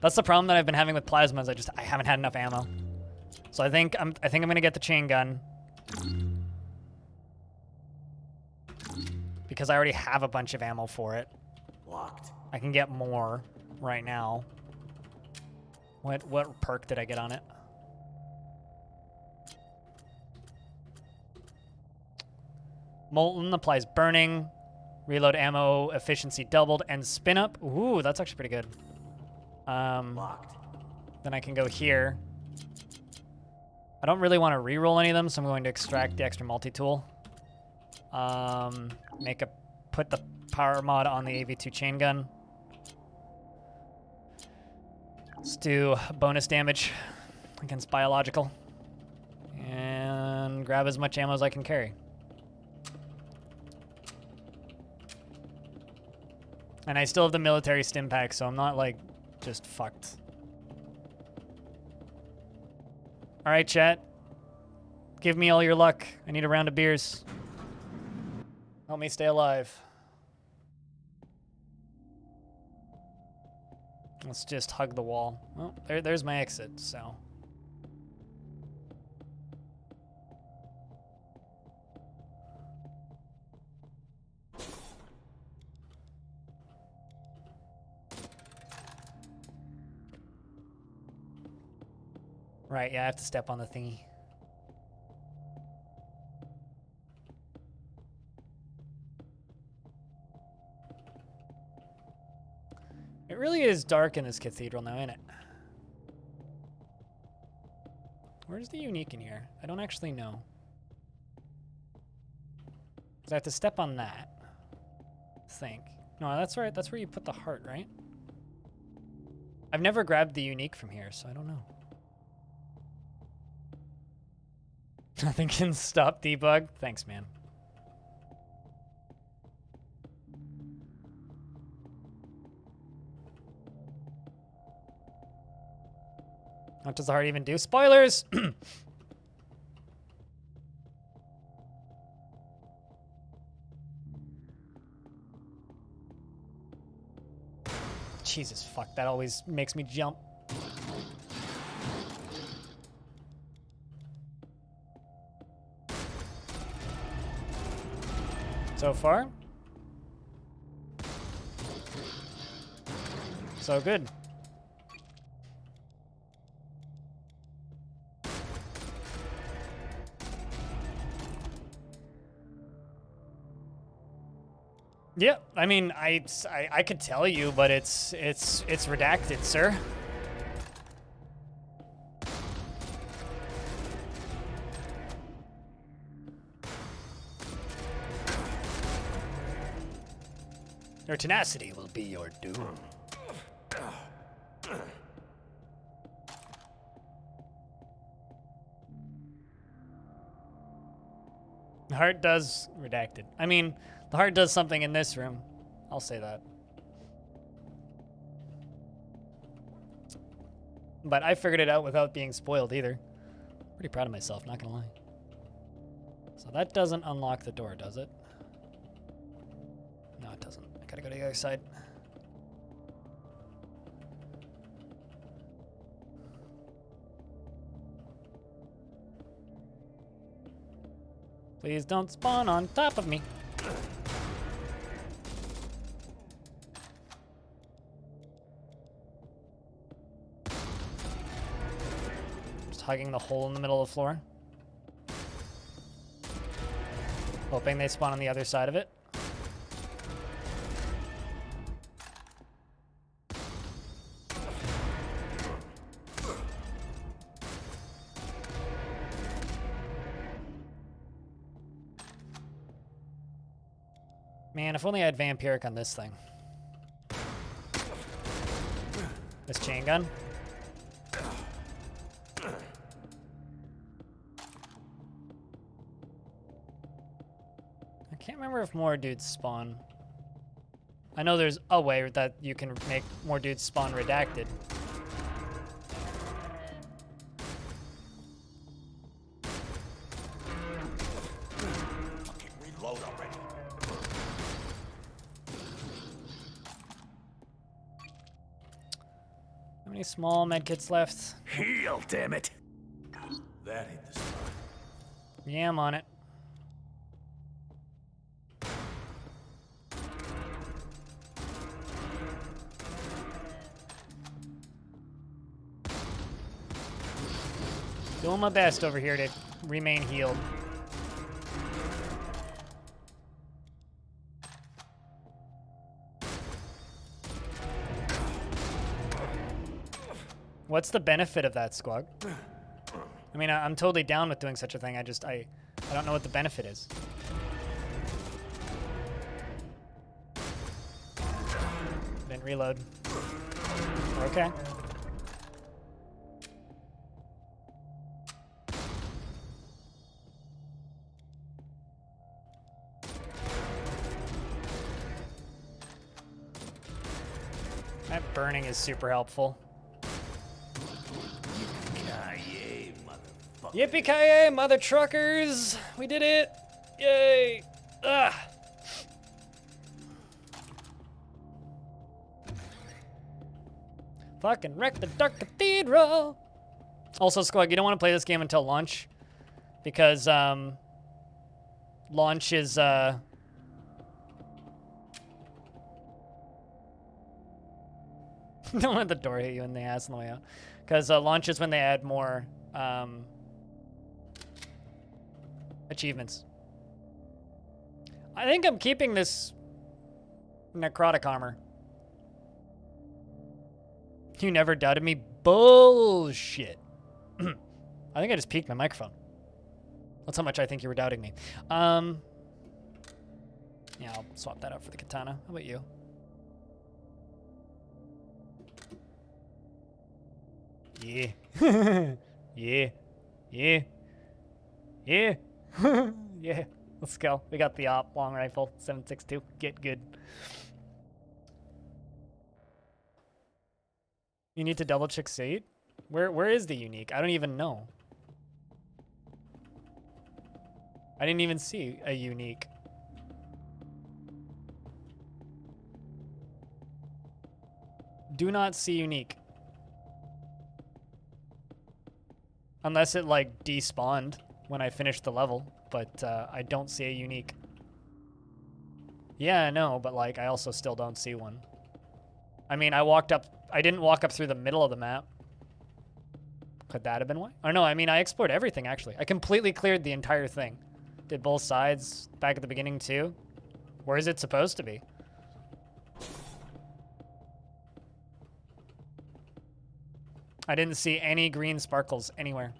That's the problem that I've been having with plasmas. I haven't had enough ammo. So I think I'm gonna get the chain gun because I already have a bunch of ammo for it. Locked. I can get more right now. What perk did I get on it? Molten applies burning, reload ammo efficiency doubled, and spin up. Ooh, that's actually pretty good. Locked. Then I can go here. I don't really want to re-roll any of them, so I'm going to extract the extra multi-tool. Put the power mod on the AV2 chain gun. Let's do bonus damage against biological. And grab as much ammo as I can carry. And I still have the military stim pack, so I'm not, like, just fucked. All right, chat. Give me all your luck. I need a round of beers. Help me stay alive. Let's just hug the wall. Well, there's my exit, so... Right, yeah, I have to step on the thingy. It really is dark in this cathedral now, isn't it? Where's the unique in here? I don't actually know. Because I have to step on that. I think. No, that's right. That's where you put the heart, right? I've never grabbed the unique from here, so I don't know. Nothing can stop debug. Thanks, man. What does the heart even do? Spoilers! Jesus, fuck. That always makes me jump. So far, so good. Yeah, I mean, I could tell you, but it's redacted, sir. Your tenacity will be your doom. The heart does redacted. I mean, the heart does something in this room. I'll say that. But I figured it out without being spoiled either. Pretty proud of myself, not gonna lie. So that doesn't unlock the door, does it? No, it doesn't. I gotta go to the other side. Please don't spawn on top of me. Just hugging the hole in the middle of the floor. Hoping they spawn on the other side of it. Man, if only I had vampiric on this thing. This chain gun. I can't remember if more dudes spawn. I know there's a way that you can make more dudes spawn redacted. Fucking reload already. How many small medkits left? Heal, damn it. That ain't the spot. Yeah, I'm on it. Doing my best over here to remain healed. What's the benefit of that, Squawk? I mean, I'm totally down with doing such a thing. I don't know what the benefit is. Didn't reload. Okay. That burning is super helpful. Yippee-ki-yay, motherfucker. Yippee-ki-yay, mother truckers! We did it! Yay! Ugh! Fucking wreck the Dark Cathedral! Also, Squad, you don't want to play this game until launch. Because, launch is, Don't let the door hit you in the ass on the way out. Because launch is when they add more achievements. I think I'm keeping this necrotic armor. You never doubted me? Bullshit. I think I just peaked my microphone. That's how much I think you were doubting me. Yeah, I'll swap that out for the katana. How about you? Yeah. Yeah. Yeah. Yeah. Yeah. Let's go. We got the op long rifle, 7.62. Get good. You need to double check Sate? Where is the unique? I don't even know. I didn't even see a unique. Do not see unique. Unless it like despawned when I finished the level, but I don't see a unique. Yeah, I know, but like I also still don't see one. I mean, I didn't walk up through the middle of the map. Could that have been why? Or no, I mean, I explored everything actually. I completely cleared the entire thing. Did both sides back at the beginning too. Where is it supposed to be? I didn't see any green sparkles anywhere.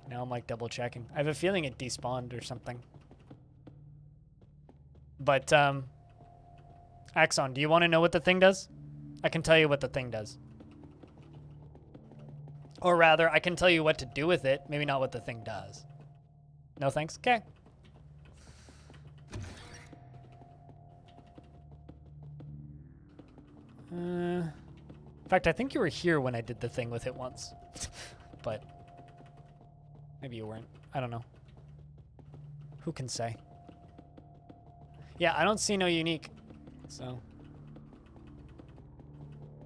Now I'm like double checking. I have a feeling it despawned or something. But, Axon, do you want to know what the thing does? I can tell you what the thing does. Or rather, I can tell you what to do with it, maybe not what the thing does. No thanks? Okay. In fact, I think you were here when I did the thing with it once. But maybe you weren't. I don't know. Who can say? Yeah, I don't see no unique, so.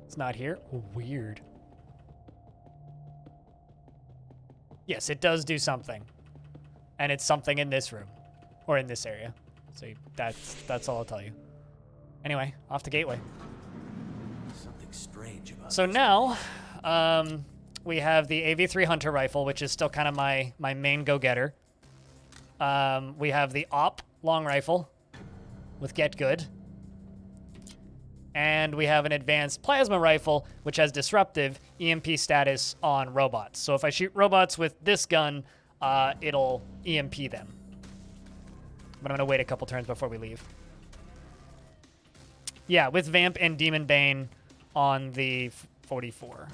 It's not here? Weird. Yes, it does do something. And it's something in this room. Or in this area. So that's all I'll tell you. Anyway, off the gateway. Something strange about So this. now, we have the AV3 Hunter rifle, which is still kind of my main go-getter. We have the AWP long rifle with Get Good. And we have an advanced plasma rifle, which has disruptive EMP status on robots. So if I shoot robots with this gun, it'll EMP them. But I'm going to wait a couple turns before we leave. Yeah, with Vamp and Demon Bane on the 44.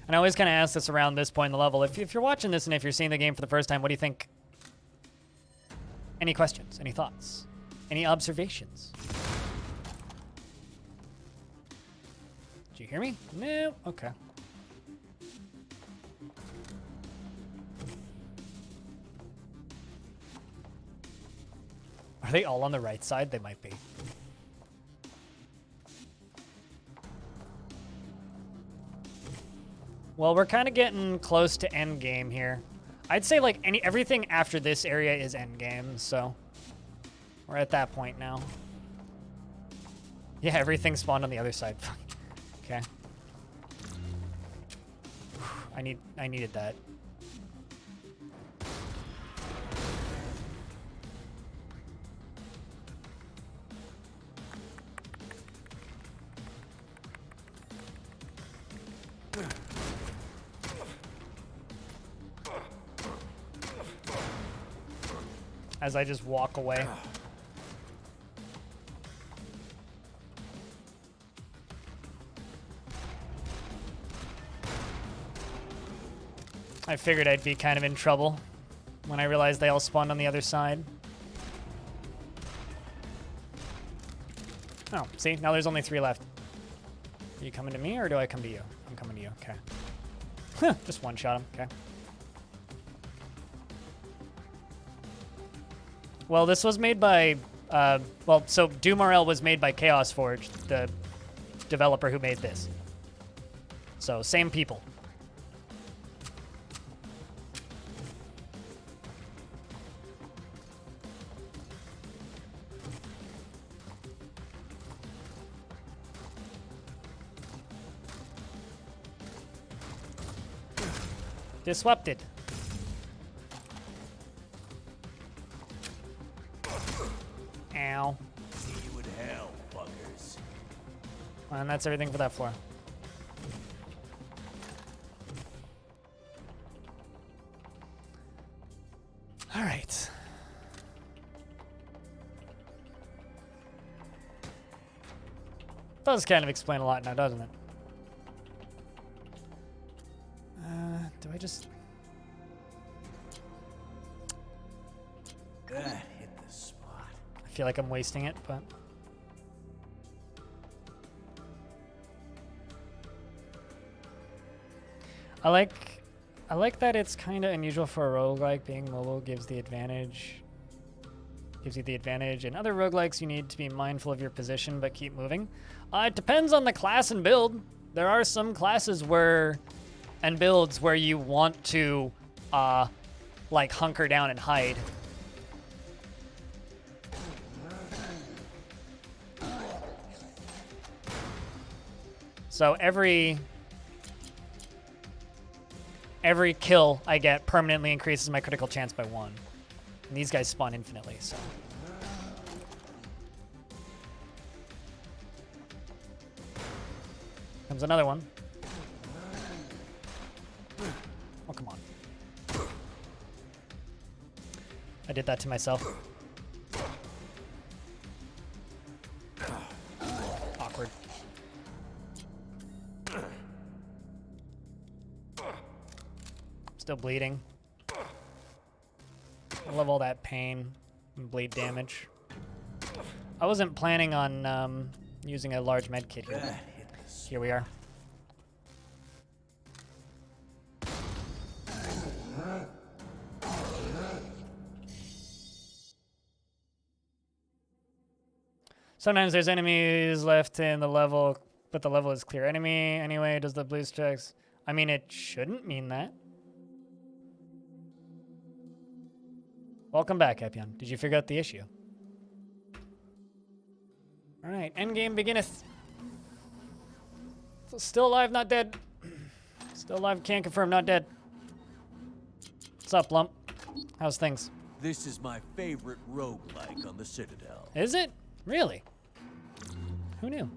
And I always kind of ask this around this point in the level. If you're watching this and if you're seeing the game for the first time, what do you think? Any questions? Any thoughts? Any observations? Did you hear me? No? Okay. Are they all on the right side? They might be. Well, we're kind of getting close to end game here. I'd say like everything after this area is end game, so we're at that point now. Yeah, everything spawned on the other side. Okay. I needed that. As I just walk away. I figured I'd be kind of in trouble when I realized they all spawned on the other side. Oh, see? Now there's only 3 left. Are you coming to me or do I come to you? I'm coming to you. Okay. Just one-shot him. Okay. Well, this was made by, so Doom RL was made by Chaos Forge, the developer who made this. So, same people. Disrupted. Ow. See you in hell, fuckers. And that's everything for that floor. All right. Does kind of explain a lot now, doesn't it? Do I just... That hit the spot. I feel like I'm wasting it, but... I like that it's kind of unusual for a roguelike. Being mobile gives you the advantage. In other roguelikes, you need to be mindful of your position but keep moving. It depends on the class and build. There are some classes and builds where you want to like hunker down and hide. So every kill I get permanently increases my critical chance by 1. And these guys spawn infinitely, so. Comes another one. Oh, come on. I did that to myself. Awkward. Still bleeding. I love all that pain and bleed damage. I wasn't planning on using a large med kit here. Here we are. Sometimes there's enemies left in the level, but the level is clear enemy. Anyway, does the blue strikes? I mean, it shouldn't mean that. Welcome back, Epion. Did you figure out the issue? All right, endgame beginneth. Still alive, not dead. Still alive, can't confirm, not dead. What's up, Lump? How's things? This is my favorite roguelike on the Citadel. Is it? Really? Who knew?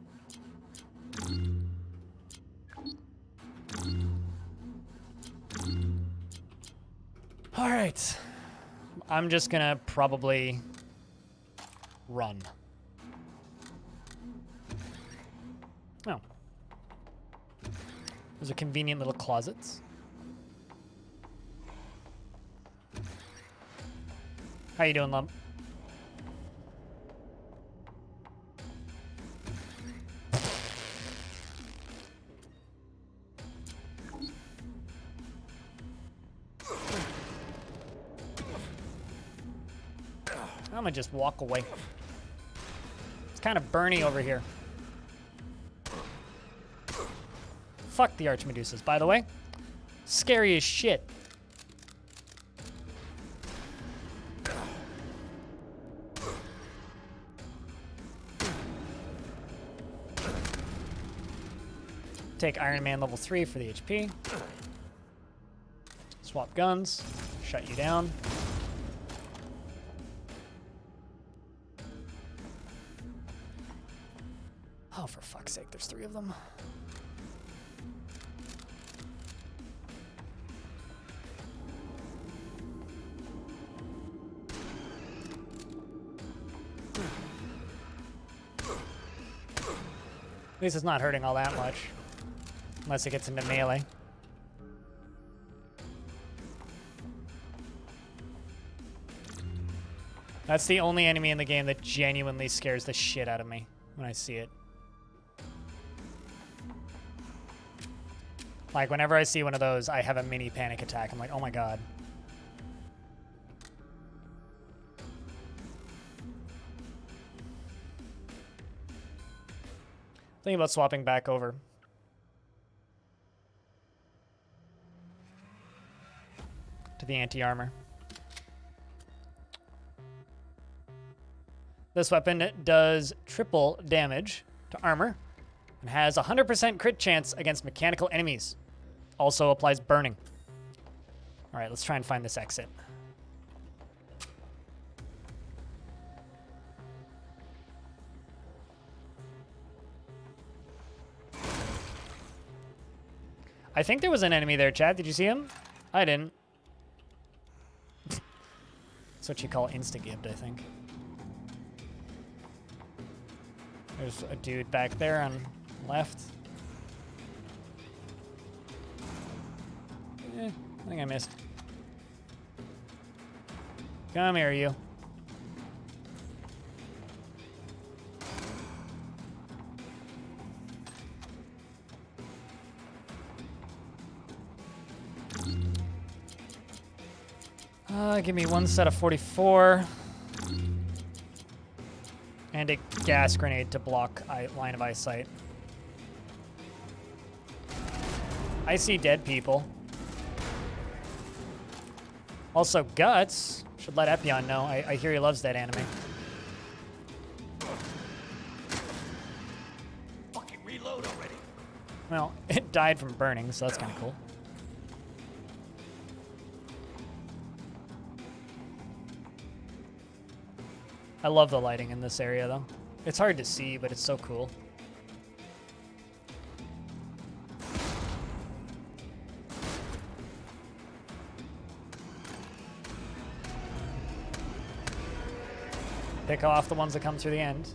All right. I'm just gonna probably run. Oh. Those are convenient little closets. How you doing, Lump? I'm gonna just walk away. It's kind of burny over here. Fuck the Archmedusas, by the way. Scary as shit. Take Iron Man level 3 for the HP. Swap guns. Shut you down. Oh, for fuck's sake, there's 3 of them. At least it's not hurting all that much. Unless it gets into melee. That's the only enemy in the game that genuinely scares the shit out of me when I see it. Like, whenever I see one of those, I have a mini panic attack. I'm like, oh my god. Thinking about swapping back over. To the anti-armor. This weapon does triple damage to armor and has a 100% crit chance against mechanical enemies. Also applies burning. All right, let's try and find this exit. I think there was an enemy there, Chad. Did you see him? I didn't. That's what you call insta-gibbed, I think. There's a dude back there on left. I think I missed. Come here, you. Give me 1 set of 44. And a gas grenade to block line of eyesight. I see dead people. Also, Guts. Should let Epion know. I hear he loves that anime. Fucking reload already. Well, it died from burning, so that's kind of cool. I love the lighting in this area, though. It's hard to see, but it's so cool. Pick off the ones that come through the end.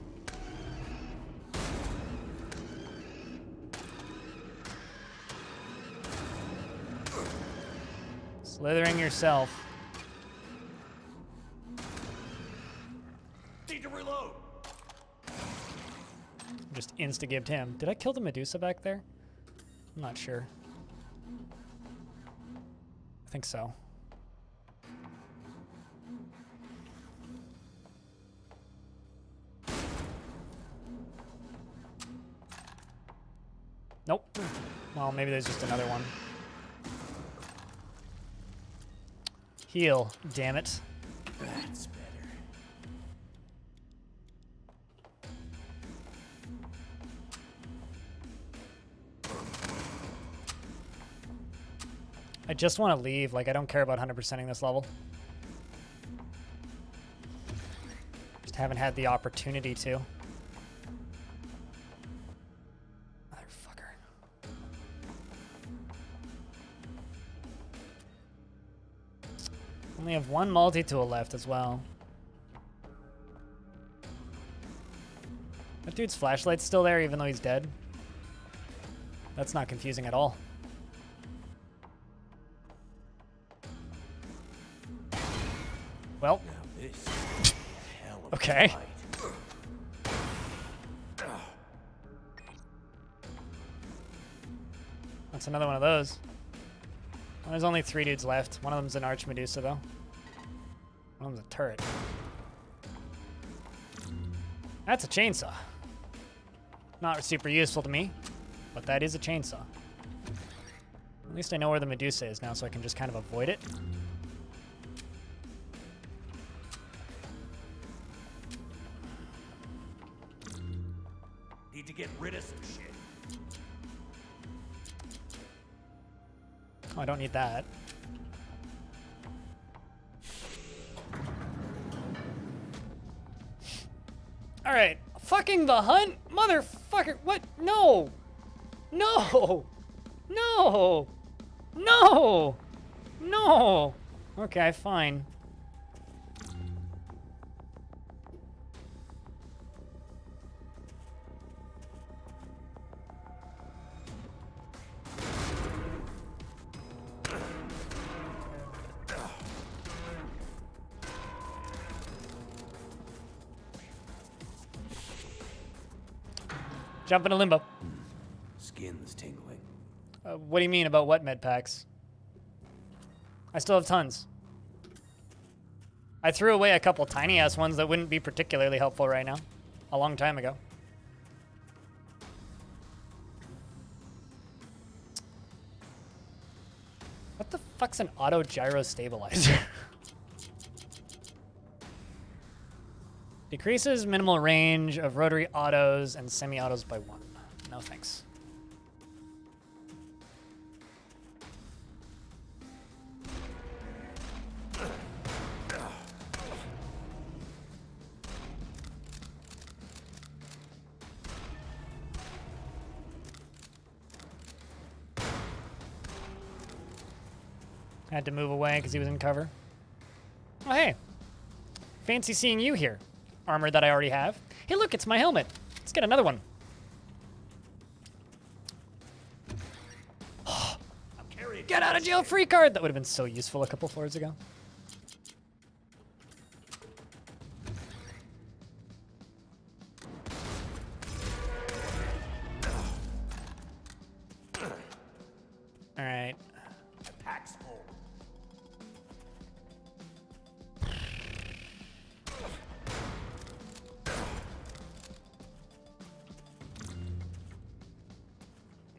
Slithering yourself. Need to reload. Just insta-gibbed him. Did I kill the Medusa back there? I'm not sure. I think so. Nope. Well, maybe there's just another one. Heal, damn it. That's better. I just want to leave. Like, I don't care about 100%ing this level. Just haven't had the opportunity to. Motherfucker. Only have one multi-tool left as well. That dude's flashlight's still there even though he's dead. That's not confusing at all. Well, Now this is a hell of a okay. fight. That's another one of those. Well, there's only 3 dudes left. One of them's an Arch Medusa, though. One of them's a turret. That's a chainsaw. Not super useful to me, but that is a chainsaw. At least I know where the Medusa is now, so I can just kind of avoid it. Need to get rid of some shit. Oh, I don't need that. All right, fucking the hunt, motherfucker. What? No, no, no, no, no. Okay, fine. Jump into limbo. Skin's tingling. What do you mean about what med packs? I still have tons. I threw away a couple tiny ass ones that wouldn't be particularly helpful right now. A long time ago. What the fuck's an auto gyro stabilizer? Decreases minimal range of rotary autos and semi-autos by 1. No thanks. Had to move away because he was in cover. Oh, hey. Fancy seeing you here. Armor that I already have. Hey, look, it's my helmet. Let's get another one. Get out of jail free card! That would have been so useful a couple floors ago. All right. Pack's full.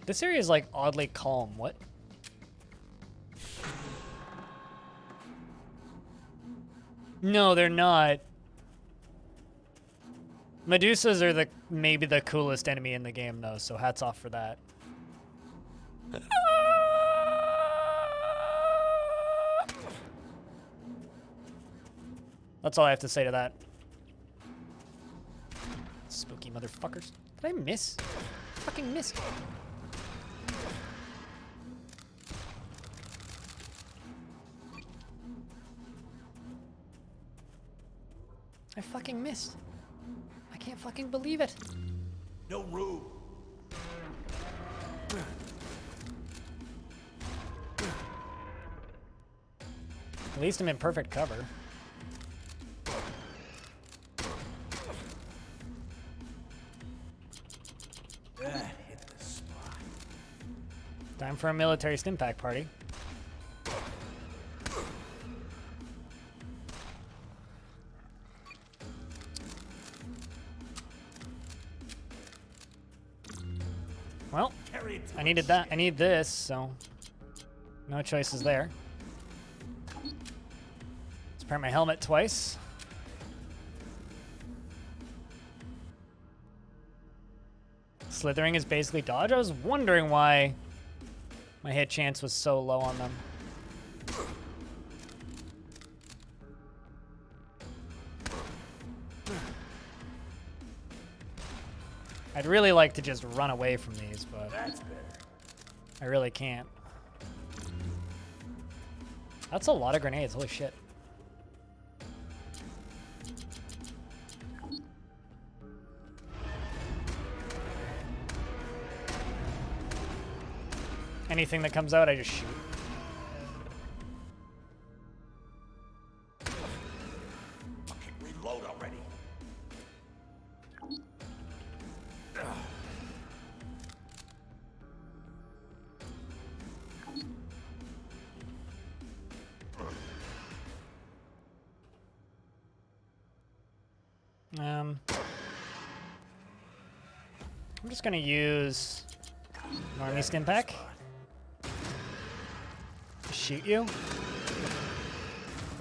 This area is like oddly calm. What? No, they're not. Medusas are maybe the coolest enemy in the game though, so hats off for that. That's all I have to say to that. Spooky motherfuckers. Did I miss? Fucking missed. I fucking missed. I can't fucking believe it. No room. At least I'm in perfect cover. That hit the spot. Time for a military stim pack party. Well, Carry it to I needed that. I need this, so no choices there. Let's repair my helmet twice. Slithering is basically dodge. I was wondering why my hit chance was so low on them. I'd really like to just run away from these, but That's better. I really can't. That's a lot of grenades, holy shit. Anything that comes out, I just shoot. Fucking reload already. I'm just gonna use Normie Stim Pack. Shoot you.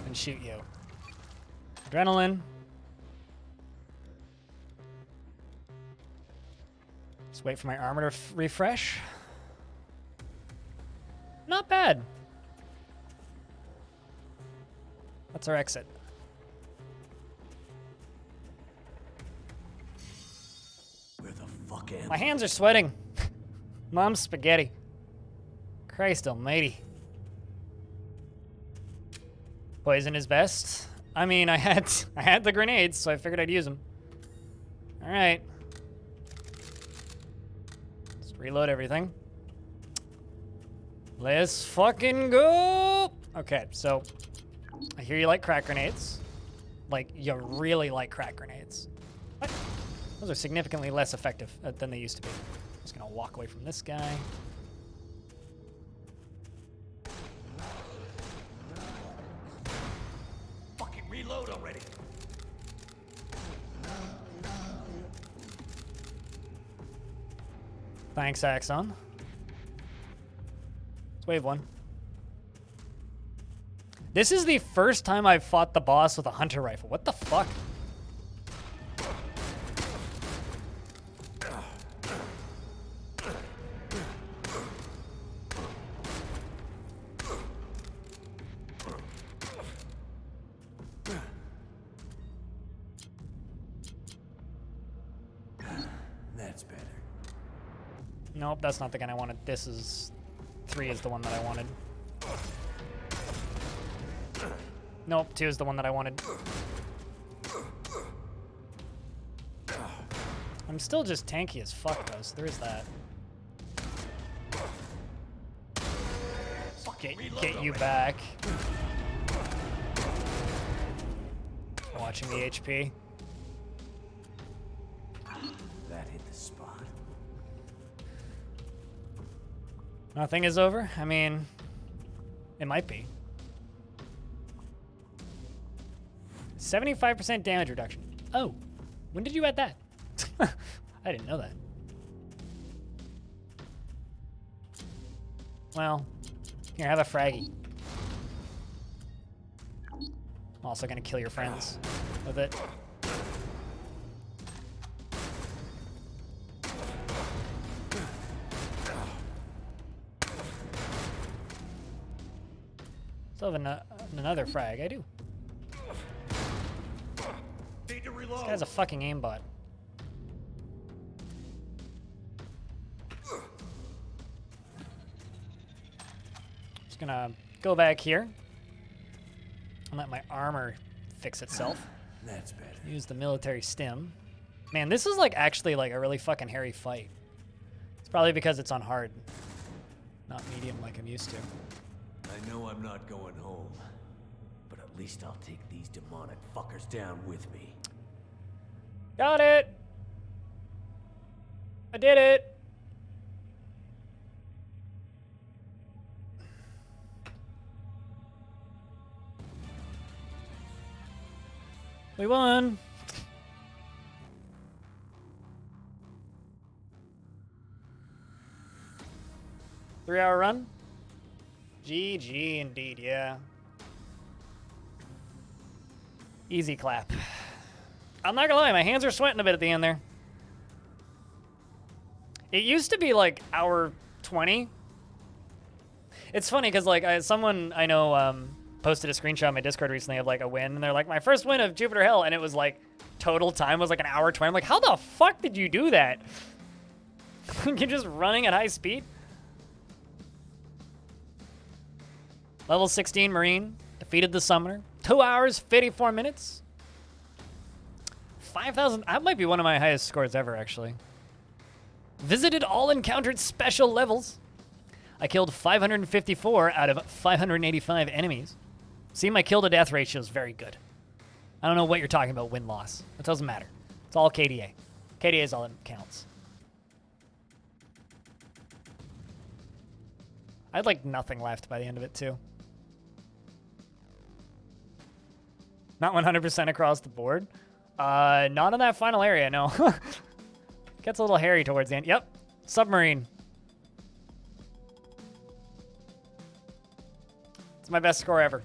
And shoot you. Adrenaline. Just wait for my armor to refresh. Not bad. That's our exit. Where the fuck am My hands are sweating. Mom's spaghetti. Christ almighty. Poison is best. I mean, I had the grenades, so I figured I'd use them. All right. Let's reload everything. Let's fucking go. Okay, so I hear you like crack grenades. Like, you really like crack grenades. What? Those are significantly less effective than they used to be. I'm just gonna walk away from this guy. Fucking reload already. Thanks, Axon. Let's wave one. This is the first time I've fought the boss with a hunter rifle. What the fuck? That's better. Nope, that's not the gun I wanted. This is... 3 is the one that I wanted. Nope, 2 is the one that I wanted. I'm still just tanky as fuck though, so there is that. Get you back. Watching the HP. That hit the spot. Nothing is over? I mean, it might be. 75% damage reduction. Oh, when did you add that? I didn't know that. Well, here, have a fraggy. I'm also gonna kill your friends with it. Still have another frag. I do. Need to reload. This guy's a fucking aimbot. Just gonna go back here and let my armor fix itself. That's better. Use the military stim. Man, this is like actually like a really fucking hairy fight. It's probably because it's on hard, not medium like I'm used to. I know I'm not going home, but at least I'll take these demonic fuckers down with me. Got it. I did it. We won. Three-hour run? GG indeed, yeah. Easy clap. I'm not gonna lie, my hands are sweating a bit at the end there. It used to be like hour 20. It's funny because like someone I know posted a screenshot on my Discord recently of like a win, and they're like, my first win of Jupiter Hill, and it was like total time was like an hour 20. I'm like, how the fuck did you do that? You're just running at high speed. Level 16 Marine defeated the Summoner. 2 hours, 54 minutes. 5,000. That might be one of my highest scores ever, actually. Visited all encountered special levels. I killed 554 out of 585 enemies. See, my kill to death ratio is very good. I don't know what you're talking about win-loss. It doesn't matter. It's all KDA. KDA is all that counts. I had like nothing left by the end of it, too. Not 100% across the board. Not in that final area, no. Gets a little hairy towards the end. Yep, submarine. It's my best score ever.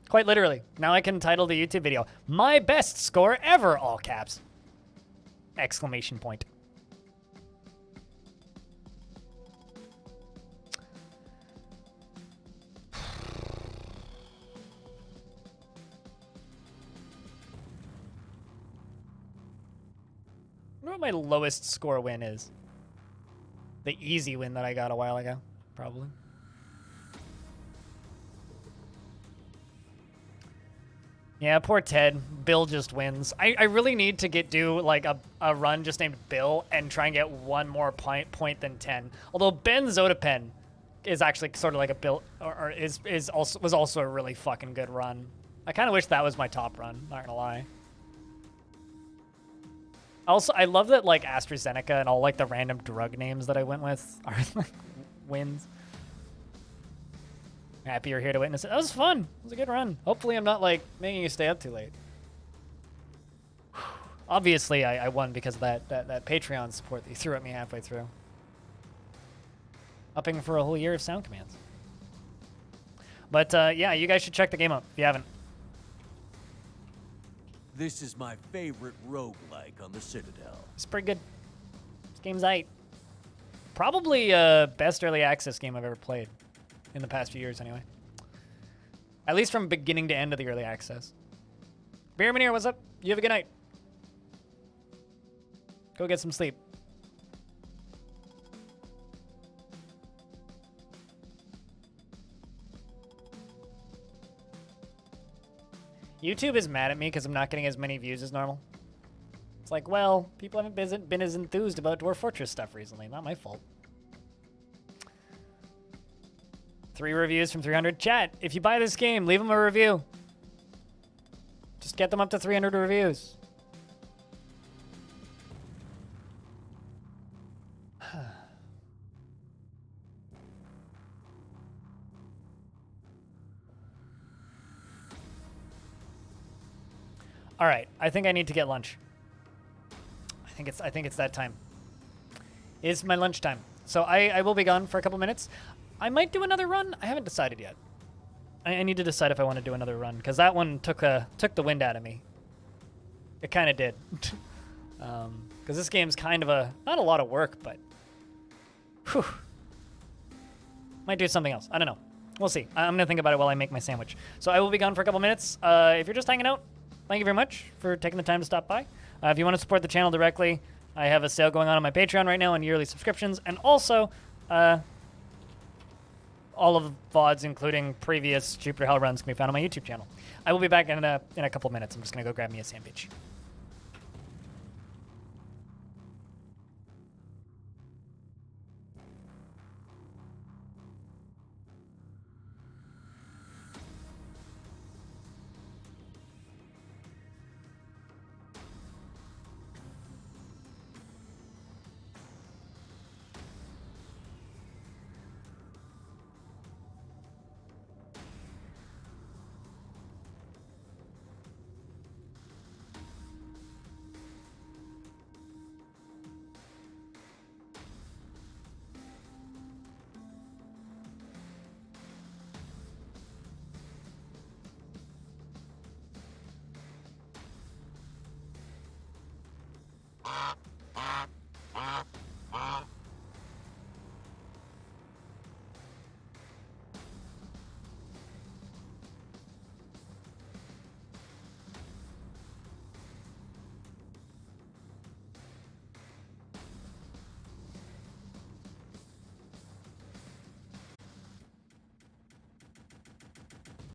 Quite literally. Now I can title the YouTube video, My Best Score Ever, all caps. Exclamation point. I wonder what my lowest score win is. The easy win that I got a while ago, probably. Yeah, poor Ted. Bill just wins. I really need to do like a run just named Bill and try and get one more point than 10. Although Ben Zodapen is actually sort of like a Bill, or was also a really fucking good run. I kind of wish that was my top run, not gonna lie. Also, I love that like AstraZeneca and all like the random drug names that I went with are like wins. Happy you're here to witness it. That was fun. It was a good run. Hopefully I'm not like making you stay up too late. Obviously I won because of that Patreon support that you threw at me halfway through. Upping for a whole year of sound commands. But yeah, you guys should check the game out if you haven't. This is my favorite roguelike on the Citadel. It's pretty good. This game's aight. Probably best early access game I've ever played. In the past few years, anyway. At least from beginning to end of the early access. Beermaneer, what's up? You have a good night. Go get some sleep. YouTube is mad at me because I'm not getting as many views as normal. It's like, well, people haven't been as enthused about Dwarf Fortress stuff recently. Not my fault. 3 reviews from 300. Chat, if you buy this game, leave them a review. Just get them up to 300 reviews. All right, I think I need to get lunch. I think it's that time. It's my lunchtime. So I will be gone for a couple minutes. I might do another run. I haven't decided yet. I need to decide if I want to do another run because that one took the wind out of me. It kind of did. Because this game's kind of not a lot of work, but whew. Might do something else. I don't know. We'll see. I'm gonna think about it while I make my sandwich. So I will be gone for a couple minutes. If you're just hanging out, thank you very much for taking the time to stop by. If you want to support the channel directly, I have a sale going on my Patreon right now on yearly subscriptions, and also all of the VODs, including previous Jupiter Hell runs, can be found on my YouTube channel. I will be back in a couple minutes. I'm just going to go grab me a sandwich.